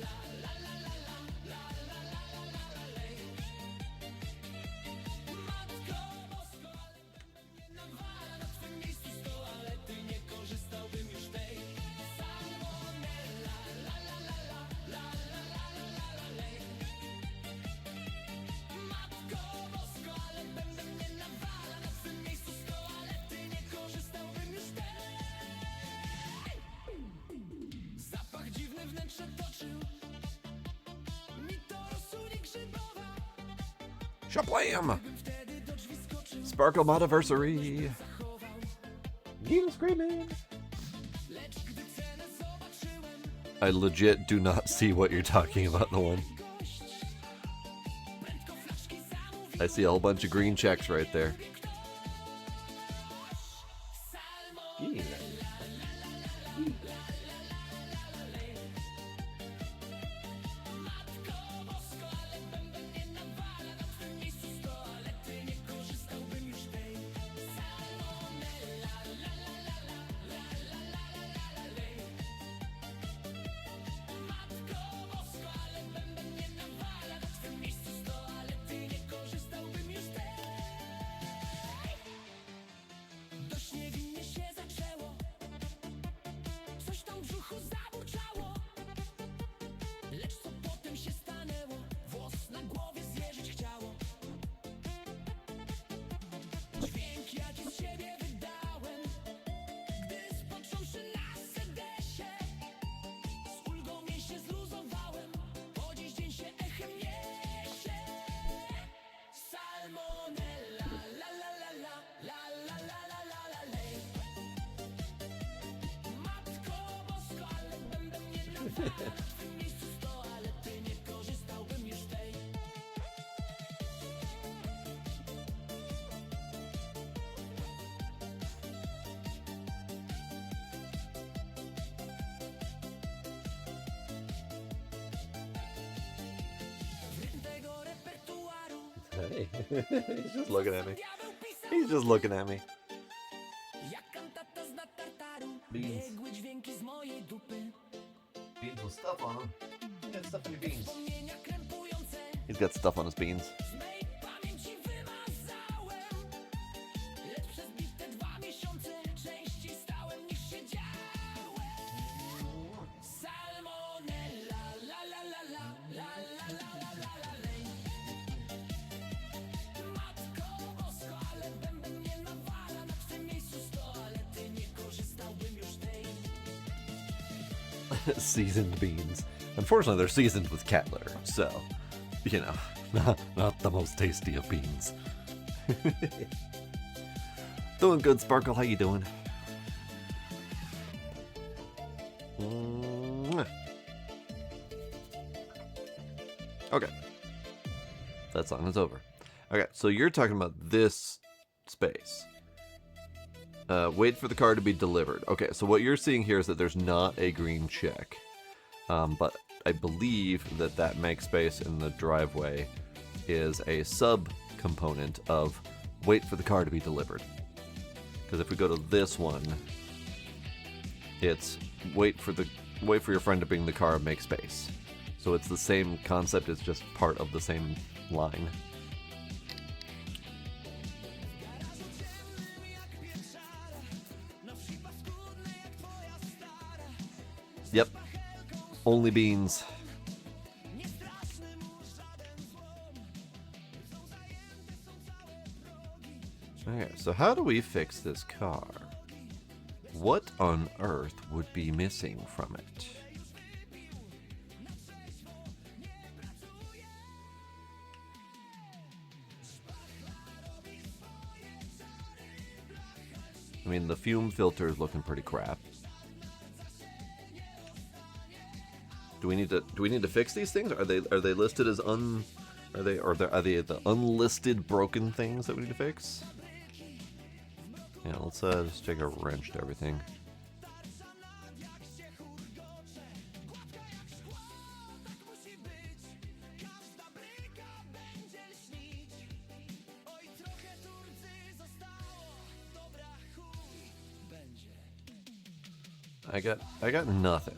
Shablam! Sparkle Modiversary! Gil screaming! I legit do not see what you're talking about in the one. I see a whole bunch of green checks right there. Yeah. Hey, he's just looking at me. He's just looking at me. Beans. Beans with stuff on them. You got stuff on your beans. He's got stuff on his beans. Seasoned beans. Unfortunately, they're seasoned with cat litter, so, you know, not the most tasty of beans. Doing good, Sparkle. How you doing? Okay. That song is over. Okay, so you're talking about this space. Wait for the car to be delivered. Okay, so what you're seeing here is that there's not a green check. But I believe that that make space in the driveway is a sub-component of wait for the car to be delivered. Because if we go to this one, it's wait for your friend to bring the car, make space. So it's the same concept, it's just part of the same line. Yep. Only beans. Okay, so how do we fix this car? What on earth would be missing from it? I mean, the fume filter is looking pretty crap. Do we need to fix these things? Are they listed as are they the unlisted broken things that we need to fix? Yeah, let's just take a wrench to everything. I got nothing.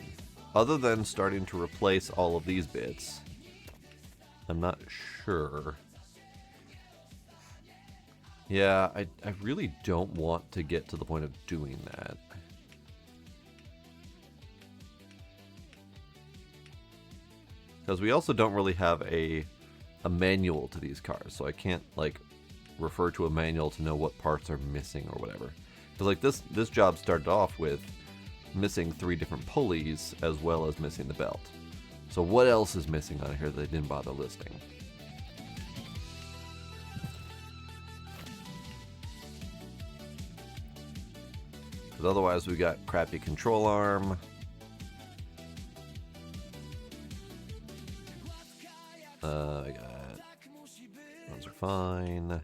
Other than starting to replace all of these bits. I'm not sure. Yeah, I really don't want to get to the point of doing that. Because we also don't really have a manual to these cars, so I can't, like, refer to a manual to know what parts are missing or whatever. Because, like, this job started off with missing 3 different pulleys as well as missing the belt. So what else is missing on here that they didn't bother listing? Because otherwise we got crappy control arm. I got... Those are fine.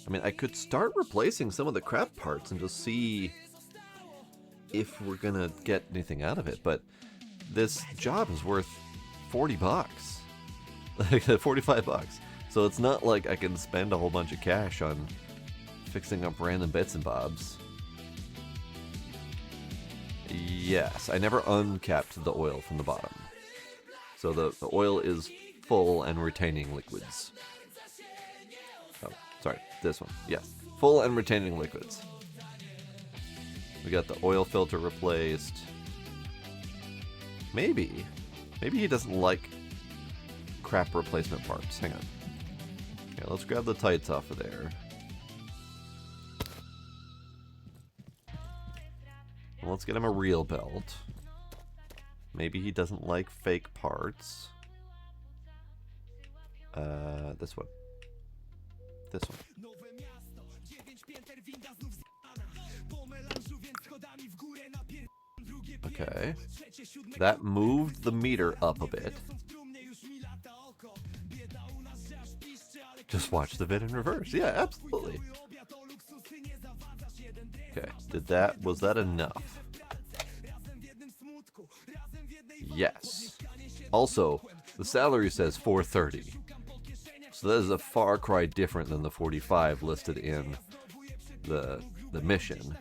I mean, I could start replacing some of the crap parts and just see if we're gonna get anything out of it, but this job is worth 40 bucks. Like, 45 bucks. So it's not like I can spend a whole bunch of cash on fixing up random bits and bobs. Yes, I never uncapped the oil from the bottom. So the oil is full and retaining liquids. Oh, sorry, this one. Yes, full and retaining liquids. We got the oil filter replaced. Maybe he doesn't like crap replacement parts. Hang on. Okay, let's grab the tights off of there. And let's get him a real belt. Maybe he doesn't like fake parts. This one. This one. Okay. That moved the meter up a bit. Just watch the vid in reverse. Yeah, absolutely. Okay, was that enough? Yes. Also, the salary says 430. So that is a far cry different than the 45 listed in the mission.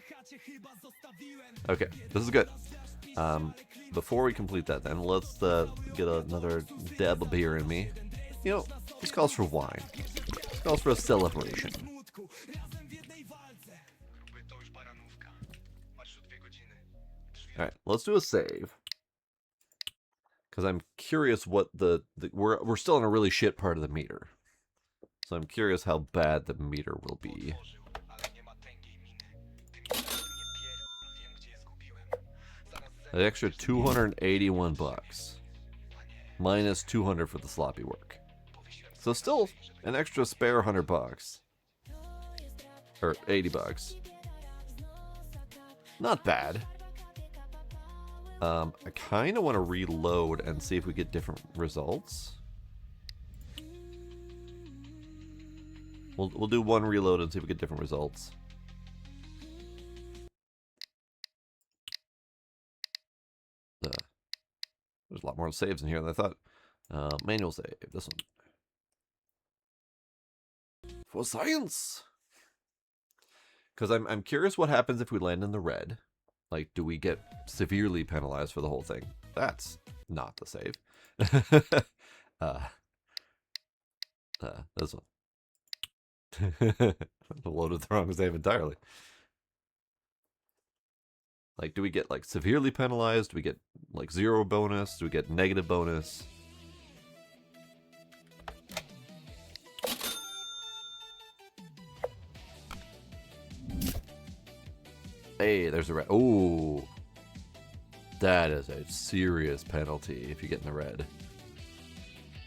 Okay, this is good. Before we complete that then, let's get another dab of beer in me. You know, this calls for wine. This calls for a celebration. Alright, let's do a save. Because I'm curious what we're still in a really shit part of the meter. So I'm curious how bad the meter will be. An extra 281 bucks. Minus 200 for the sloppy work. So still an extra spare 100 bucks. Or 80 bucks. Not bad. I kind of want to reload and see if we get different results. We'll do one reload and see if we get different results. There's a lot more saves in here than I thought. Manual save, this one. For science! Because I'm curious what happens if we land in the red. Like, do we get severely penalized for the whole thing? That's not the save. This one. Loaded the wrong save entirely. Like, do we get, like, severely penalized? Do we get, like, 0 bonus? Do we get negative bonus? Hey, there's a red. Ooh. That is a serious penalty if you get in the red.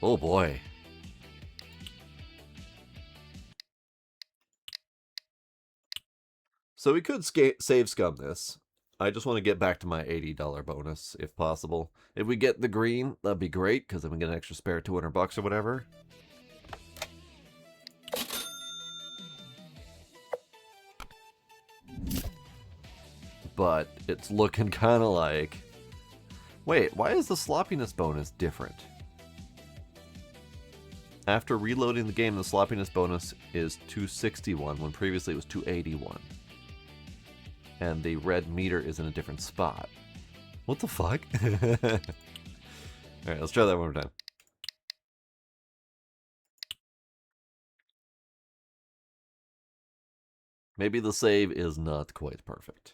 Oh, boy. So we could save scum this. I just want to get back to my $80 bonus, if possible. If we get the green, that'd be great, because then we get an extra spare 200 bucks or whatever. But it's looking kind of like... Wait, why is the sloppiness bonus different? After reloading the game, the sloppiness bonus is 261, when previously it was 281. And the red meter is in a different spot. What the fuck? Alright, let's try that one more time. Maybe the save is not quite perfect.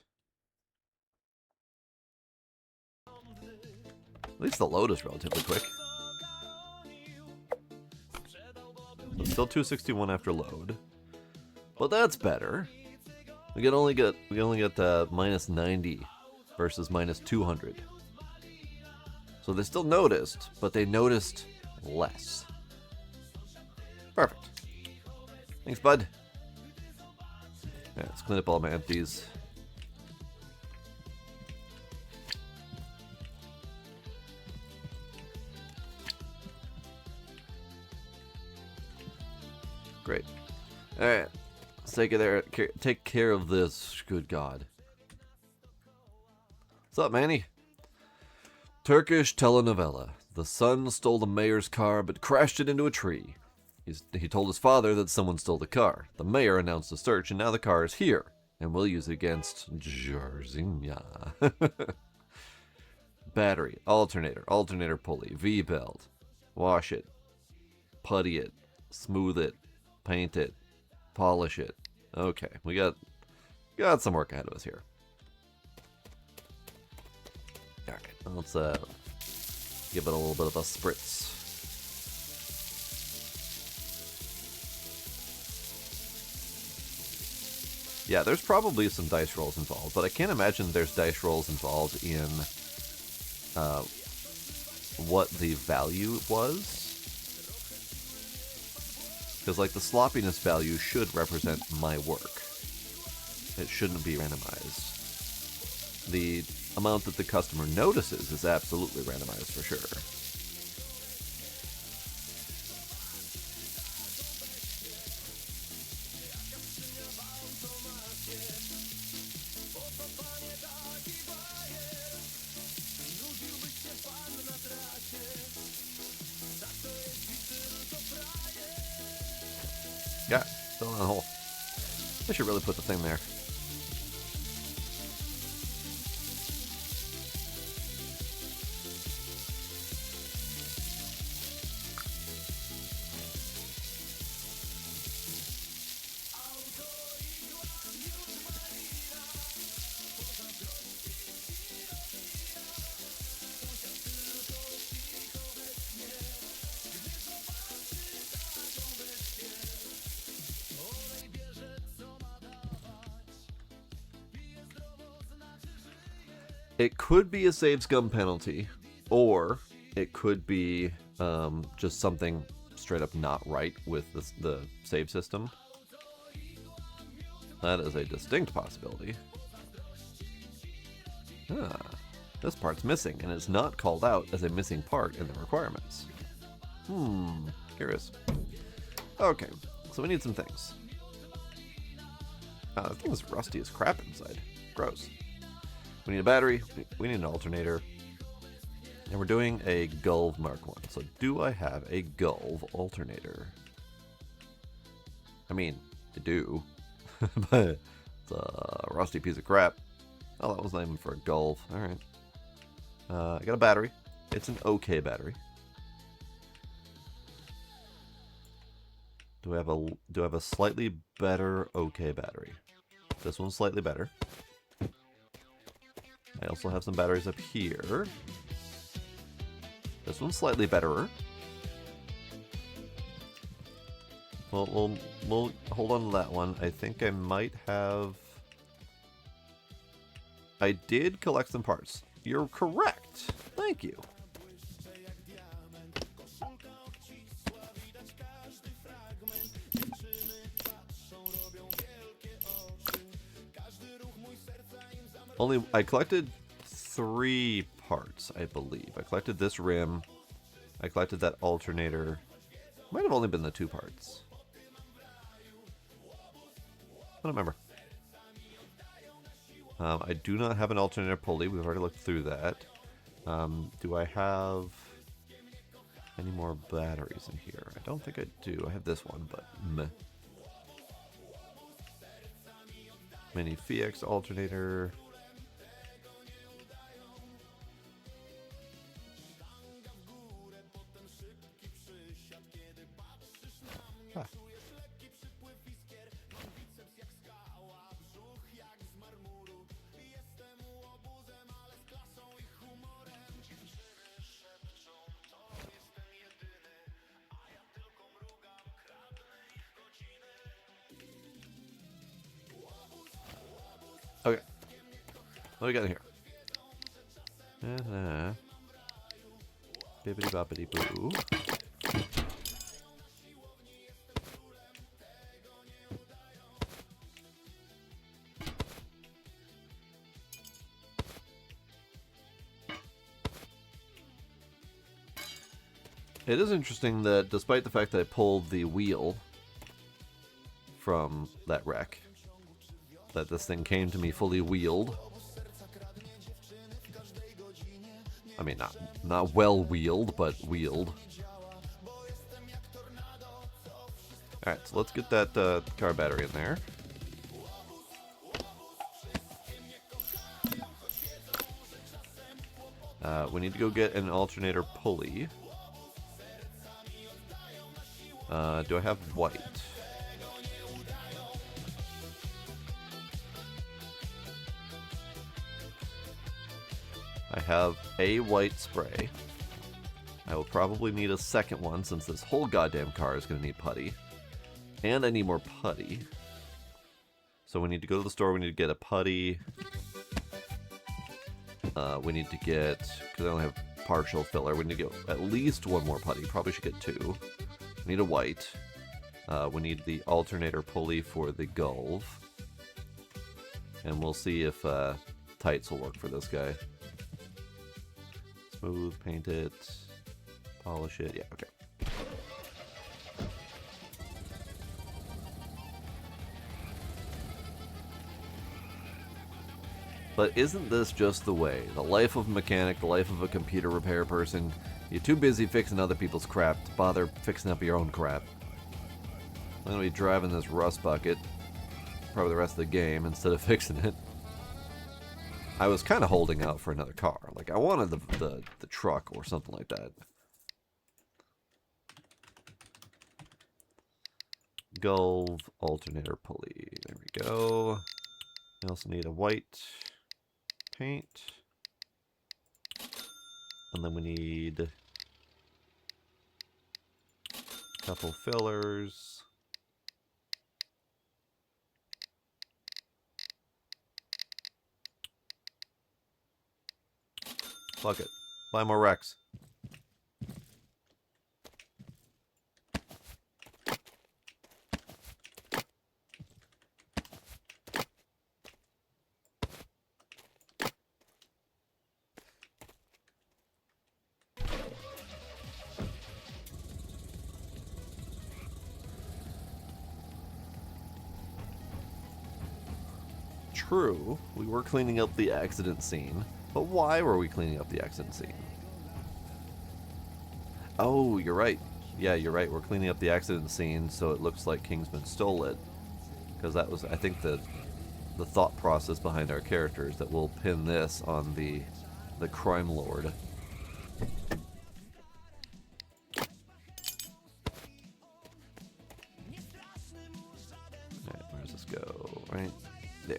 At least the load is relatively quick. So still 261 after load. But that's better. We only get minus 90 versus minus 200. So they still noticed, but they noticed less. Perfect. Thanks, bud. Alright, let's clean up all my empties. Great. Alright. Take care of this. Good God. What's up, Manny? Turkish telenovela. The son stole the mayor's car but crashed it into a tree. He told his father that someone stole the car. The mayor announced a search and now the car is here. And we'll use it against Jarzinia. Battery, alternator pulley, V-belt. Wash it. Putty it. Smooth it. Paint it. Polish it. Okay, we got some work ahead of us here. Alright, let's give it a little bit of a spritz. Yeah, there's probably some dice rolls involved, but I can't imagine there's dice rolls involved in what the value was. Because, like, the sloppiness value should represent my work. It shouldn't be randomized. The amount that the customer notices is absolutely randomized for sure. Yeah, still in the hole. I should really put the thing there. It could be a save scum penalty, or it could be just something straight up not right with the save system. That is a distinct possibility. Ah, this part's missing, and it's not called out as a missing part in the requirements. Curious. Okay, so we need some things. The thing is rusty as crap inside. Gross. We need a battery, we need an alternator, and we're doing a Gulv Mark 1. So do I have a Gulv alternator? I mean, I do, but it's a rusty piece of crap. Oh, that was not even for a Gulv. Alright. I got a battery. It's an okay battery. Do I have a slightly better okay battery? This one's slightly better. I also have some batteries up here. This one's slightly betterer. Well, we'll hold on to that one. I think I might have... I did collect some parts. You're correct. Thank you. I collected 3 parts, I believe. I collected this rim. I collected that alternator. Might have only been the 2 parts. I don't remember. I do not have an alternator pulley. We've already looked through that. Do I have any more batteries in here? I don't think I do. I have this one, but meh. Mini FX alternator. Okay. What do we got in here? Bibbidi boppity boo. It is interesting that despite the fact that I pulled the wheel from that wreck, that this thing came to me fully wheeled. I mean, not well wheeled, but wheeled. Alright, so let's get that car battery in there. We need to go get an alternator pulley. Do I have white? I have a white spray. I will probably need a second one since this whole goddamn car is going to need putty. And I need more putty. So we need to go to the store, we need to get a putty. We need to get, because I only have partial filler, we need to get at least one more putty. Probably should get 2. We need a white. We need the alternator pulley for the Gulv. And we'll see if tights will work for this guy. Smooth, paint it, polish it. Yeah, okay. But isn't this just the way? The life of a mechanic, the life of a computer repair person. You're too busy fixing other people's crap to bother fixing up your own crap. I'm gonna be driving this rust bucket probably the rest of the game instead of fixing it. I was kind of holding out for another car. Like, I wanted the truck or something like that. Gulv alternator pulley. There we go. We also need a white paint. And then we need a couple fillers. Fuck it. Buy more Rex. True, we were cleaning up the accident scene, but why were we cleaning up the accident scene? Oh, you're right. Yeah, you're right. We're cleaning up the accident scene so it looks like Kingsman stole it. Because that was, I think, the thought process behind our characters, that we'll pin this on the crime lord. Alright, where does this go? Right there.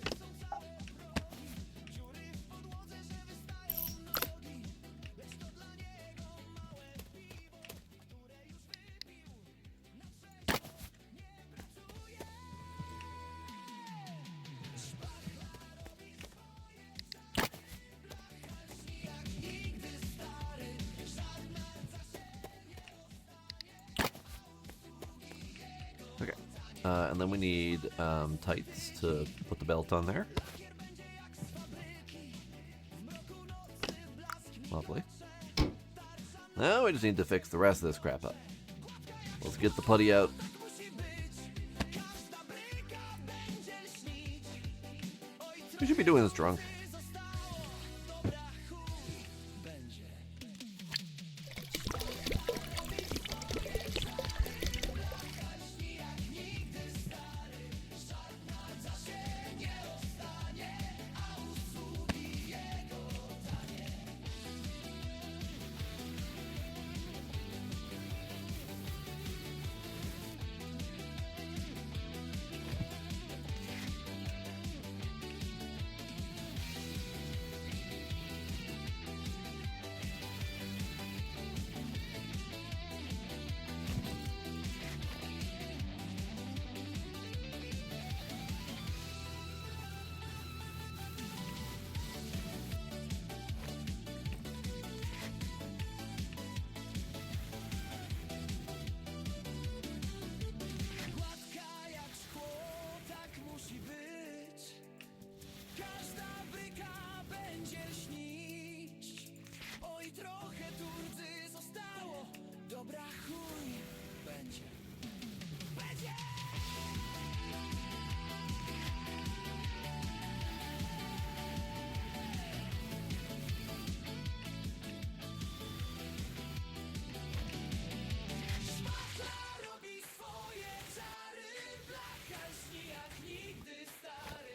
And then we need tights to put the belt on there. Lovely. Now we just need to fix the rest of this crap up. Let's get the putty out. We should be doing this drunk.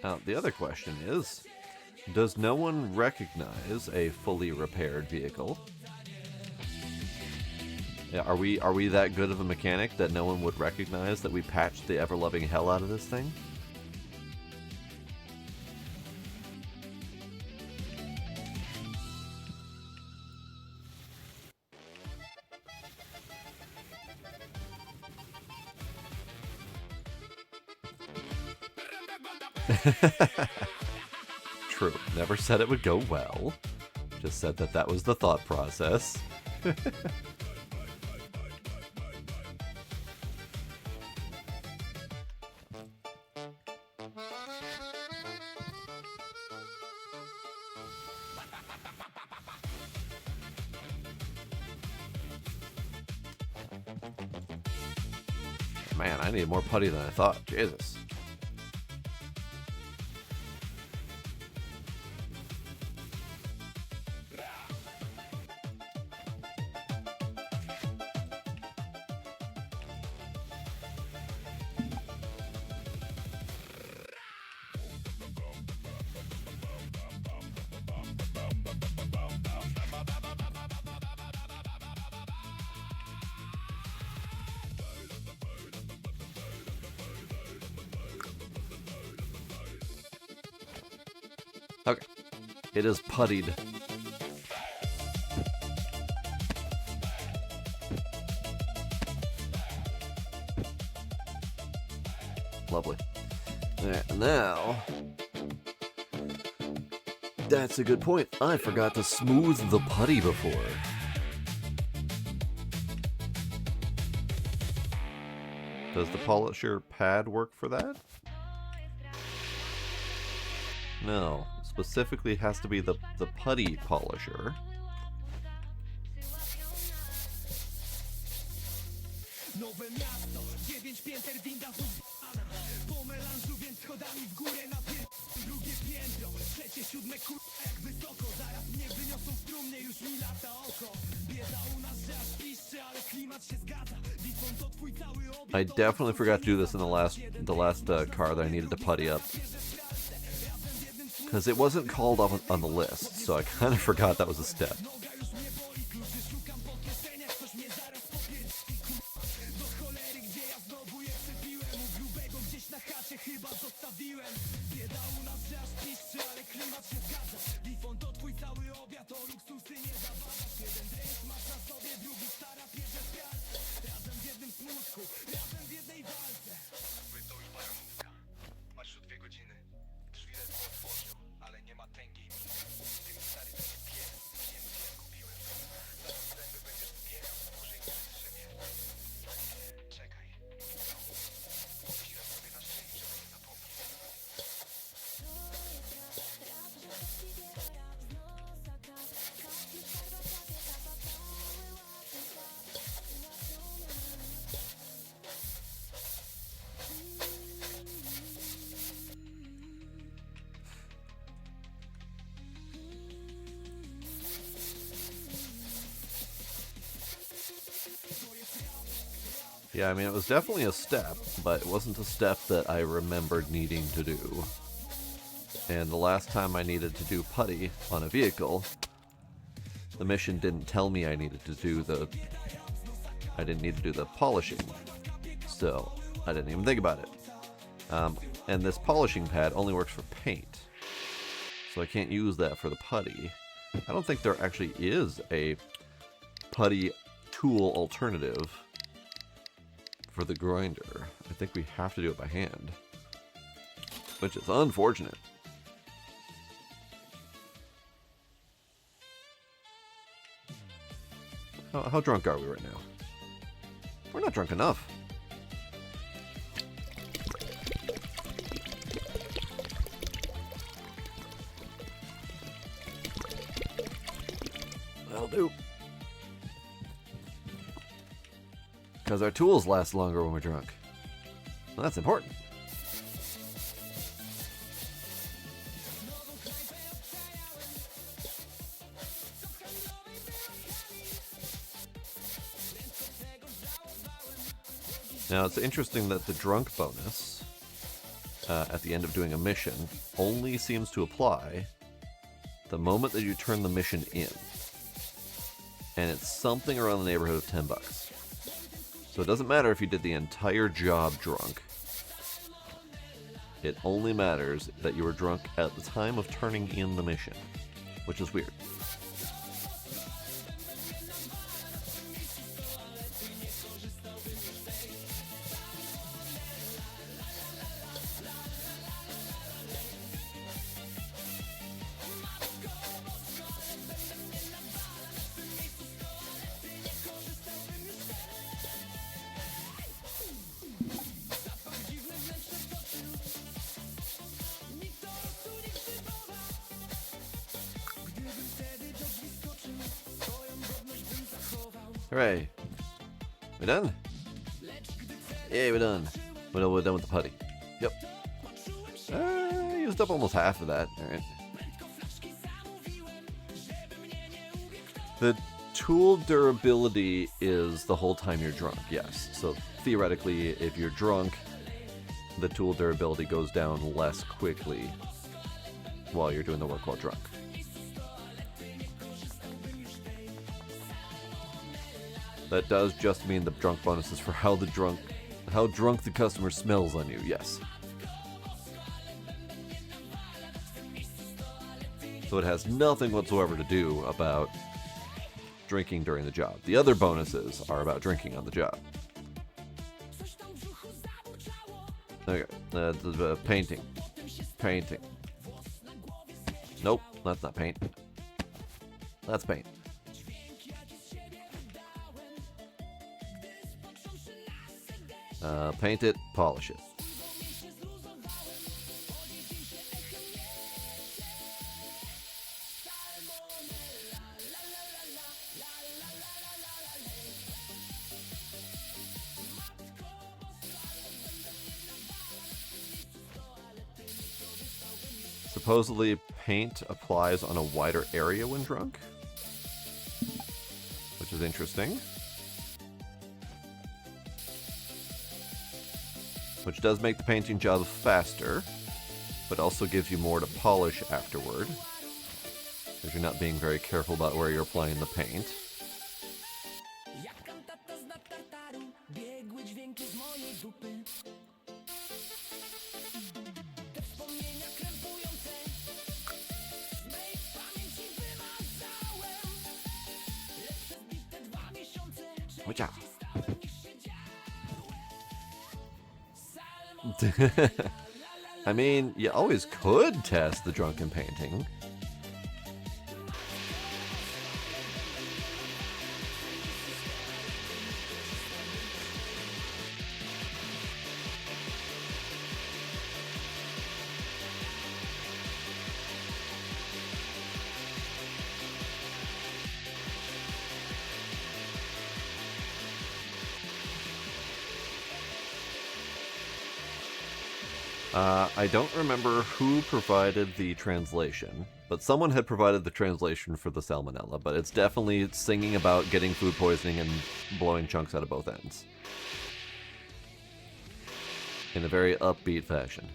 Now, the other question is, does no one recognize a fully repaired vehicle? Yeah, are we that good of a mechanic that no one would recognize that we patched the ever-loving hell out of this thing? True. Never said it would go well. Just said that that was the thought process. Man, I need more putty than I thought. Jesus. Okay. It is puttied. Lovely. Alright, now... That's a good point. I forgot to smooth the putty before. Does the polisher pad work for that? No. Specifically has to be the putty polisher. I definitely forgot to do this in the last car that I needed to putty up. Because it wasn't called up on the list, so I kind of forgot that was a step. Yeah, I mean, it was definitely a step, but it wasn't a step that I remembered needing to do. And the last time I needed to do putty on a vehicle, the mission didn't tell me I needed to do I didn't need to do the polishing. So, I didn't even think about it. And this polishing pad only works for paint. So I can't use that for the putty. I don't think there actually is a putty tool alternative for the grinder. I think we have to do it by hand, which is unfortunate. How drunk are we right now? We're not drunk enough. That'll do. Because our tools last longer when we're drunk. Well, that's important. Now, it's interesting that the drunk bonus at the end of doing a mission only seems to apply the moment that you turn the mission in. And it's something around the neighborhood of $10. So it doesn't matter if you did the entire job drunk. It only matters that you were drunk at the time of turning in the mission, which is weird. Hooray. We done? Yeah, we're done. We're done with the putty. Yep. Used up almost half of that. All right. The tool durability is the whole time you're drunk, yes. So theoretically, if you're drunk, the tool durability goes down less quickly while you're doing the work while drunk. That does just mean the drunk bonus is for how drunk the customer smells on you, yes. So it has nothing whatsoever to do about drinking during the job. The other bonuses are about drinking on the job. Okay, painting. Painting. Nope, that's not paint. That's paint. Paint it, polish it. Supposedly, paint applies on a wider area when drunk, which is interesting. Which does make the painting job faster, but also gives you more to polish afterward, if you're not being very careful about where you're applying the paint. Watch out. I mean, you always could test the drunken painting. I don't remember who provided the translation, but someone had provided the translation for the salmonella, but it's definitely singing about getting food poisoning and blowing chunks out of both ends. In a very upbeat fashion.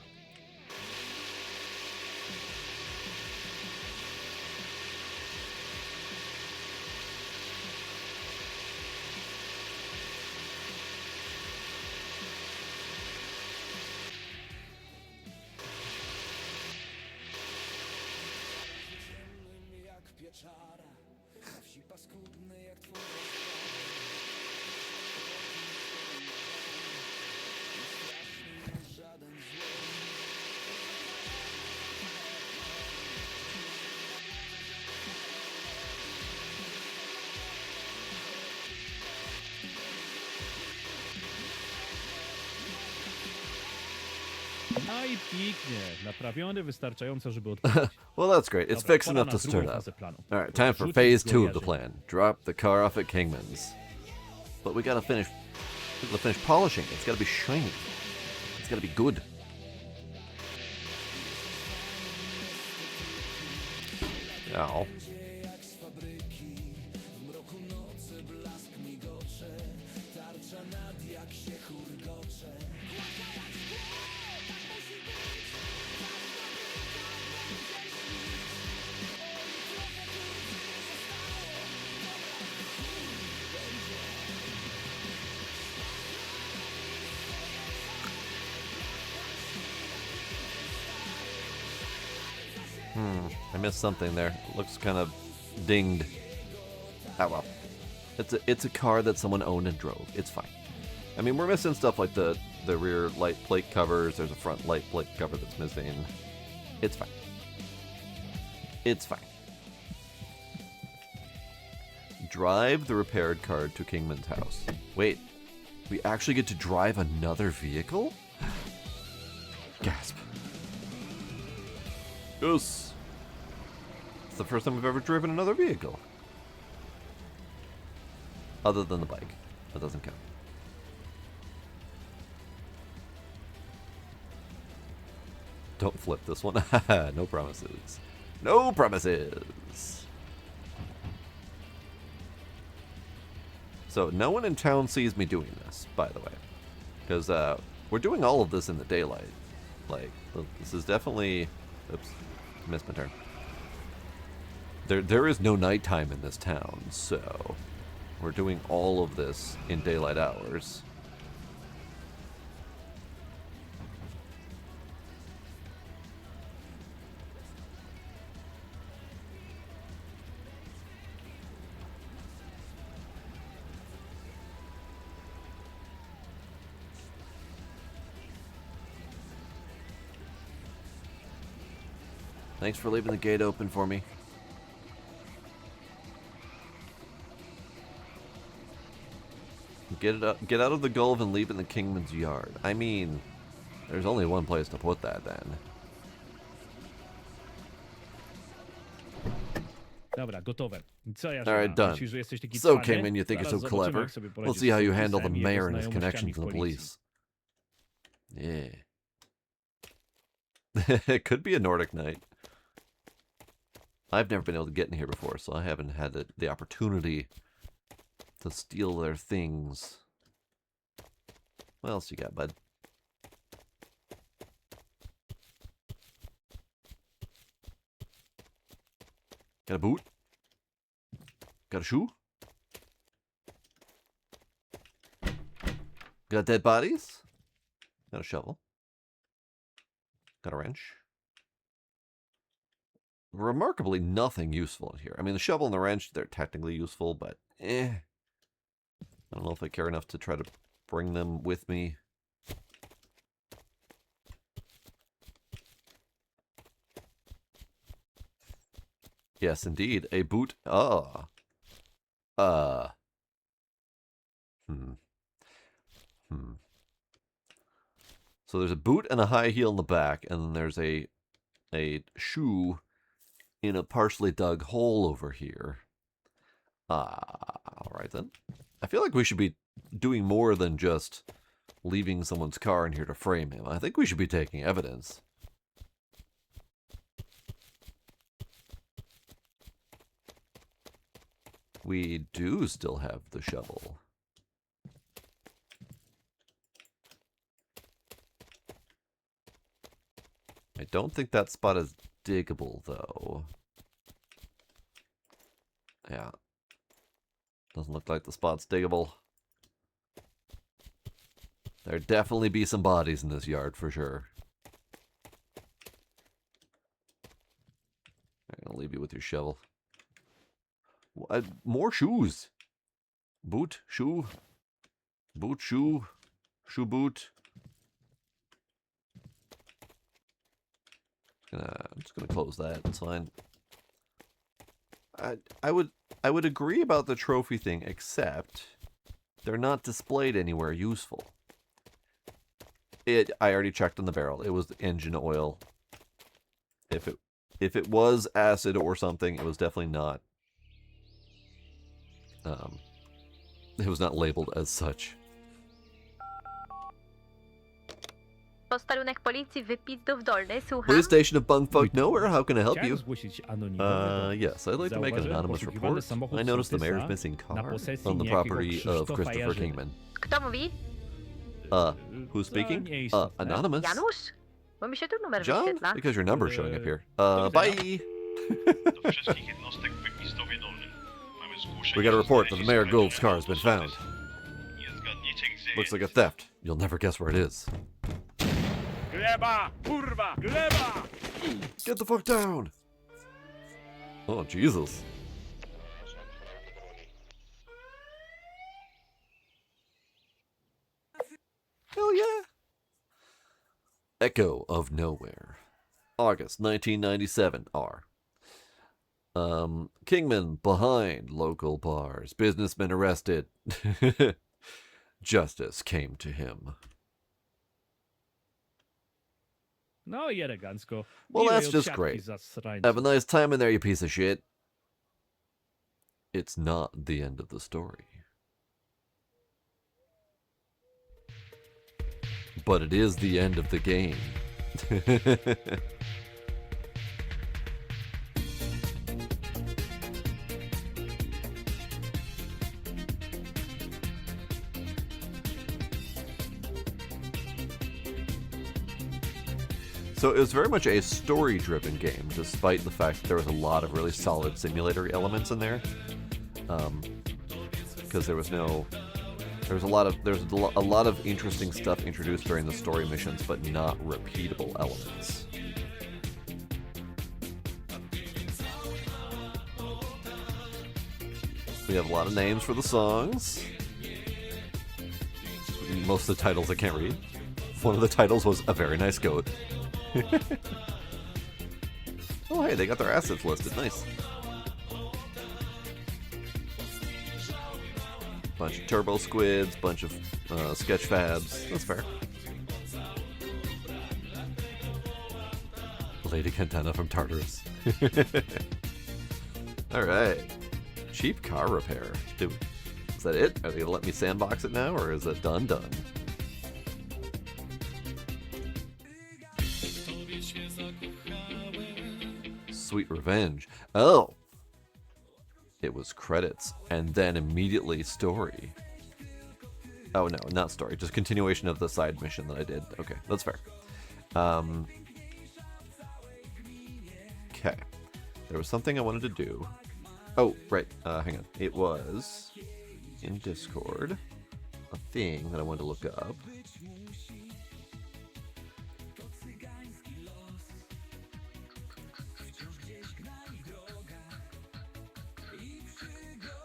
No i pięknie. Naprawiony wystarczająco, żeby odpowiedzieć. Well, that's great. It's Dobra, fixed pora enough na to drugą start up. fazę planu. Alright, time for Rzucić phase 2 of the złodziarzy. plan. Drop the car off at Kingman's. But we gotta finish polishing. It's gotta be shiny. It's gotta be good. Ow. I missed something there. It looks kind of dinged. Ah well. It's a car that someone owned and drove. It's fine. I mean, we're missing stuff like the rear light plate covers. There's a front light plate cover that's missing. It's fine. It's fine. Drive the repaired car to Kingman's house. Wait, we actually get to drive another vehicle? Gasp. Yes. It's the first time we've ever driven another vehicle. Other than the bike. That doesn't count. Don't flip this one. No promises. No promises. So no one in town sees me doing this, by the way. Because we're doing all of this in the daylight. Like, this is definitely... Oops. Missed my turn. There is no nighttime in this town, so... We're doing all of this in daylight hours. Thanks for leaving the gate open for me. Get out of the Gulf and leave it in the Kingman's yard. I mean, there's only one place to put that then. Dobra, gotowe. Co ja Alright, done. Myślisz, że jesteś taki So, cwany? Kingman, you think you're Zaraz so zobaczymy, clever? jak sobie We'll poradzisz see how z you handle the policjami i jego mayor and his znajomościami connections w in the policji. police. Yeah. It could be a Nordic night. I've never been able to get in here before, so I haven't had the opportunity to steal their things. What else you got, bud? Got a boot? Got a shoe? Got dead bodies? Got a shovel. Got a wrench. Remarkably nothing useful in here. I mean, the shovel and the wrench, they're technically useful, but I don't know if I care enough to try to bring them with me. Yes, indeed. A boot. So there's a boot and a high heel in the back, and then there's a shoe in a partially dug hole over here. Alright then. I feel like we should be doing more than just leaving someone's car in here to frame him. I think we should be taking evidence. We do still have the shovel. I don't think that spot is diggable, though. Yeah. Doesn't look like the spot's diggable. There'd definitely be some bodies in this yard, for sure. I'm gonna leave you with your shovel. More shoes. Boot, shoe. Boot, shoe. Shoe, boot. I'm just gonna close that. It's fine. I would agree about the trophy thing, except they're not displayed anywhere useful. I already checked on the barrel. It was engine oil. If it was acid or something, it was definitely not. It was not labeled as such. Posterunek policji Wypizdów Dolny, słucham. Police station of Bungfuck Nowhere, how can I help Chciałem you? zgłosić anonimowy Yes, I'd like to make an Zauważyłem anonymous poszukiwany report. samochód I noticed the sołtysa mayor's missing car na posesji on the niejakiego property of Krzysztofa Christopher Jarzyna. Kingman. Kto mówi? Who's speaking? nieistotne. Anonymous. Janusz? Bo mi się tu numer John? wyświetla. Because your number's showing up here. do Bye! Do wszystkich jednostek w Wypizdowie Dolnym. Mamy zgłoszenie, We got a że report that the Mayor znaleźli Gold's car skradzioną has been auto found. sołtys. Nie zgadniecie, gdzie Looks like a jest. theft. You'll never guess where it is. Gleba! Kurwa! Gleba! Get the fuck down! Oh, Jesus. Hell yeah! Echo of Nowhere. August 1997. R. Kingman behind local bars. Businessmen arrested. Justice came to him. No i elegancko. Well, Miłej that's just odsiadki, great. zasrańcu. Have a nice time in there, you piece of shit. It's not the end of the story. But it is the end of the game. So it was very much a story-driven game, despite the fact that there was a lot of really solid simulator elements in there. Because there was a lot of interesting stuff introduced during the story missions, but not repeatable elements. We have a lot of names for the songs. Most of the titles I can't read. One of the titles was A Very Nice Goat. Oh, hey, they got their assets listed. Nice. Bunch of turbo squids, bunch of sketch fabs. That's fair. Lady Cantana from Tartarus. Alright. Cheap car repair. Dude, is that it? Are they gonna let me sandbox it now, or is it done? Sweet Revenge. Oh! It was credits, and then immediately story. Oh no, not story, just continuation of the side mission that I did. Okay, that's fair. Okay. There was something I wanted to do. Oh, right, hang on. It was in Discord, a thing that I wanted to look up.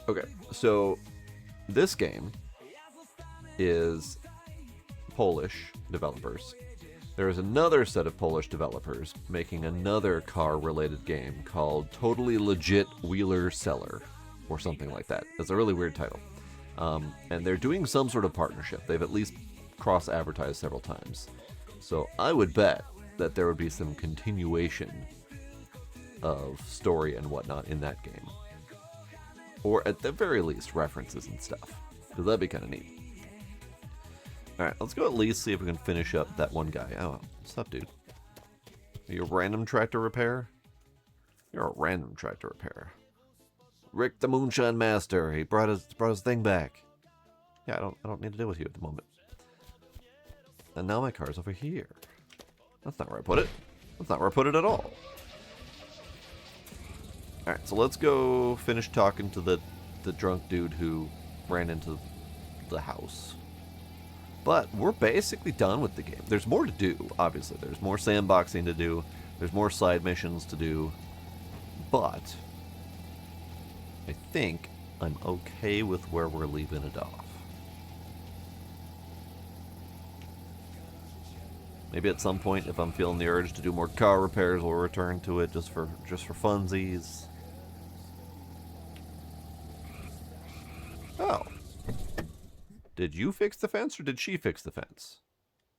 Okay, so this game is Polish developers. There is another set of Polish developers making another car-related game called Totally Legit Wheeler Seller, or something like that. It's a really weird title. And they're doing some sort of partnership. They've at least cross-advertised several times. So I would bet that there would be some continuation of story and whatnot in that game. Or at the very least, references and stuff. Because that'd be kind of neat. Alright, let's go at least see if we can finish up that one guy. Oh, what's up, dude? Are you a random tractor repair? You're a random tractor repair. Rick the Moonshine Master. He brought his thing back. Yeah, I don't need to deal with you at the moment. And now my car's over here. That's not where I put it. That's not where I put it at all. Alright, so let's go finish talking to the drunk dude who ran into the house. But we're basically done with the game. There's more to do, obviously. There's more sandboxing to do. There's more side missions to do. But I think I'm okay with where we're leaving it off. Maybe at some point, if I'm feeling the urge to do more car repairs, we'll return to it just for funsies. Oh. Did you fix the fence, or did she fix the fence?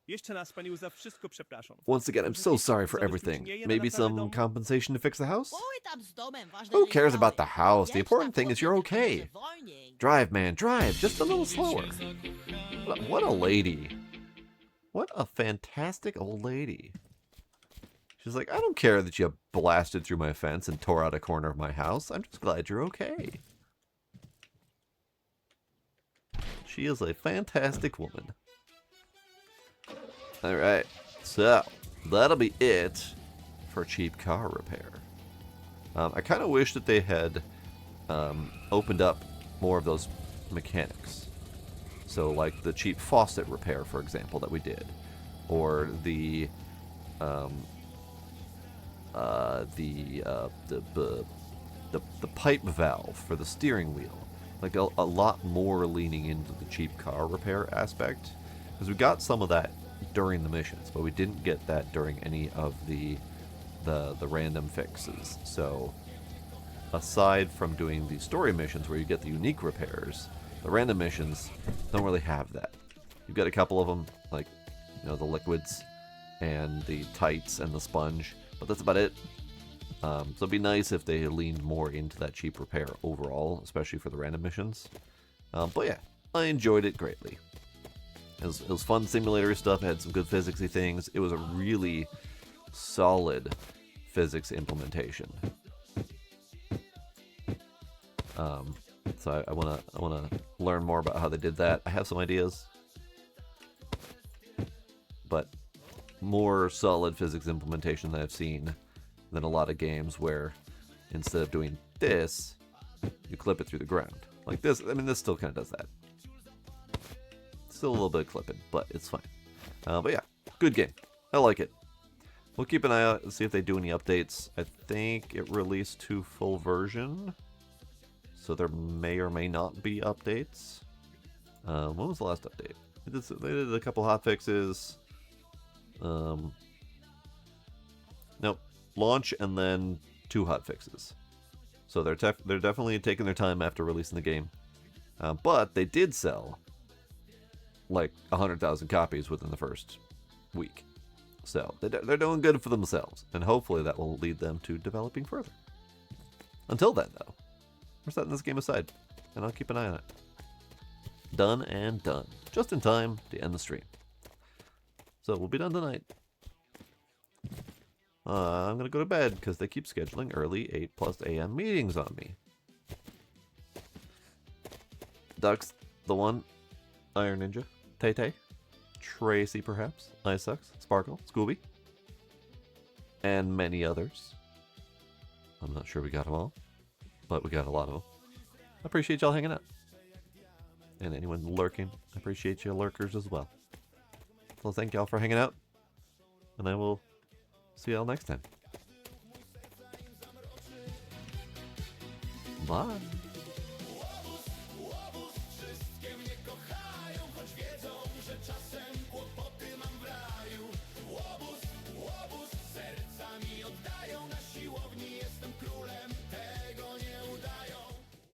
Jeszcze raz pani za wszystko przepraszam. Once again, I'm so sorry for everything. Maybe some compensation to fix the house? Who cares about the house? The important thing is you're okay. Drive, man, drive. Just a little slower. What a lady. What a fantastic old lady. She's like, I don't care that you blasted through my fence and tore out a corner of my house. I'm just glad you're okay. She is a fantastic woman. Alright, so that'll be it for cheap car repair. I kind of wish that they had opened up more of those mechanics. So like the cheap faucet repair, for example, that we did. Or the pipe valve for the steering wheel. Like a lot more leaning into the cheap car repair aspect. Because we got some of that during the missions, but we didn't get that during any of the random fixes. So aside from doing the story missions where you get the unique repairs, the random missions don't really have that. You've got a couple of them, like, you know, the liquids and the tights and the sponge, but that's about it. So it'd be nice if they leaned more into that cheap repair overall, especially for the random missions. But yeah, I enjoyed it greatly. It was fun simulator stuff. It had some good physicsy things. It was a really solid physics implementation. So I wanna learn more about how they did that. I have some ideas, but more solid physics implementation that I've seen than a lot of games where instead of doing this, you clip it through the ground. Like this, I mean, this still kind of does that. Still a little bit of clipping, but it's fine. But yeah, good game. I like it. We'll keep an eye out and see if they do any updates. I think it released to full version, so there may or may not be updates. When was the last update? They did a couple hotfixes. Nope. Launch and then 2 hotfixes. So they're definitely taking their time after releasing the game. But they did sell like 100,000 copies within the first week. So they're doing good for themselves, and hopefully that will lead them to developing further. Until then, though, we're setting this game aside, and I'll keep an eye on it. Done and done. Just in time to end the stream. So we'll be done tonight. I'm going to go to bed because they keep scheduling early 8+ a.m. meetings on me. Ducks, the one, Iron Ninja, Tay-Tay, Tracy perhaps, Icesucks, Sparkle, Scooby, and many others. I'm not sure we got them all, but we got a lot of them. I appreciate y'all hanging out. And anyone lurking, I appreciate you lurkers as well. So thank y'all for hanging out, and I will see y'all next time. Bye.